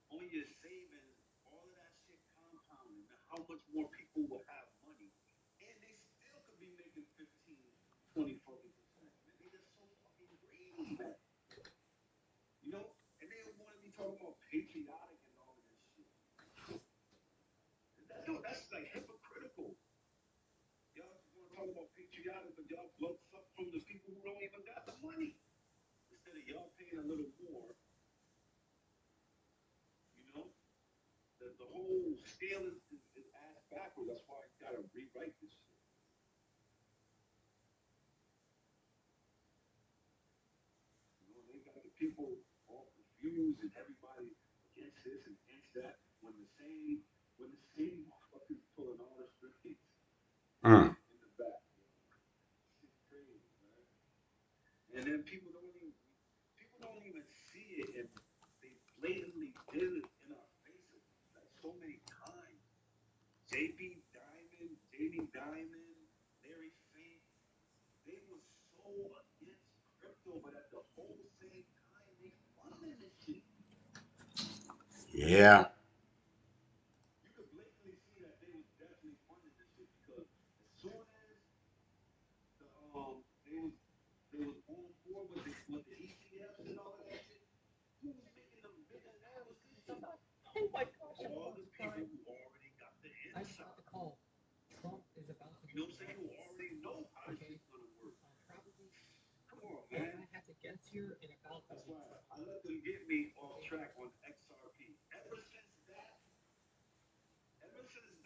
on your savings, all of that shit compounding, now how much more people will have money? And they still could be making 15, 20 fucking percent. Man, they just so fucking greedy, man. You know? And they want to be talking about patriotic and all of this shit. That's like hypocritical. Y'all just want to talk about patriotic, but y'all blood suck from the people who don't even got the money. Instead of y'all paying a little more, you know? The whole scale is ass backwards. That's why you gotta rewrite this shit. They got the people all confused and everybody against this and against that when the same motherfuckers pulling all the strings Mm. in the back. Shit's crazy, man. And then people don't even see it, and they blatantly did it in our faces like so many times. JD Diamond, Larry Fink, they were so against crypto, but at the whole same time, they funding this shit. Yeah. You could blatantly see that they was definitely funding this shit because as soon as they was on board with the ETFs and all of that shit, who was making them millionaires with this shit? Oh my gosh, All the people who already got the I inside. got the call. Trump is about to You know what I'm saying? Who already know how this shit's gonna work. probably, Come on, if man. I had to guess here, in about That's why I let them get me off track on XRP. Ever since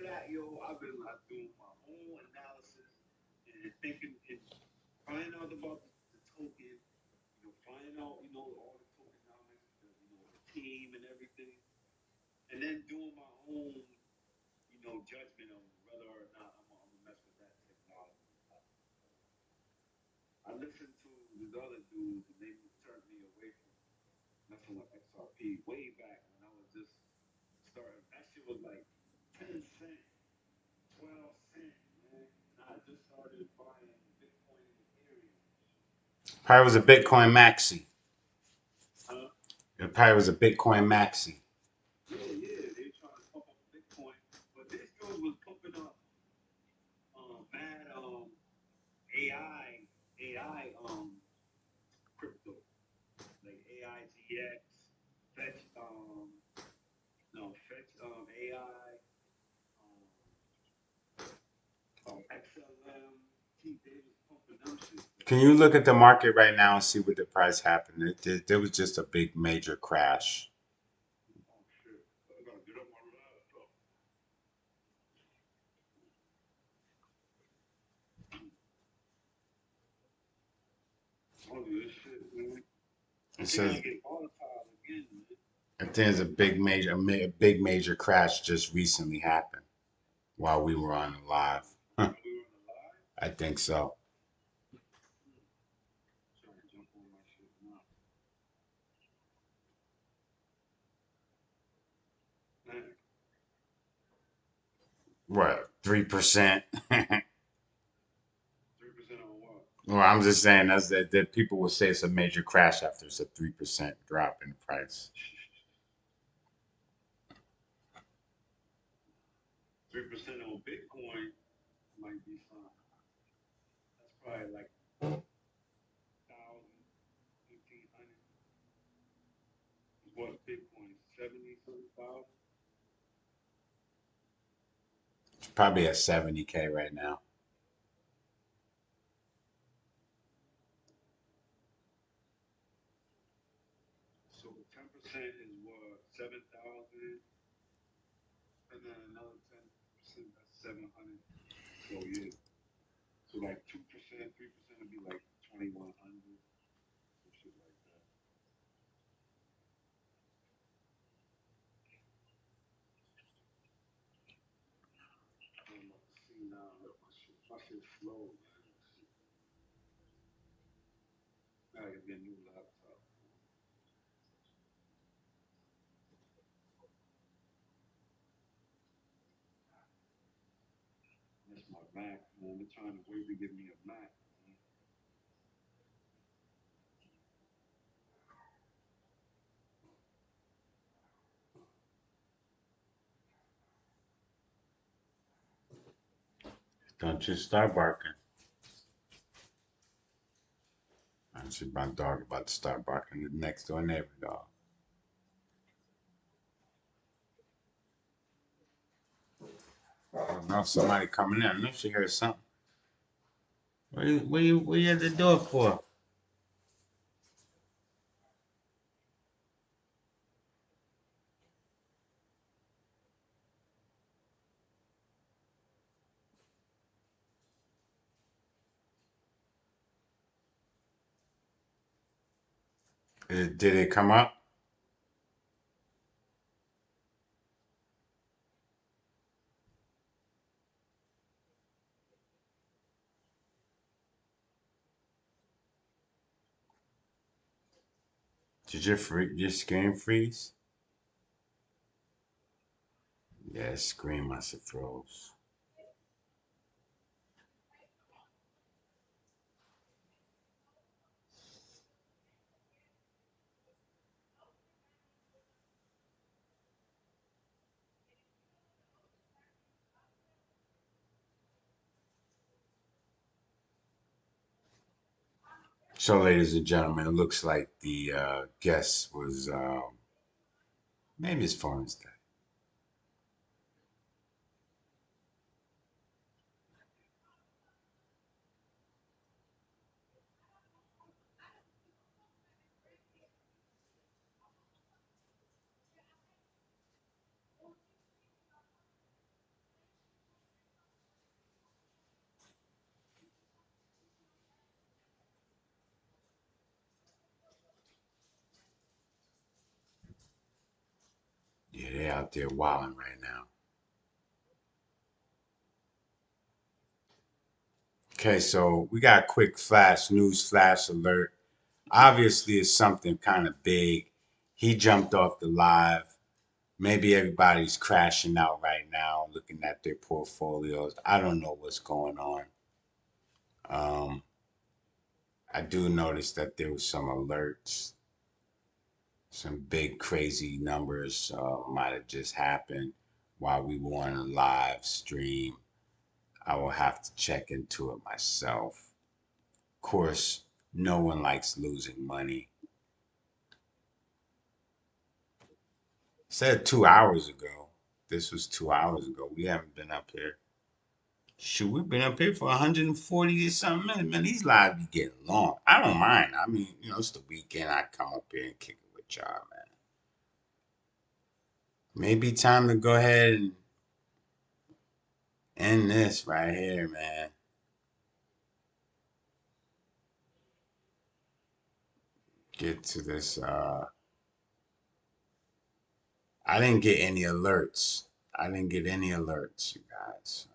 that, yo, I've been like doing my own analysis and thinking and finding out about the token, finding out, all the tokenomics, the team and everything, and then doing my own, judgment on whether or not I'm gonna mess with that technology. I listened to these other dudes and they turned me away from messing with XRP way back when I was just starting. That shit was like 10 cents, 12 cents, man. And I just started buying Bitcoin and Ethereum. Probably was a Bitcoin maxi. Huh? It probably was a Bitcoin maxi. Yeah, they trying to pump up Bitcoin, but this dude was pumping up mad AI crypto, like AIGX, XLM, T Davis pumping them shit. Can you look at the market right now and see what the price happened? There was just a big major crash. Oh shit. I gotta get up my laptop. Oh, this shit, man. It I think says I get volatile again, man. I think there's a big major crash just recently happened while we were on the live. Huh, We were on the live. I think so. Trying to jump on my shit now. Man, What, 3%? 3% on what? Well, I'm just saying that people will say it's a major crash after it's a 3% drop in price. 3% on Bitcoin might be fine. That's probably like 1,000, 1,500. What Bitcoin? 70 something thousand? It's probably at 70K right now. So 10% is what? 7,000, and then another 10%, that's 700. So yeah. So like 2%, 3% would be like 2,100, some shit like that. I'm about to see now. Look, my shit slow, man. Gotta get a new laptop. That's my Mac, man. They're trying to wait to give me a Mac. Man. Don't you start barking. I see my dog about to start barking. The next door neighbor dog. I don't know if somebody coming in. I know she heard something. What you at the door for? Did it come up? Did your screen freeze? Yeah, screen must have froze. So, ladies and gentlemen, it looks like the guest was maybe his phone is dead. Yeah, they're out there wilding right now. Okay, so we got a quick news flash alert. Obviously, it's something kind of big. He jumped off the live. Maybe everybody's crashing out right now, looking at their portfolios. I don't know what's going on. Um, I do notice that there was some alerts, some big crazy numbers might have just happened while we were on a live stream. I will have to check into it myself. Of course, no one likes losing money. Said 2 hours ago. This was 2 hours ago. We haven't been up here. Shoot, we've been up here for 140 or something minutes. Man, these lives be getting long. I don't mind. I mean, it's the weekend. I come up here and kick it with y'all, man. Maybe time to go ahead and end this right here, man. Get to this. I didn't get any alerts. You guys.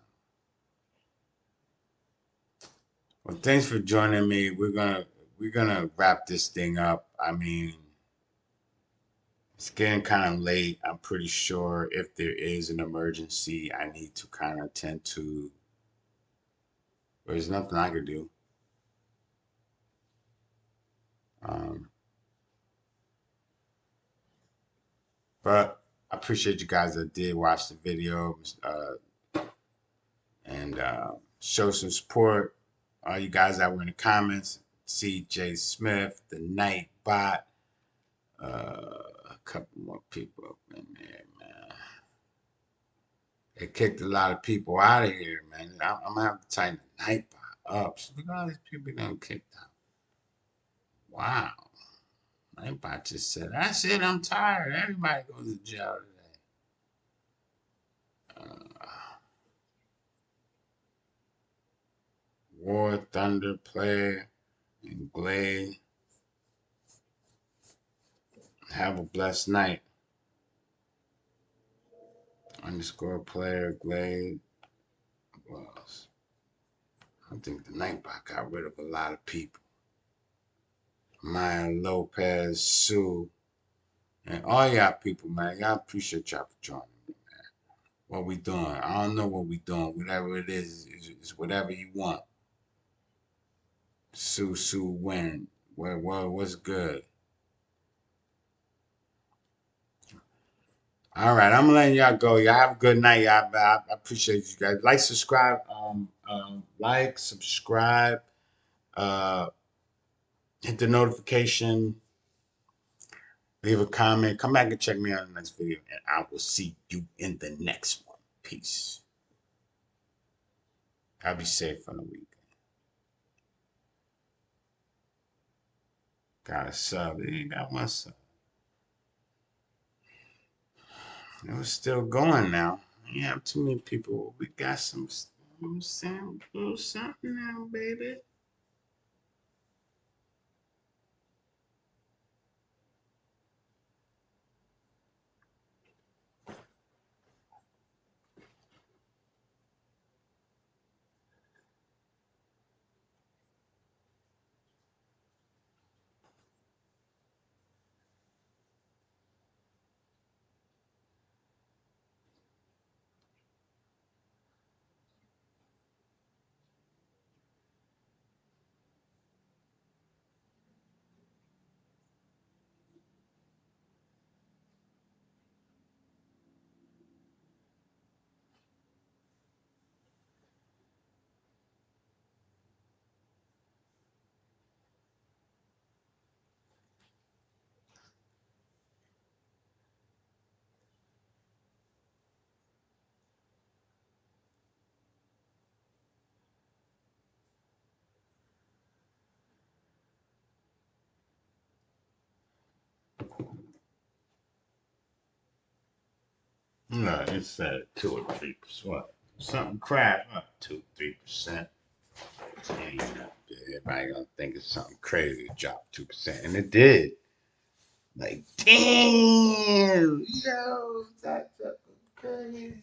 Well, thanks for joining me. We're gonna wrap this thing up. I mean, it's getting kind of late. I'm pretty sure if there is an emergency, I need to kind of tend to. There's nothing I could do. Um, but I appreciate you guys that did watch the video and show some support. All you guys that were in the comments, CJ Smith, the Nightbot, a couple more people up in there, man. They kicked a lot of people out of here, man. I'm gonna have to tighten the Nightbot up. So look at all these people getting kicked out. Wow. Nightbot just said, "That's it. I'm tired. Everybody goes to jail today." War Thunder Player and Glade. Have a blessed night. Underscore player Glade. Who else? I think the Nightbot got rid of a lot of people. Maya Lopez, Sue, and all y'all people, man. Y'all appreciate y'all for joining me, man. What we doing? I don't know what we doing. Whatever it is whatever you want. Sue, win. What's good? All right, I'm letting y'all go. Y'all have a good night. Y'all, I appreciate you guys. Like, subscribe, subscribe, uh, hit the notification, leave a comment, come back and check me out in the next video, and I will see you in the next one. Peace. I'll be safe on the weekend. Got a sub. They ain't got one sub. It was still going now. You have too many people. We got some, I'm saying, a little something now, baby. No, it's 2 or 3%. What? Something crap. 2, 3%. Ain't nothing good. Everybody gonna think it's something crazy to drop 2%, and it did. Like, damn, yo, that's crazy.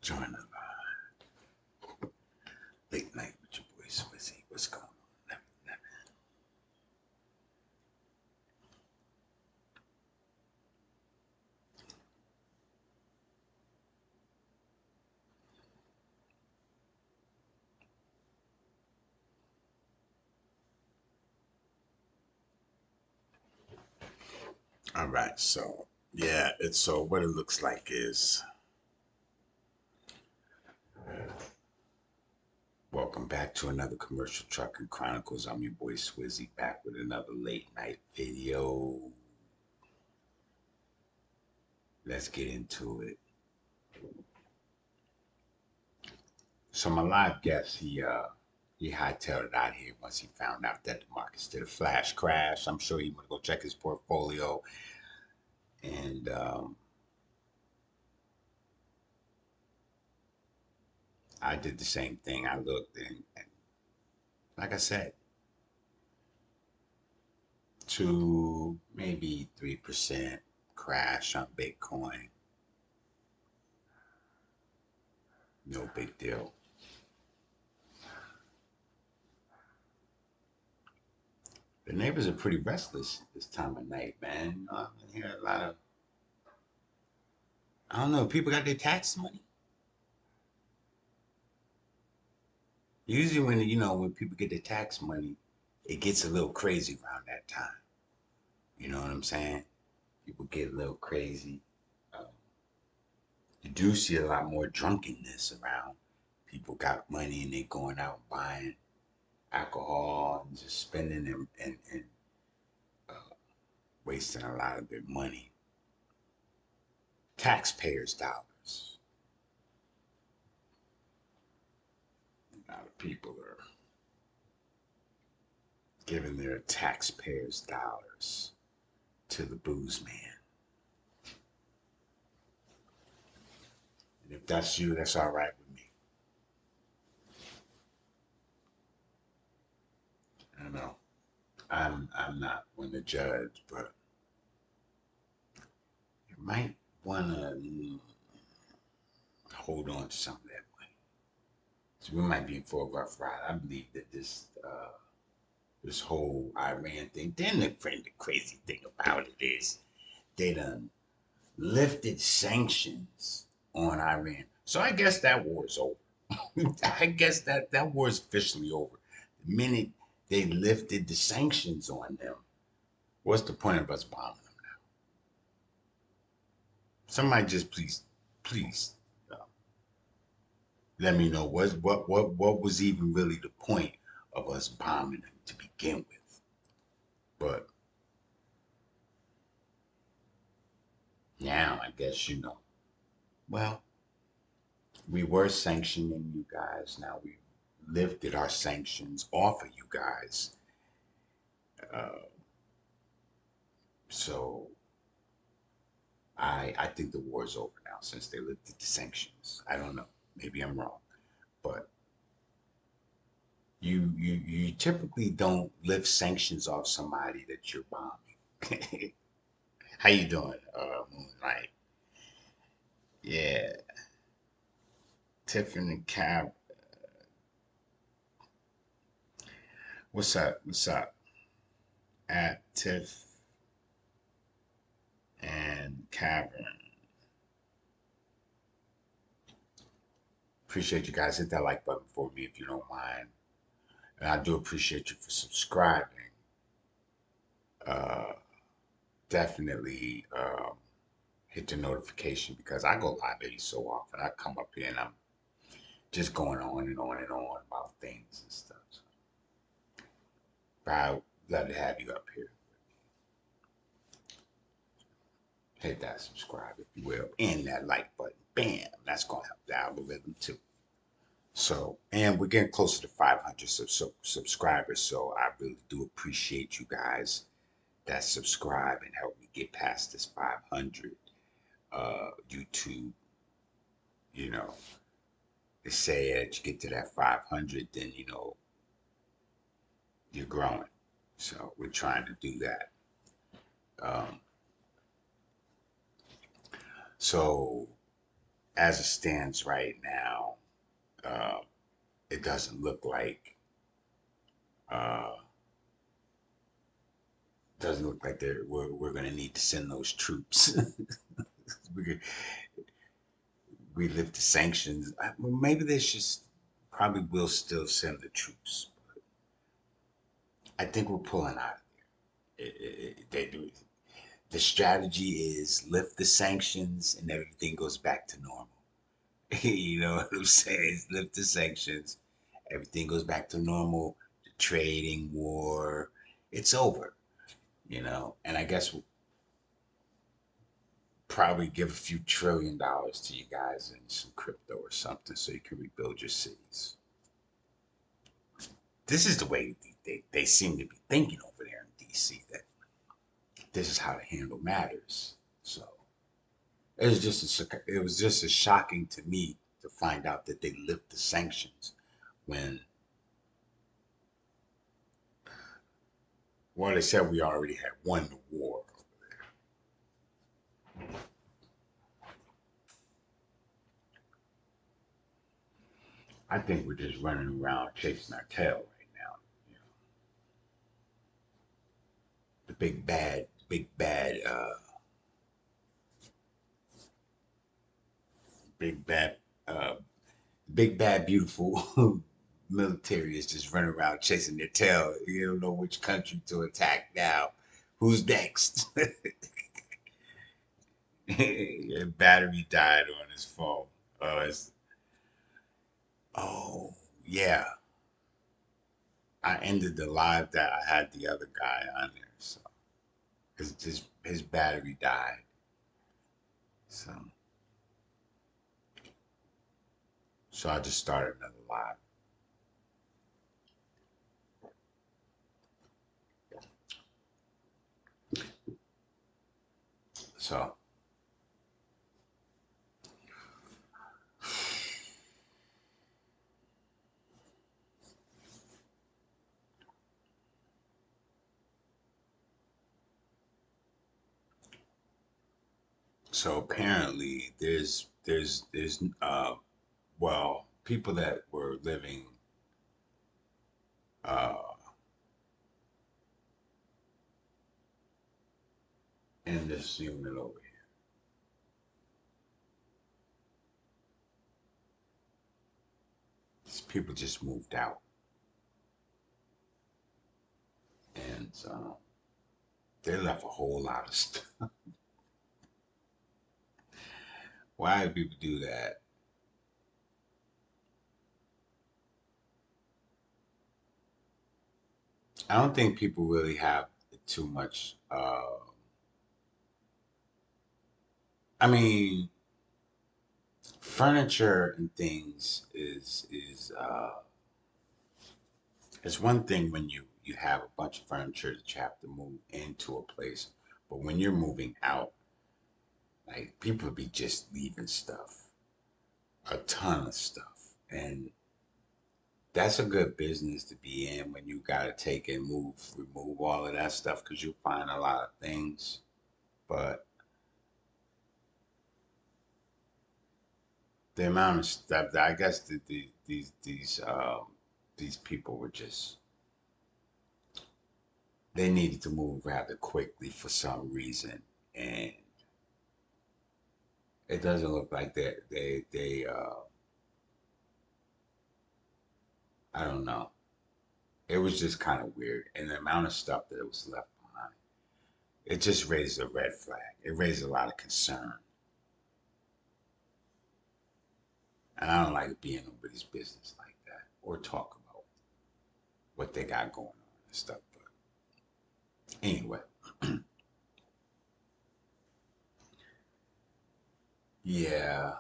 Join the late night with your boy Swizzy. What's going on? All right, so yeah, it's so what it looks like is welcome back to another Commercial Trucking Chronicles. I'm your boy Swizzy back with another late night video. Let's get into it. So my live guest, he hightailed it out here once he found out that the markets did a flash crash. I'm sure he went to go check his portfolio, and I did the same thing. I looked, and like I said, 2 maybe 3% crash on Bitcoin. No big deal. The neighbors are pretty restless this time of night, man. I hear a lot of, I don't know, people got their tax money. Usually when people get their tax money, it gets a little crazy around that time. You know what I'm saying? People get a little crazy. Um, you do see a lot more drunkenness around. People got money and they going out buying alcohol and just spending and uh, wasting a lot of their money. Taxpayers' dollars. A lot of people are giving their taxpayers' dollars to the booze man. And if that's you, that's all right with me. I know I'm not one to judge, but you might wanna hold on to some of that money. So we might be in for a rough ride. I believe that this whole Iran thing. Then the crazy thing about it is they done lifted sanctions on Iran. So I guess that war is over. I guess that war is officially over. The minute they lifted the sanctions on them, what's the point of us bombing them now? Somebody just please, uh, let me know what was even really the point of us bombing them to begin with. But now I guess well, we were sanctioning you guys. Now we lifted our sanctions off of you guys. Uh, so I think the war is over now since they lifted the sanctions. I don't know. Maybe I'm wrong, but you typically don't lift sanctions off somebody that you're bombing. How you doing, Moonlight? Yeah, Tiffany Cab. What's up? What's up? At Tiff and Cavern. Appreciate you guys. Hit that like button for me if you don't mind. And I do appreciate you for subscribing. Uh, definitely hit the notification because I go live every so often. I come up here and I'm just going on and on and on about things and stuff. So, but I'd love to have you up here. Hit that subscribe if you will, and that like button. Bam! That's gonna help the algorithm too. So, and we're getting closer to 500 subscribers. So I really do appreciate you guys that subscribe and help me get past this 500. YouTube, you know, they say that you get to that 500, then you're growing. So we're trying to do that. Um, so as it stands right now, uh, it uh, doesn't look like we're going to need to send those troops. we, we lift the sanctions. Maybe they should probably will still send the troops. I think we're pulling out. They do. The strategy is lift the sanctions and everything goes back to normal. You know what I'm saying? It's lift the sanctions, everything goes back to normal. The trading war, it's over. And I guess we'll probably give a few $1 trillion to you guys in some crypto or something so you can rebuild your cities. This is the way they seem to be thinking over there in DC, that this is how to handle matters. So it was just as shocking to me to find out that they lift the sanctions when, well, they said we already had won the war. I think we're just running around chasing our tail right now. You know, the big bad, uh, big bad, beautiful military is just running around chasing their tail. You don't know which country to attack now. Who's next? Battery died on his phone. It's, oh yeah, I ended the live that I had the other guy on there, so his battery died. So I just started another live. So apparently there's well, people that were living uh in this unit over here. These people just moved out, and they left a whole lot of stuff. Why do people do that? I don't think people really have too much. I mean, furniture and things is one thing when you have a bunch of furniture that you have to move into a place, but when you're moving out, like people be just leaving stuff, a ton of stuff, and that's a good business to be in when you gotta take and remove all of that stuff because you find a lot of things. But the amount of stuff that I guess these people were just, they needed to move rather quickly for some reason, and it doesn't look like they I don't know. It was just kind of weird, and the amount of stuff that was left behind. it just raises a red flag. It raises a lot of concern. And I don't like being in nobody's business like that or talk about what they got going on and stuff. But anyway, yeah.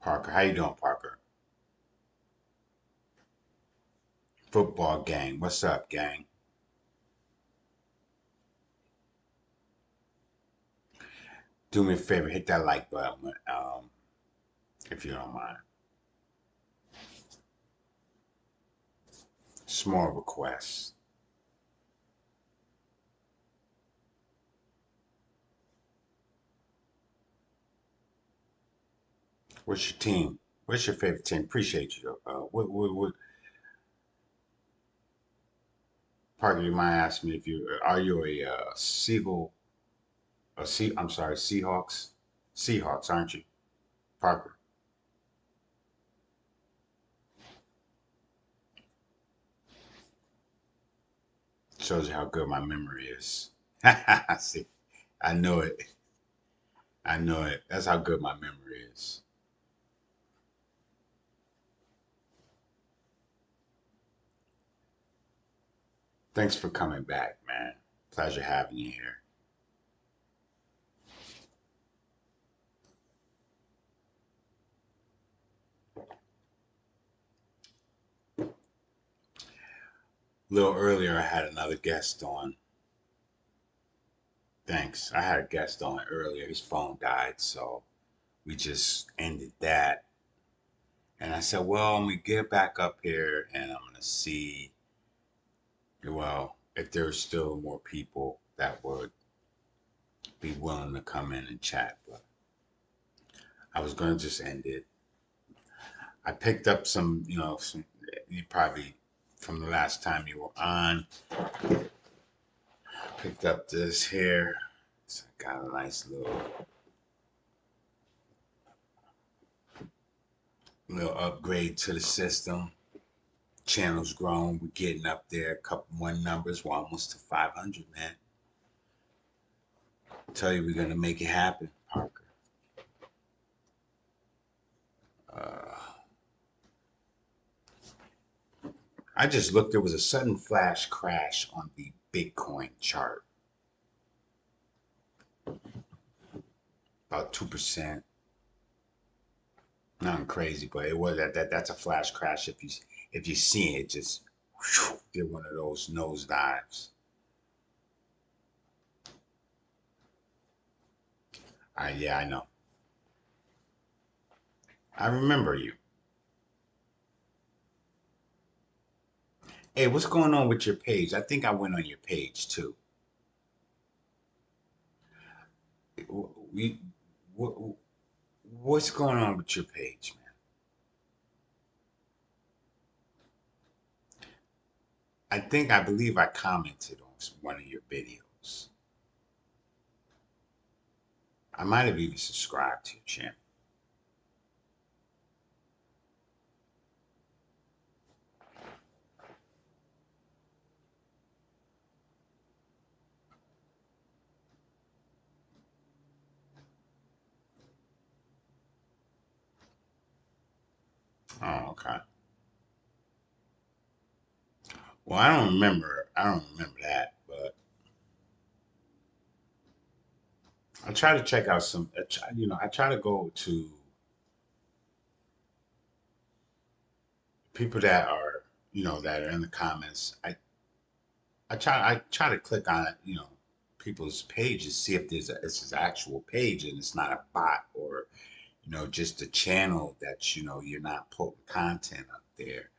Parker, how you doing, Parker? Football gang, what's up, gang? Do me a favor, hit that like button, if you don't mind. Small request. What's your team? What's your favorite team? Appreciate you. What, Parker, you might ask me if are you a Seagull, I'm sorry, Seahawks? Seahawks, aren't you? Parker. Shows you how good my memory is. See, I know it. I know it. That's how good my memory is. Thanks for coming back, man. Pleasure having you here. A little earlier, I had another guest on. Thanks. I had a guest on earlier. His phone died, so we just ended that. And I said, well, I'm going to get back up here and I'm going to see, well, if there's still more people that would be willing to come in and chat. But I was going to just end it. I picked up some, you probably from the last time you were on, picked up this here. So I got a nice little upgrade to the system. Channel's grown. We're getting up there. A couple more numbers. We're almost to 500, man. I tell you, we're gonna make it happen, Parker. Uh, I just looked. There was a sudden flash crash on the Bitcoin chart, about 2%. Nothing crazy, but it was that's a flash crash. If you see it, just whew, get one of those nose dives. Yeah, I know. I remember you. Hey, what's going on with your page? I think I went on your page too. We, what, what's going on with your page, man? I believe I commented on one of your videos. I might have even subscribed to your channel. Oh, okay. Well, I don't remember. I don't remember that, but I try to check out some. I try to go to people that are, that are in the comments. I try to click on it, people's pages, see if it's an actual page and it's not a bot or, just a channel that, you're not putting content up there.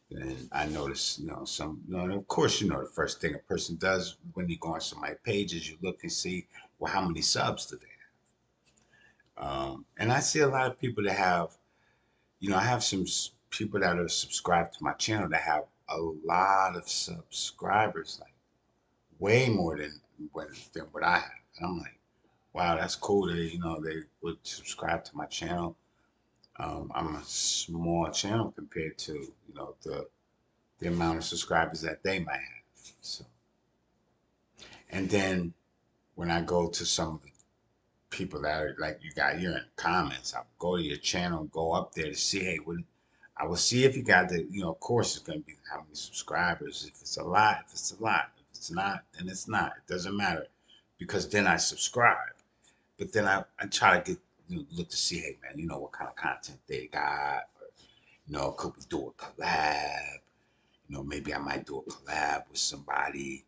And I notice, and of course, the first thing a person does when you go on some of my pages, you look and see, well, how many subs do they have? And I see a lot of people that have, I have some people that are subscribed to my channel that have a lot of subscribers, like way more than what I have. And I'm like, wow, that's cool. They would subscribe to my channel. I'm a small channel compared to, the amount of subscribers that they might have. So, and then when I go to some of the people that are like you got here in the comments, I'll go to your channel, go up there to see, hey, I will see if you got the, of course it's going to be how many subscribers. If it's a lot, if it's a lot. If it's not, then it's not. It doesn't matter because then I subscribe. But then I try to get, look to see, hey, man, what kind of content they got. Or, could we do a collab? Maybe I might do a collab with somebody.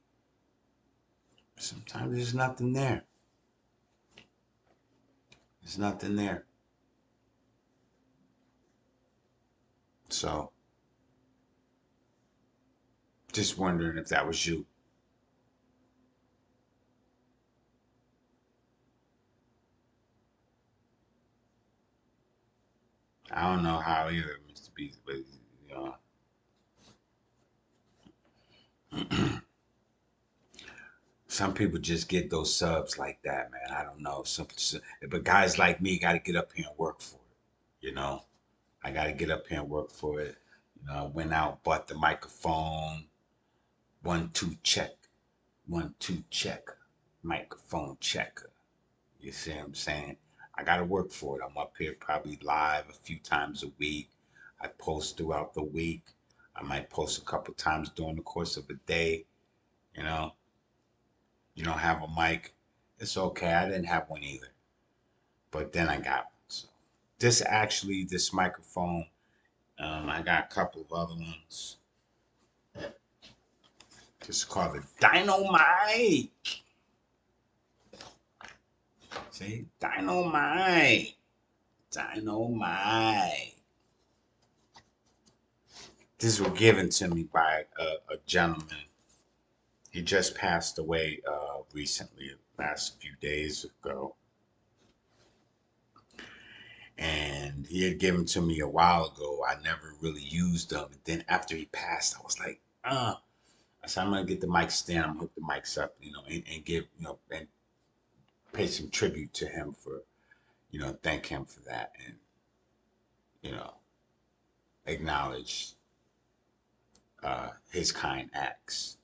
Sometimes there's nothing there. There's nothing there. So, just wondering if that was you. I don't know how either, Mr. Beast, but some people just get those subs like that, man. I don't know. But guys like me got to get up here and work for it. I got to get up here and work for it. I went out, bought the microphone. 1, 2, check. 1, 2, check. Microphone checker. You see what I'm saying? I got to work for it. I'm up here probably live a few times a week. I post throughout the week. I might post a couple times during the course of a day. You don't have a mic. It's okay. I didn't have one either. But then I got one. So this microphone, I got a couple of other ones. This is called the Dynamite. See? Dynamite. Dynamite. These were given to me by a gentleman. He just passed away recently, last few days ago. And he had given to me a while ago. I never really used them. And then after he passed, I was like, I said, I'm gonna get the mic stand, I'm gonna hook the mics up, and give, and pay some tribute to him for, thank him for that and, acknowledge his kind acts.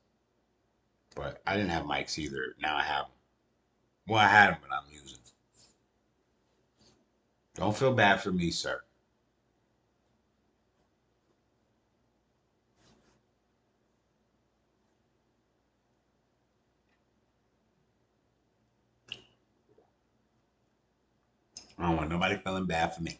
But I didn't have mics either. Now I have them. Well, I had them, but I'm using them. Don't feel bad for me, sir. I don't want nobody feeling bad for me.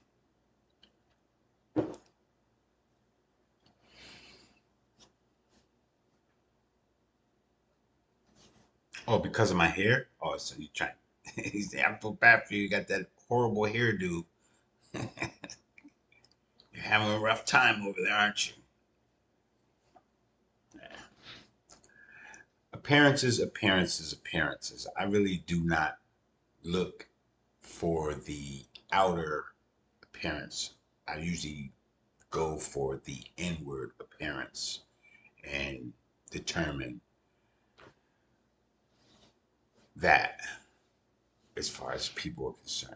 Oh, because of my hair? Oh, so you trying? He said, I feel bad for you. You got that horrible hairdo. You're having a rough time over there, aren't you? Yeah. Appearances, appearances, appearances. I really do not look for the outer appearance. I usually go for the inward appearance and determine that as far as people are concerned.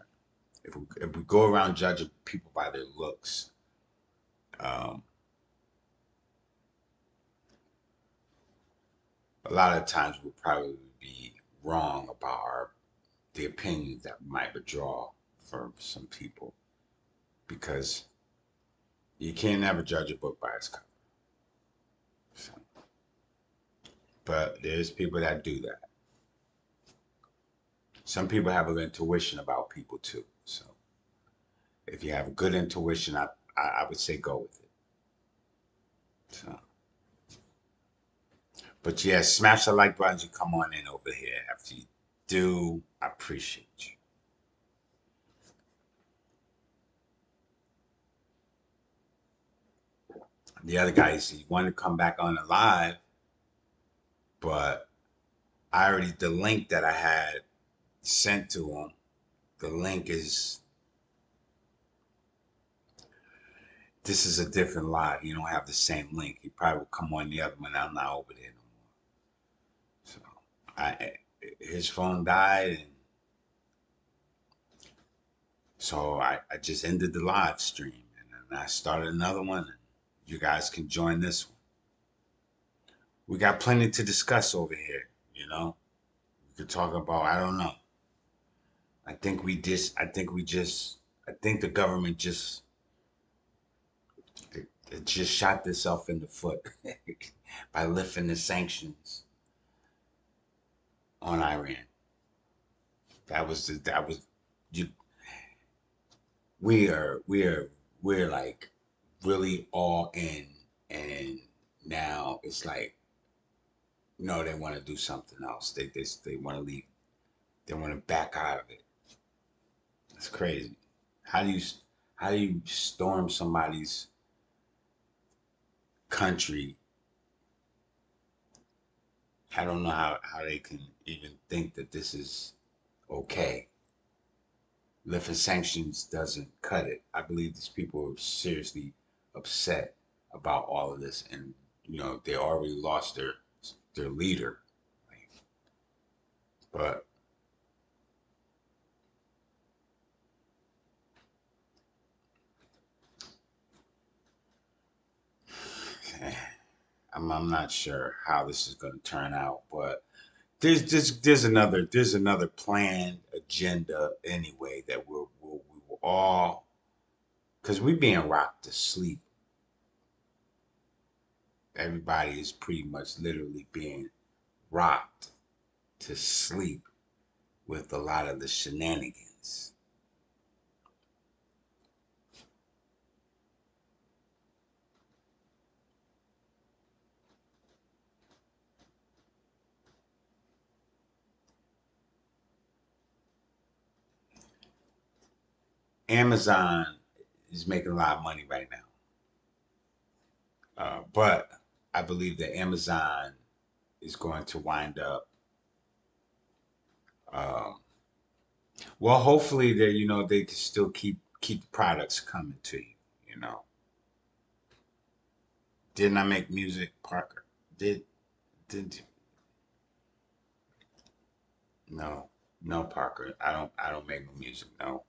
If we go around judging people by their looks, um, a lot of times we'll probably be wrong about the opinions that we might withdraw from some people because you can't never judge a book by its cover. So, but there's people that do that. Some people have an intuition about people too. So if you have a good intuition, I would say go with it. So, but yeah, smash the like button and come on in over here. After you do, I appreciate you. The other guy, he wanted to come back on the live, but the link that I had sent to him, the link this is a different live. You don't have the same link. You probably will come on the other one. I'm not over there no more. So his phone died, and so I just ended the live stream, and then I started another one. And you guys can join this one. We got plenty to discuss over here. We could talk about, I don't know. I think we just. I think we just. I think the government just. It just shot itself in the foot by lifting the sanctions on Iran. That was you. We're like really all in, and now it's like no, they want to do something else. They want to leave. They want to back out of it. It's crazy. How do you how do you storm somebody's country? I don't know how they can even think that this is okay. Lifting sanctions doesn't cut it. I believe these people are seriously upset about all of this, and they already lost their leader. But I'm not sure how this is going to turn out. But there's another planned agenda anyway that we will all, because we're being rocked to sleep. Everybody is pretty much literally being rocked to sleep with a lot of the shenanigans. Amazon is making a lot of money right now, but I believe that Amazon is going to wind up. Um, well, hopefully they can still keep the products coming to you. You know, didn't I make music, Parker? Did no, no, Parker. I don't make no music. No,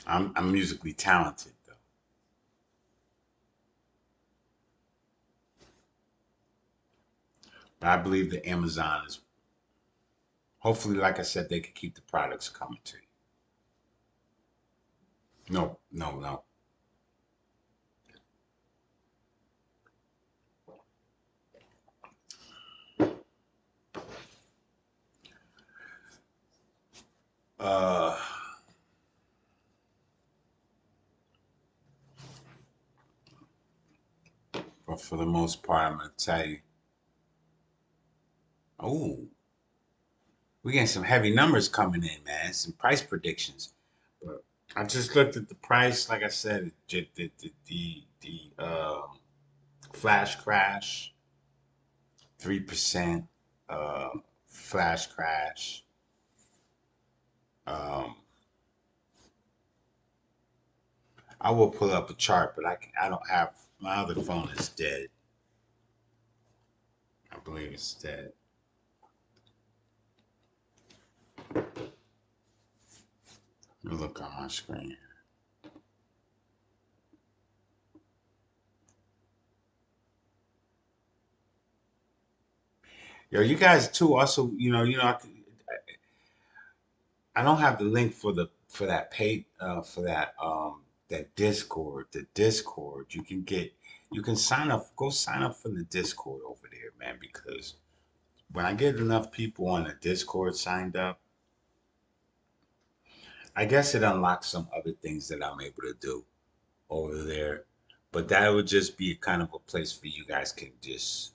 I'm musically talented though. But I believe that Amazon is hopefully, like I said, they can keep the products coming to you. No, no, no. Uh, but for the most part, I'm gonna tell you. Oh, we getting some heavy numbers coming in, man. Some price predictions. But I just looked at the price. Like I said, the flash crash, 3%. Uh, flash crash. Um, I will pull up a chart, but I don't have my other phone is dead. I believe it's dead. Let me look on my screen. Yo, you guys too. Also, I don't have the link for that pay for that Discord. The Discord you can sign up. Go sign up for the Discord over there, man. Because when I get enough people on the Discord signed up, I guess it unlocks some other things that I'm able to do over there. But that would just be kind of a place for you guys can just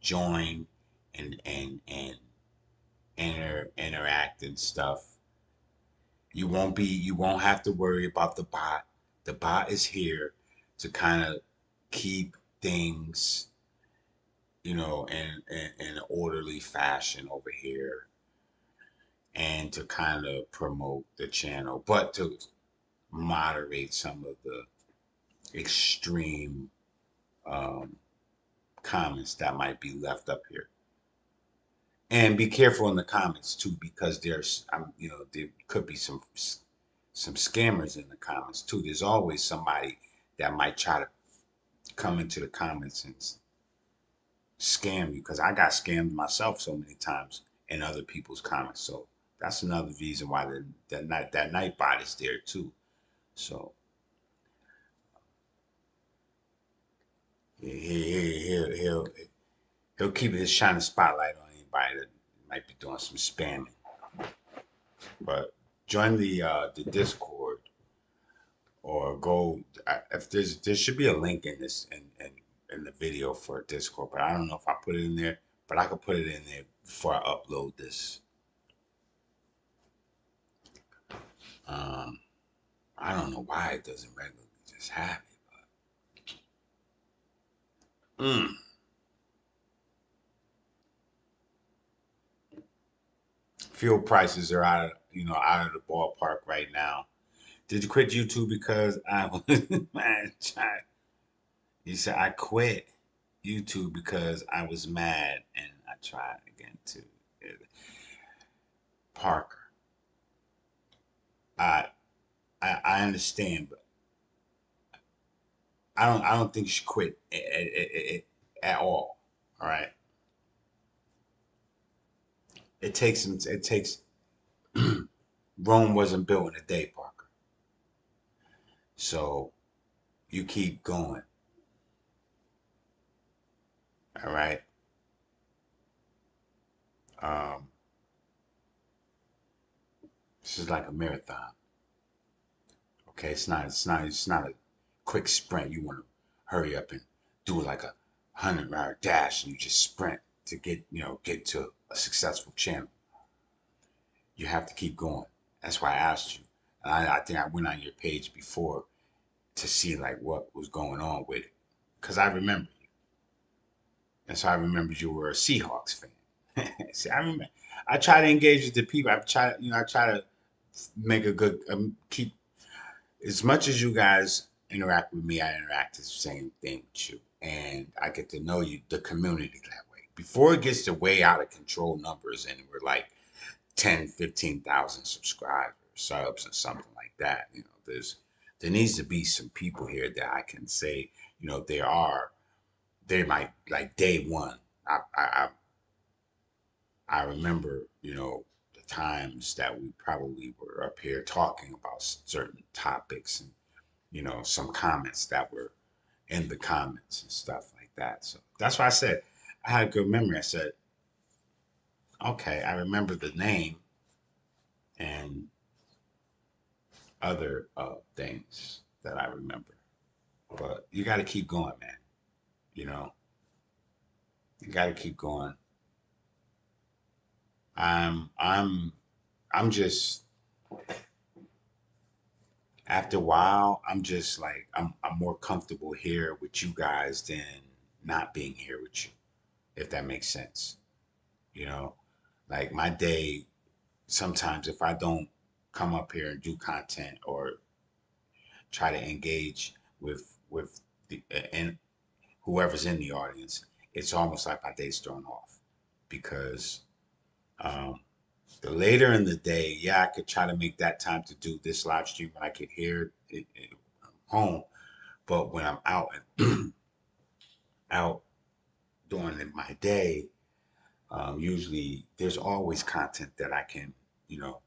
join and interact and stuff. You won't have to worry about the bot. The bot is here to kind of keep things, in an orderly fashion over here. And and to kind of promote the channel, but to moderate some of the extreme um, comments that might be left up here. And be careful in the comments too, because there could be some scammers in the comments too. There's always somebody that might try to come into the comments and scam you, because I got scammed myself so many times in other people's comments. So that's another reason why that Nightbot is there too. So he'll keep his shining spotlight on anybody that might be doing some spamming. But join the Discord, or go if there should be a link in this in the video for Discord, but I don't know if I put it in there. But I could put it in there before I upload this. Um, I don't know why it doesn't regularly just have it. But, fuel prices are out of the ballpark right now. Did you quit YouTube because I was mad? You said I quit YouTube because I was mad and I tried again to Parker. I I understand, but I don't think you should quit at all. All right. It takes Rome wasn't built in a day, Parker. So you keep going. All right. Um, this is like a marathon. Okay, it's not a quick sprint. You want to hurry up and do like a 100-yard dash, and you just sprint to get to a successful channel. You have to keep going. That's why I asked you. And I think I went on your page before to see like what was going on with it, because I remember you, and so I remembered you were a Seahawks fan. See, I try to engage with the people. I try to make a good keep. As much as you guys interact with me, I interact the same thing with you. And I get to know you, the community, that way. Before it gets to way out of control numbers and we're like 10, 15,000 subscribers, subs, or something like that, there needs to be some people here that I can say, they might, like day one. I remember, the times that we probably were up here talking about certain topics, and some comments that were in the comments and stuff like that. So that's why I said I had a good memory. I said, okay, I remember the name and other things that I remember. But you got to keep going, man. You know, you got to keep going. I'm I'm just after a while, I'm just like I'm more comfortable here with you guys than not being here with you, if that makes sense. You know, like my day, sometimes if I don't come up here and do content or try to engage with the and whoever's in the audience, it's almost like my day's thrown off, because um, the later in the day, yeah, I could try to make that time to do this live stream when I get here at home, but when I'm out and out during my day, usually there's always content that you know,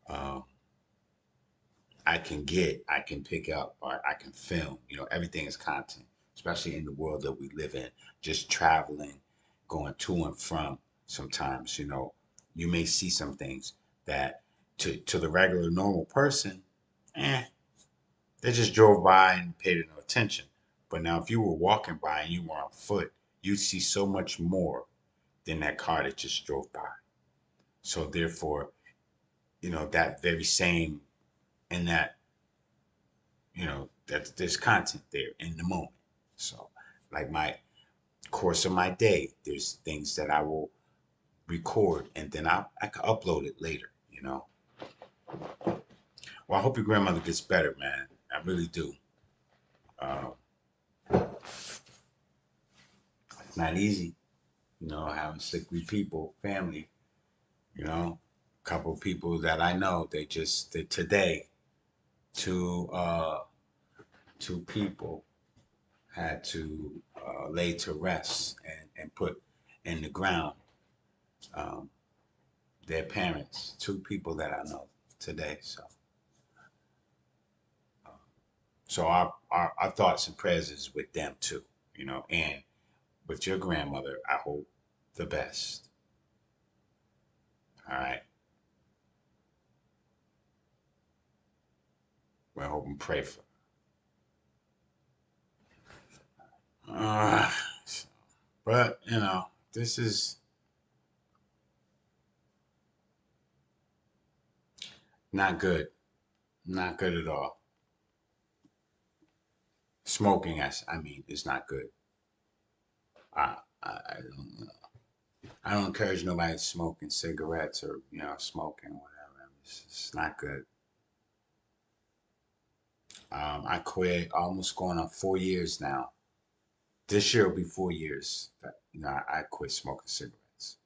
um, I can pick up, or I can film. Everything is content, especially in the world that we live in. Just traveling, going to and from. Sometimes, you may see some things that to the regular normal person, eh, they just drove by and paid no attention. But now, if you were walking by and you were on foot, you'd see so much more than that car that just drove by. So therefore, that very same and that that there's content there in the moment. So, like my course of my day, there's things that I will record and then I can upload it later. you know. Well, I hope your grandmother gets better, man. I really do. Uh, it's not easy, you know, having sickly people, family, you know. A couple of people that I know, today, two, uh, two people had to lay to rest and put in the ground um, their parents, two people that I know today. So our thoughts and prayers is with them too, you know, and with your grandmother, I hope the best. All right. We hope and pray for her. But, you know, this is not good. Not good at all. Smoking, I mean, is not good. I don't, I don't encourage nobody smoking cigarettes or, you know, smoking or whatever. It's not good. I quit almost going on 4 years now. This year will be 4 years that, you know, I quit smoking cigarettes.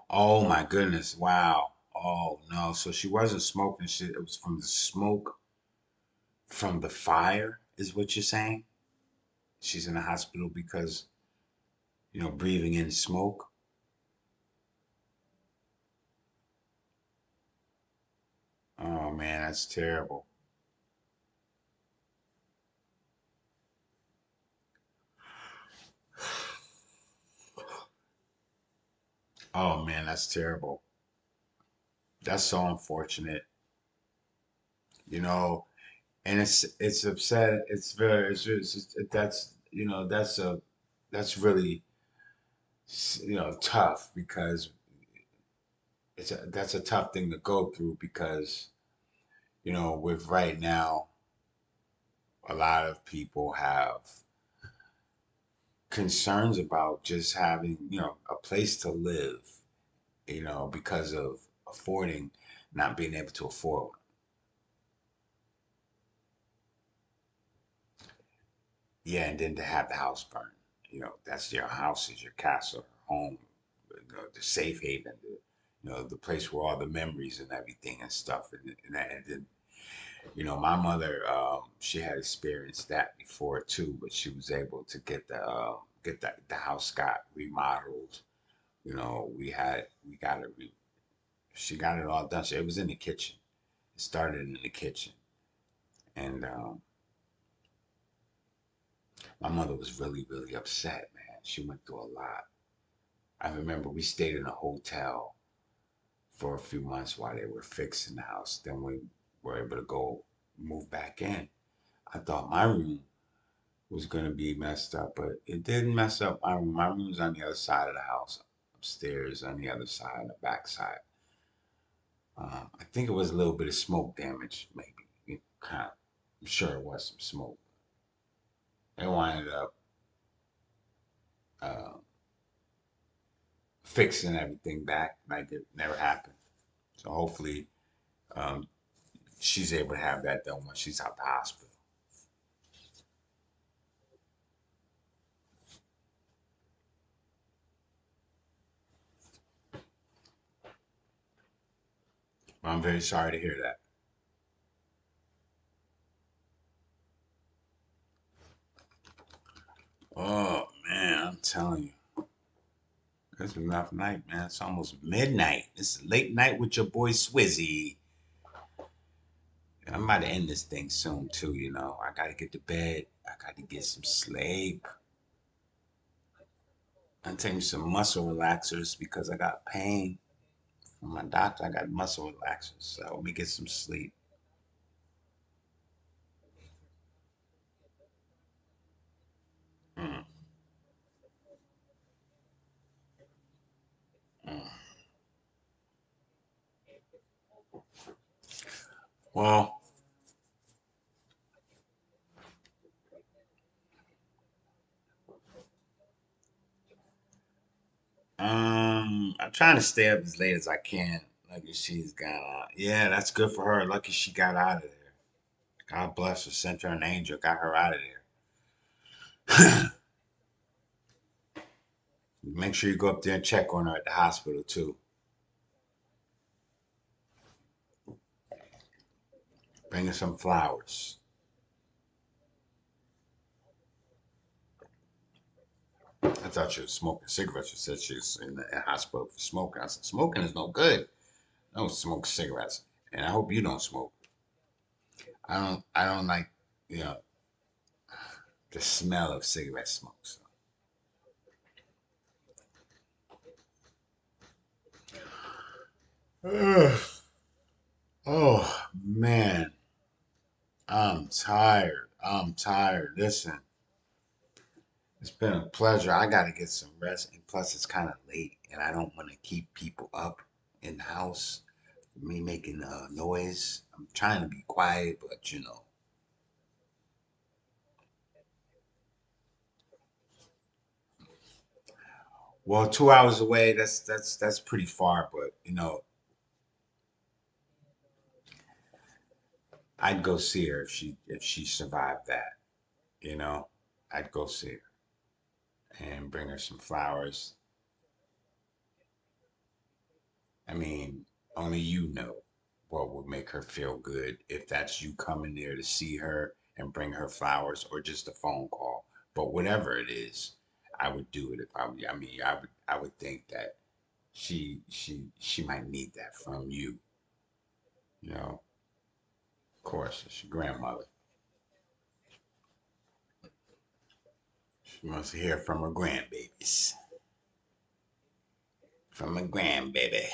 Oh my goodness. Wow. Oh no. So she wasn't smoking shit. It was from the smoke from the fire, is what you're saying? She's in the hospital because, you know, breathing in smoke. Oh man, that's terrible. Oh man, that's terrible. That's so unfortunate. You know, and it's upset. It's very that's you know that's really you know tough because that's a tough thing to go through because you know with right now a lot of people have concerns about just having you know a place to live you know because of affording not being able to afford one. Yeah, and then to have the house burn, you know that's your house is your castle home, you know, the safe haven, you know the place where all the memories and everything and stuff and then you know my mother she had experienced that before too but she was able to get the house got remodeled. You know, we got it. She got it all done. So it was in the kitchen. It started in the kitchen, and my mother was really, really upset. Man, she went through a lot. I remember we stayed in a hotel for a few months while they were fixing the house. Then we were able to go move back in. I thought my room was gonna be messed up, but it didn't mess up my room. My room was on the other side of the house, upstairs on the other side, on the back side. I think it was a little bit of smoke damage, maybe. Kind of, I'm sure it was some smoke. They wound up uh, fixing everything back like it never happened. So hopefully um, she's able to have that done when she's out the hospital. But I'm very sorry to hear that. Oh man, I'm telling you, it's a rough night, man. It's almost midnight. It's late night with your boy Swizzy. I'm about to end this thing soon too. You know, I gotta get to bed. I got to get some sleep. I'm taking some muscle relaxers because I got pain from my doctor. I got muscle relaxers, so let me get some sleep. Mm, mm. Well, I'm trying to stay up as late as I can. Lucky she's got out. Yeah, that's good for her. Lucky she got out of there. God bless her. Sent her an angel. Got her out of there. Make sure you go up there and check on her at the hospital too. Bring her some flowers. I thought she was smoking cigarettes. She said she was in the hospital for smoking. I said, smoking is no good. Don't smoke cigarettes. And I hope you don't smoke. I don't like, you know, the smell of cigarette smoke. So. Oh man, I'm tired. I'm tired. Listen, it's been a pleasure. I gotta get some rest, and plus it's kind of late, and I don't want to keep people up in the house. Me making noise. I'm trying to be quiet, but you know. Well, 2 hours away. That's pretty far, but you know, I'd go see her if she survived that. You know, I'd go see her and bring her some flowers. I mean, only you know what would make her feel good if that's you coming there to see her and bring her flowers or just a phone call. But whatever it is, I would do it if I. I mean, I would think that she might need that from you. You know, of course, it's your grandmother. She wants to hear from her grandbabies, from her grandbaby.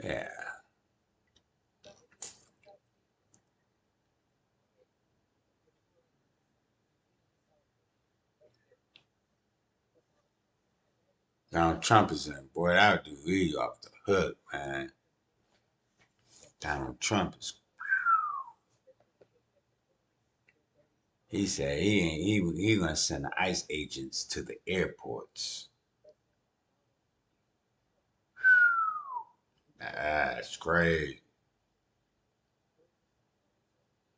Yeah. Donald Trump is in. Boy, that dude, he off the hook, man. Donald Trump is. He said he ain't he gonna send the ICE agents to the airports. That's great.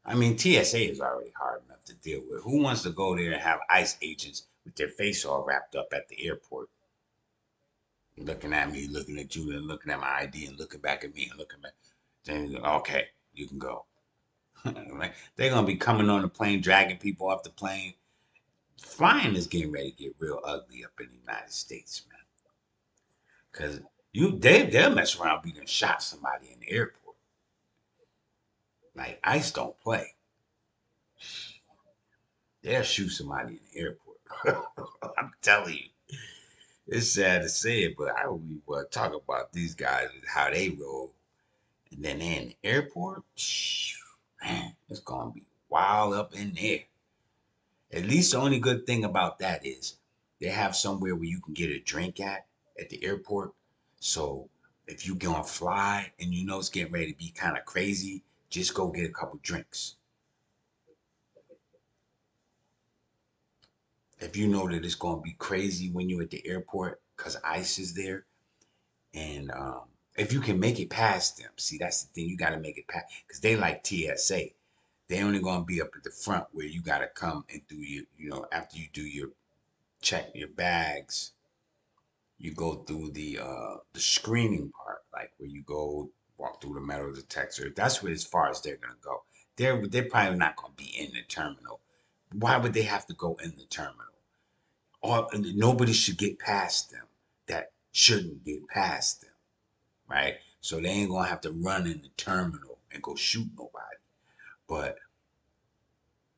I mean, TSA is already hard enough to deal with. Who wants to go there and have ICE agents with their face all wrapped up at the airport, looking at me, looking at you, and looking at my ID, and looking back at me, and looking back? Then okay, you can go. Like, they're gonna be coming on the plane, dragging people off the plane. Flying is getting ready to get real ugly up in the United States, man. Cause they'll mess around being shot somebody in the airport. Like ICE don't play. They'll shoot somebody in the airport. I'm telling you. It's sad to say it, but I would talk about these guys and how they roll. And then they're in the airport. Man, it's gonna be wild up in there. At least the only good thing about that is they have somewhere where you can get a drink at the airport. So if you gonna fly and you know it's getting ready to be kind of crazy, just go get a couple drinks. If you know that it's gonna be crazy when you're at the airport, cause ICE is there, and if you can make it past them, see that's the thing, you gotta make it past, cause they like TSA. They only gonna be up at the front where you gotta come and do your, after you do your check your bags, you go through the screening part, like where you go walk through the metal detector. That's where as far as they're gonna go. They're probably not gonna be in the terminal. Why would they have to go in the terminal? Nobody should get past them that shouldn't get past them, right? So they ain't gonna have to run in the terminal and go shoot nobody. But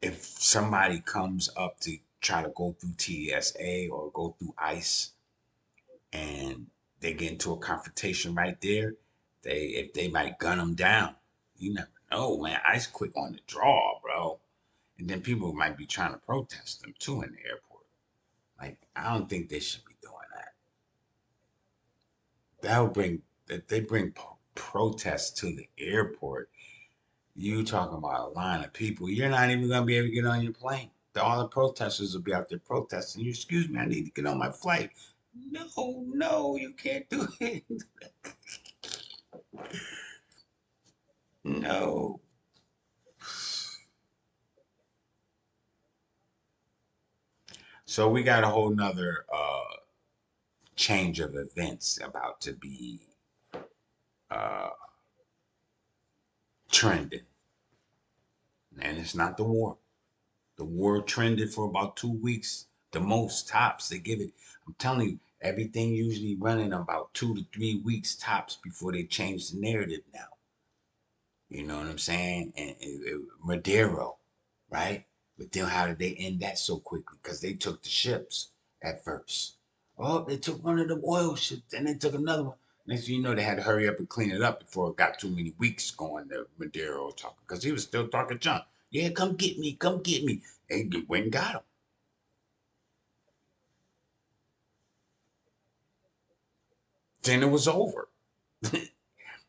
if somebody comes up to try to go through TSA or go through ICE and they get into a confrontation right there, they might gun them down. You never know, man. ICE quick on the draw, bro. And then people might be trying to protest them too in the airport. Like I don't think they should be doing that. That would bring that they bring protests to the airport. You talking about a line of people? You're not even gonna be able to get on your plane. all the protesters will be out there protesting. You excuse me, I need to get on my flight. No, no, you can't do it. No. So we got a whole nother change of events about to be uh, trending. And it's not the war. The war trended for about 2 weeks, the most tops. They give it. I'm telling you, everything usually running about 2 to 3 weeks tops before they change the narrative now. You know what I'm saying? And Madero, right? But then how did they end that so quickly? Because they took the ships at first. Oh, they took one of the oil ships, then they took another one. Next thing you know, they had to hurry up and clean it up before it got too many weeks going to Madero talking. Because he was still talking junk. Yeah, come get me, come get me. And they went and got him. Then it was over.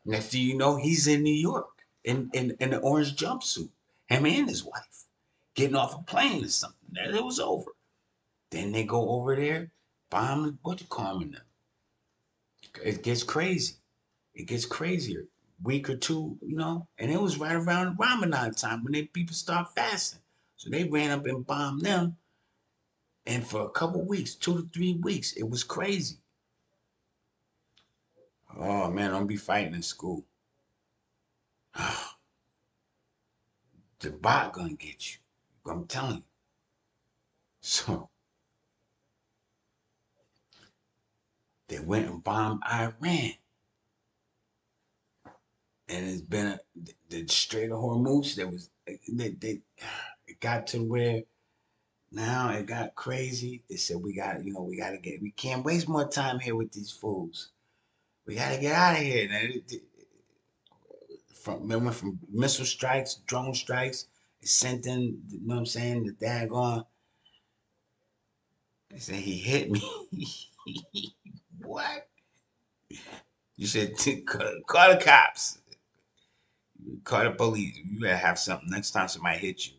Next thing you know, he's in New York in an orange jumpsuit. Him and his wife getting off a plane or something. Then it was over. Then they go over there, bomb what you call them. It gets crazy. It gets crazier. Week or two, and it was right around Ramadan time when they people start fasting. So they ran up and bombed them. And for a couple weeks, 2 to 3 weeks, it was crazy. Oh man, don't be fighting in school. The bot gonna get you. I'm telling you. So they went and bombed Iran. And it's been the Strait of Hormuz. There was it got to where now it got crazy. They said we can't waste more time here with these fools. We gotta get out of here. Now, it went from missile strikes, drone strikes. It sent in, you know what I'm saying, the daggone. They said he hit me. What? You said call the cops. Call the police. You better have something next time somebody hits you.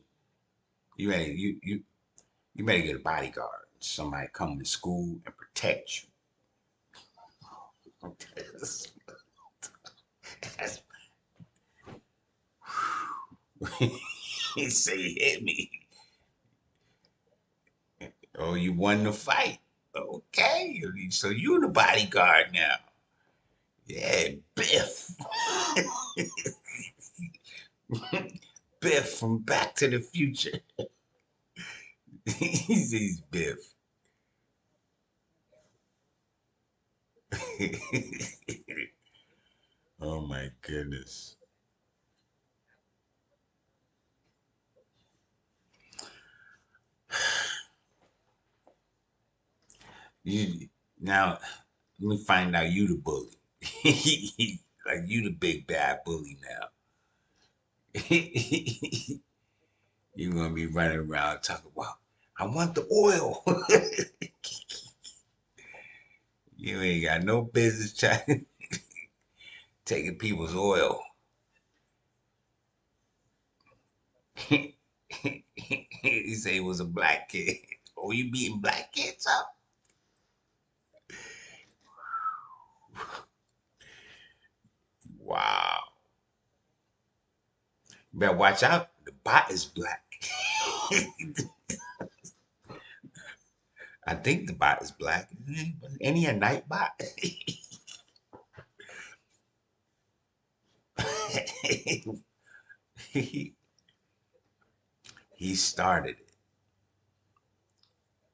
You better get a bodyguard. Somebody come to school and protect you. That's, he say he hit me. Oh, you won the fight. Okay. So you the bodyguard now. Yeah, Biff. Biff from Back to the Future. He's Biff. Oh my goodness. You now let me find out you the bully. Like you the big bad bully now. You're gonna be running around talking about I want the oil. You ain't got no business trying taking people's oil. He said he was a black kid. Oh, you beating black kids up? Wow. You better watch out. The bot is black. I think the bot is black. Ain't he a night bot? he, he started it.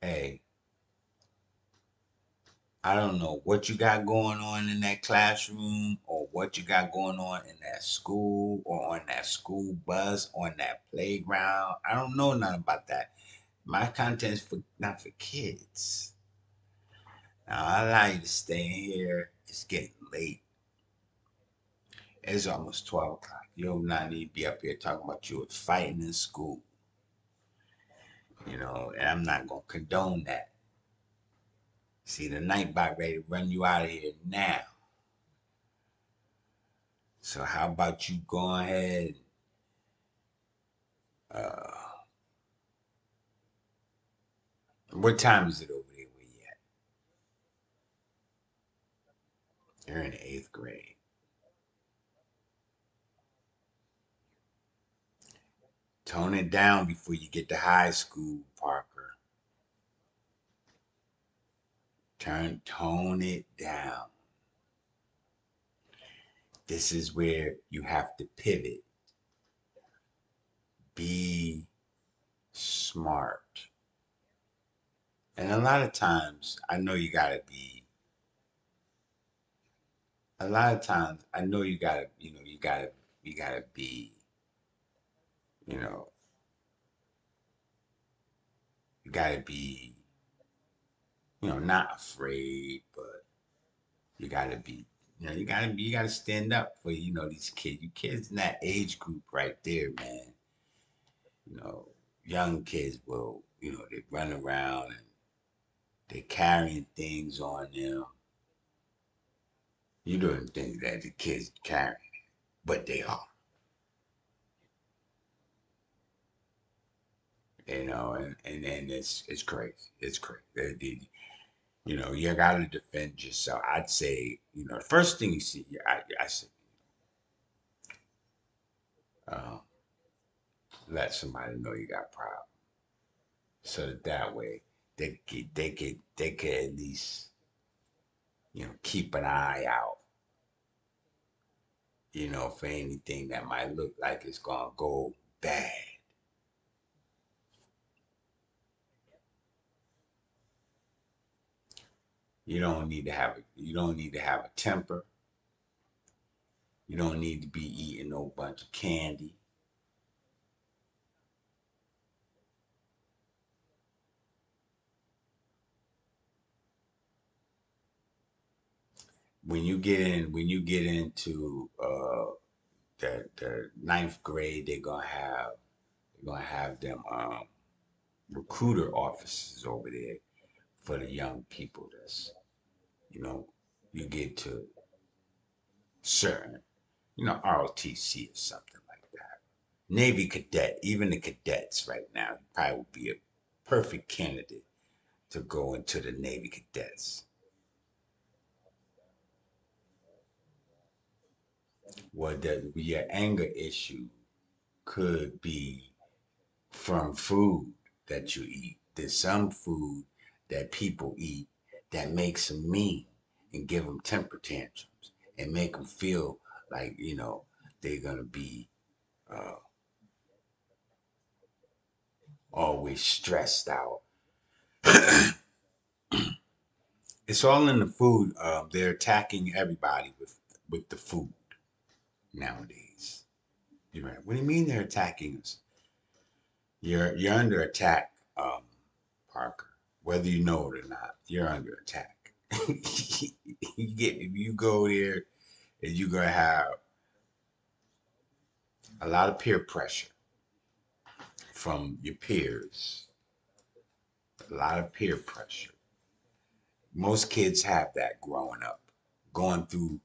Hey, I don't know what you got going on in that classroom or what you got going on in that school or on that school bus, on that playground. I don't know nothing about that. My content is not for kids. Now, I allow you to stay in here. It's getting late. It's almost 12 o'clock. You do not need to be up here talking about you was fighting in school. And I'm not going to condone that. See, the night bot ready to run you out of here now. So how about you go ahead, uh, What time is it over there where you at? You're in the 8th grade. Tone it down before you get to high school, Parker. Tone it down. This is where you have to pivot. Be smart. And a lot of times, I know you gotta be. A lot of times, I know you gotta. You gotta be. You know, you gotta be. Not afraid, but you gotta be. You gotta stand up for these kids. You kids in that age group right there, man. You know, young kids will. They run around and they're carrying things on them. You don't think that the kids carrying, but they are. And it's crazy. It's crazy. You got to defend yourself. I'd say, the first thing you see, I say, um, let somebody know you got problems, so that way they could at least keep an eye out, for anything that might look like it's gonna go bad. You don't need to have a temper. You don't need to be eating no bunch of candy. When you get into the 9th grade, they're gonna have them recruiter offices over there for the young people. That's you know you get to certain ROTC or something like that. Navy cadet, even the cadets right now, probably would be a perfect candidate to go into the Navy cadets. Your anger issue could be from food that you eat. There's some food that people eat that makes them mean and give them temper tantrums and make them feel like they're gonna be uh, always stressed out. It's all in the food. They're attacking everybody with the food nowadays. You're right. What do you mean they're attacking us? You're under attack, Parker. Whether you know it or not, you're under attack. If you go there, and you're gonna have a lot of peer pressure from your peers. A lot of peer pressure. Most kids have that growing up, going through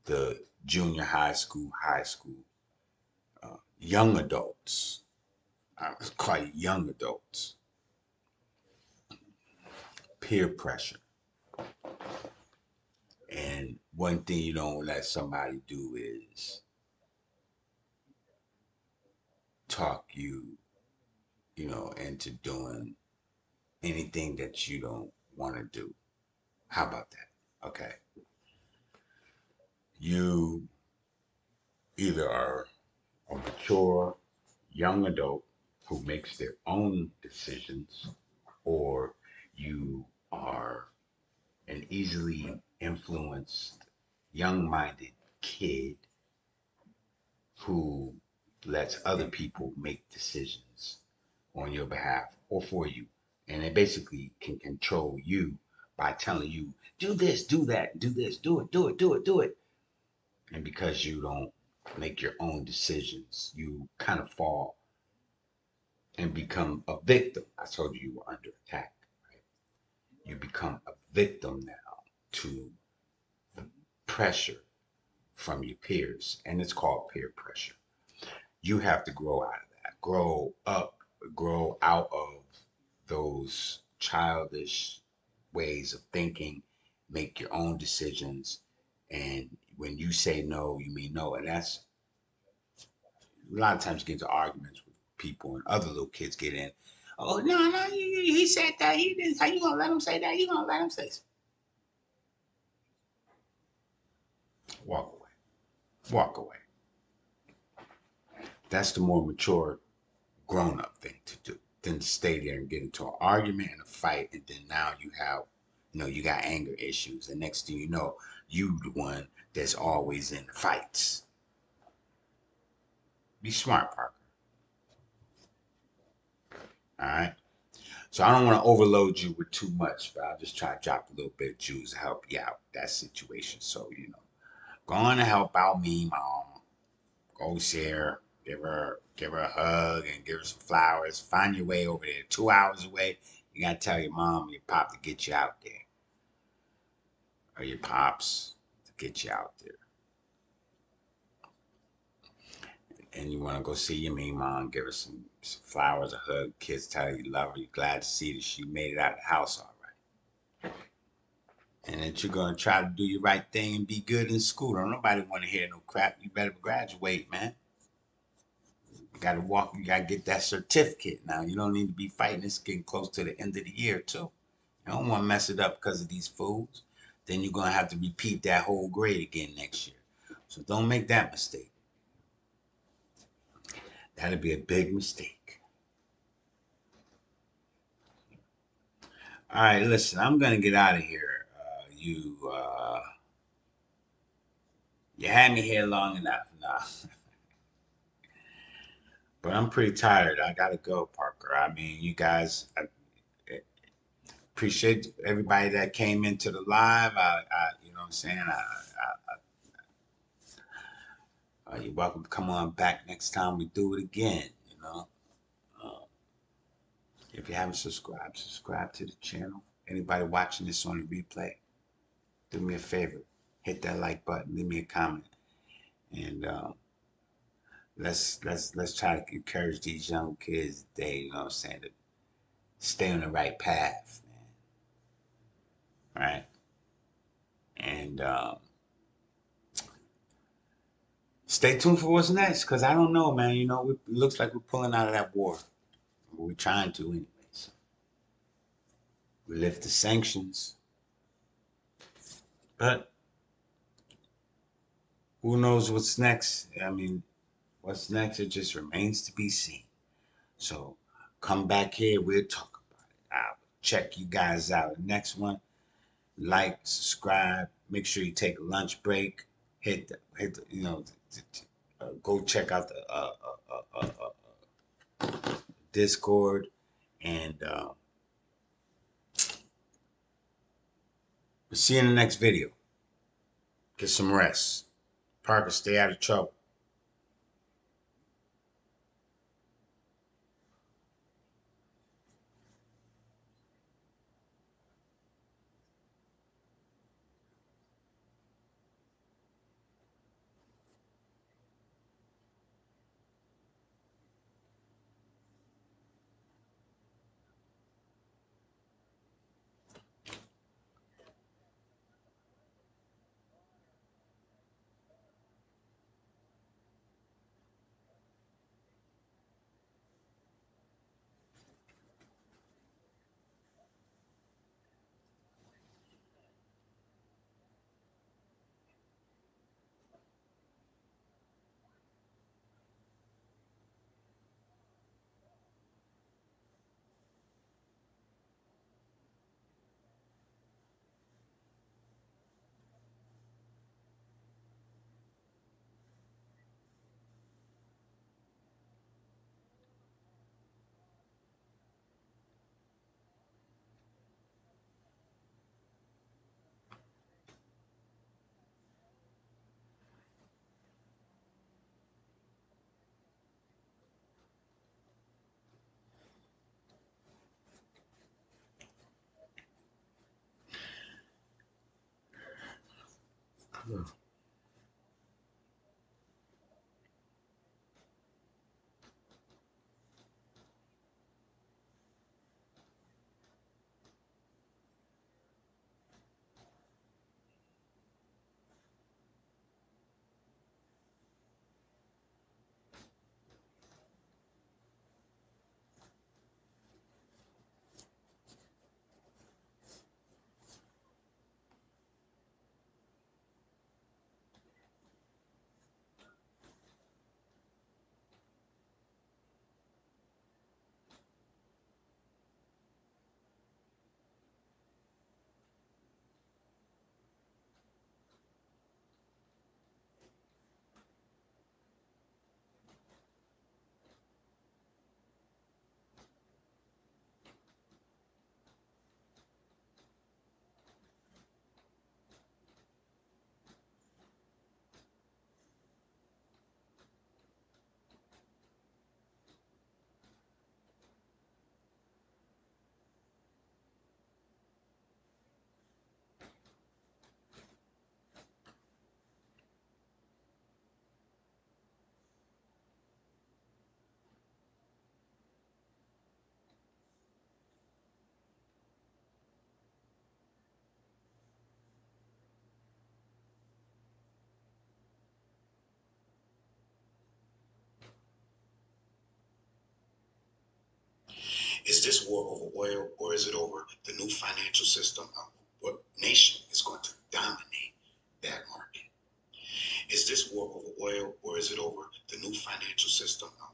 the junior high school, young adults. I call it young adults. Peer pressure. And one thing you don't let somebody do is talk into doing anything that you don't want to do. How about that? Okay. You either are a mature young adult who makes their own decisions, or you are an easily influenced, young minded kid who lets other people make decisions on your behalf or for you. And they basically can control you by telling you, do this, do that, do this, do it, do it, do it, do it. And because you don't make your own decisions, you kind of fall and become a victim. I told you were under attack, right? You become a victim now to the pressure from your peers, and it's called peer pressure. You have to grow out of that, grow out of those childish ways of thinking, make your own decisions, and when you say no, you mean no. And that's a lot of times you get into arguments with people, and other little kids get in. Oh no, no, he said that. He didn't. How you gonna let him say that? You gonna let him say? Walk away. Walk away. That's the more mature, grown up thing to do than to stay there and get into an argument and a fight, and then now you have, you got anger issues, and next thing you know, you the one that's always in the fights. Be smart, Parker. All right. So I don't want to overload you with too much, but I'll just try to drop a little bit of juice to help you out that situation. So go on to help out me, mom. Go share, give her a hug and give her some flowers. Find your way over there. 2 hours away. You gotta tell your mom or your pop to get you out there, or your pops to get you out there. And you wanna go see your mean mom, give her some flowers, a hug, kiss, tell her you love her. You're glad to see that she made it out of the house all right, and that you're gonna try to do your right thing and be good in school. Don't nobody want to hear no crap. You better graduate, man. You gotta walk. You gotta get that certificate now. You don't need to be fighting. It's getting close to the end of the year too. You don't want to mess it up because of these fools. Then you're gonna have to repeat that whole grade again next year. So don't make that mistake. That'd be a big mistake. All right, listen. I'm gonna get out of here. You had me here long enough. Nah, but I'm pretty tired. I gotta go, Parker. I mean, you guys. I appreciate everybody that came into the live. You know what I'm saying. You're welcome to come on back next time we do it again. Uh, if you haven't subscribe to the channel. Anybody watching this on the replay, do me a favor, hit that like button, leave me a comment, and let's try to encourage these young kids today. You know what I'm saying, to stay on the right path, man. Right? And stay tuned for what's next, cause I don't know, man. It looks like we're pulling out of that war. We're trying to, anyways. We lift the sanctions, but who knows what's next? I mean, what's next? It just remains to be seen. So come back here. We'll talk about it. I'll check you guys out. Next one, like, subscribe. Make sure you take a lunch break. Hit the, go check out the Discord, and we'll see you in the next video. Get some rest. Parker, stay out of trouble. oil, or is it over the new financial system of what nation is going to dominate that market? Is this war over oil, or is it over the new financial system of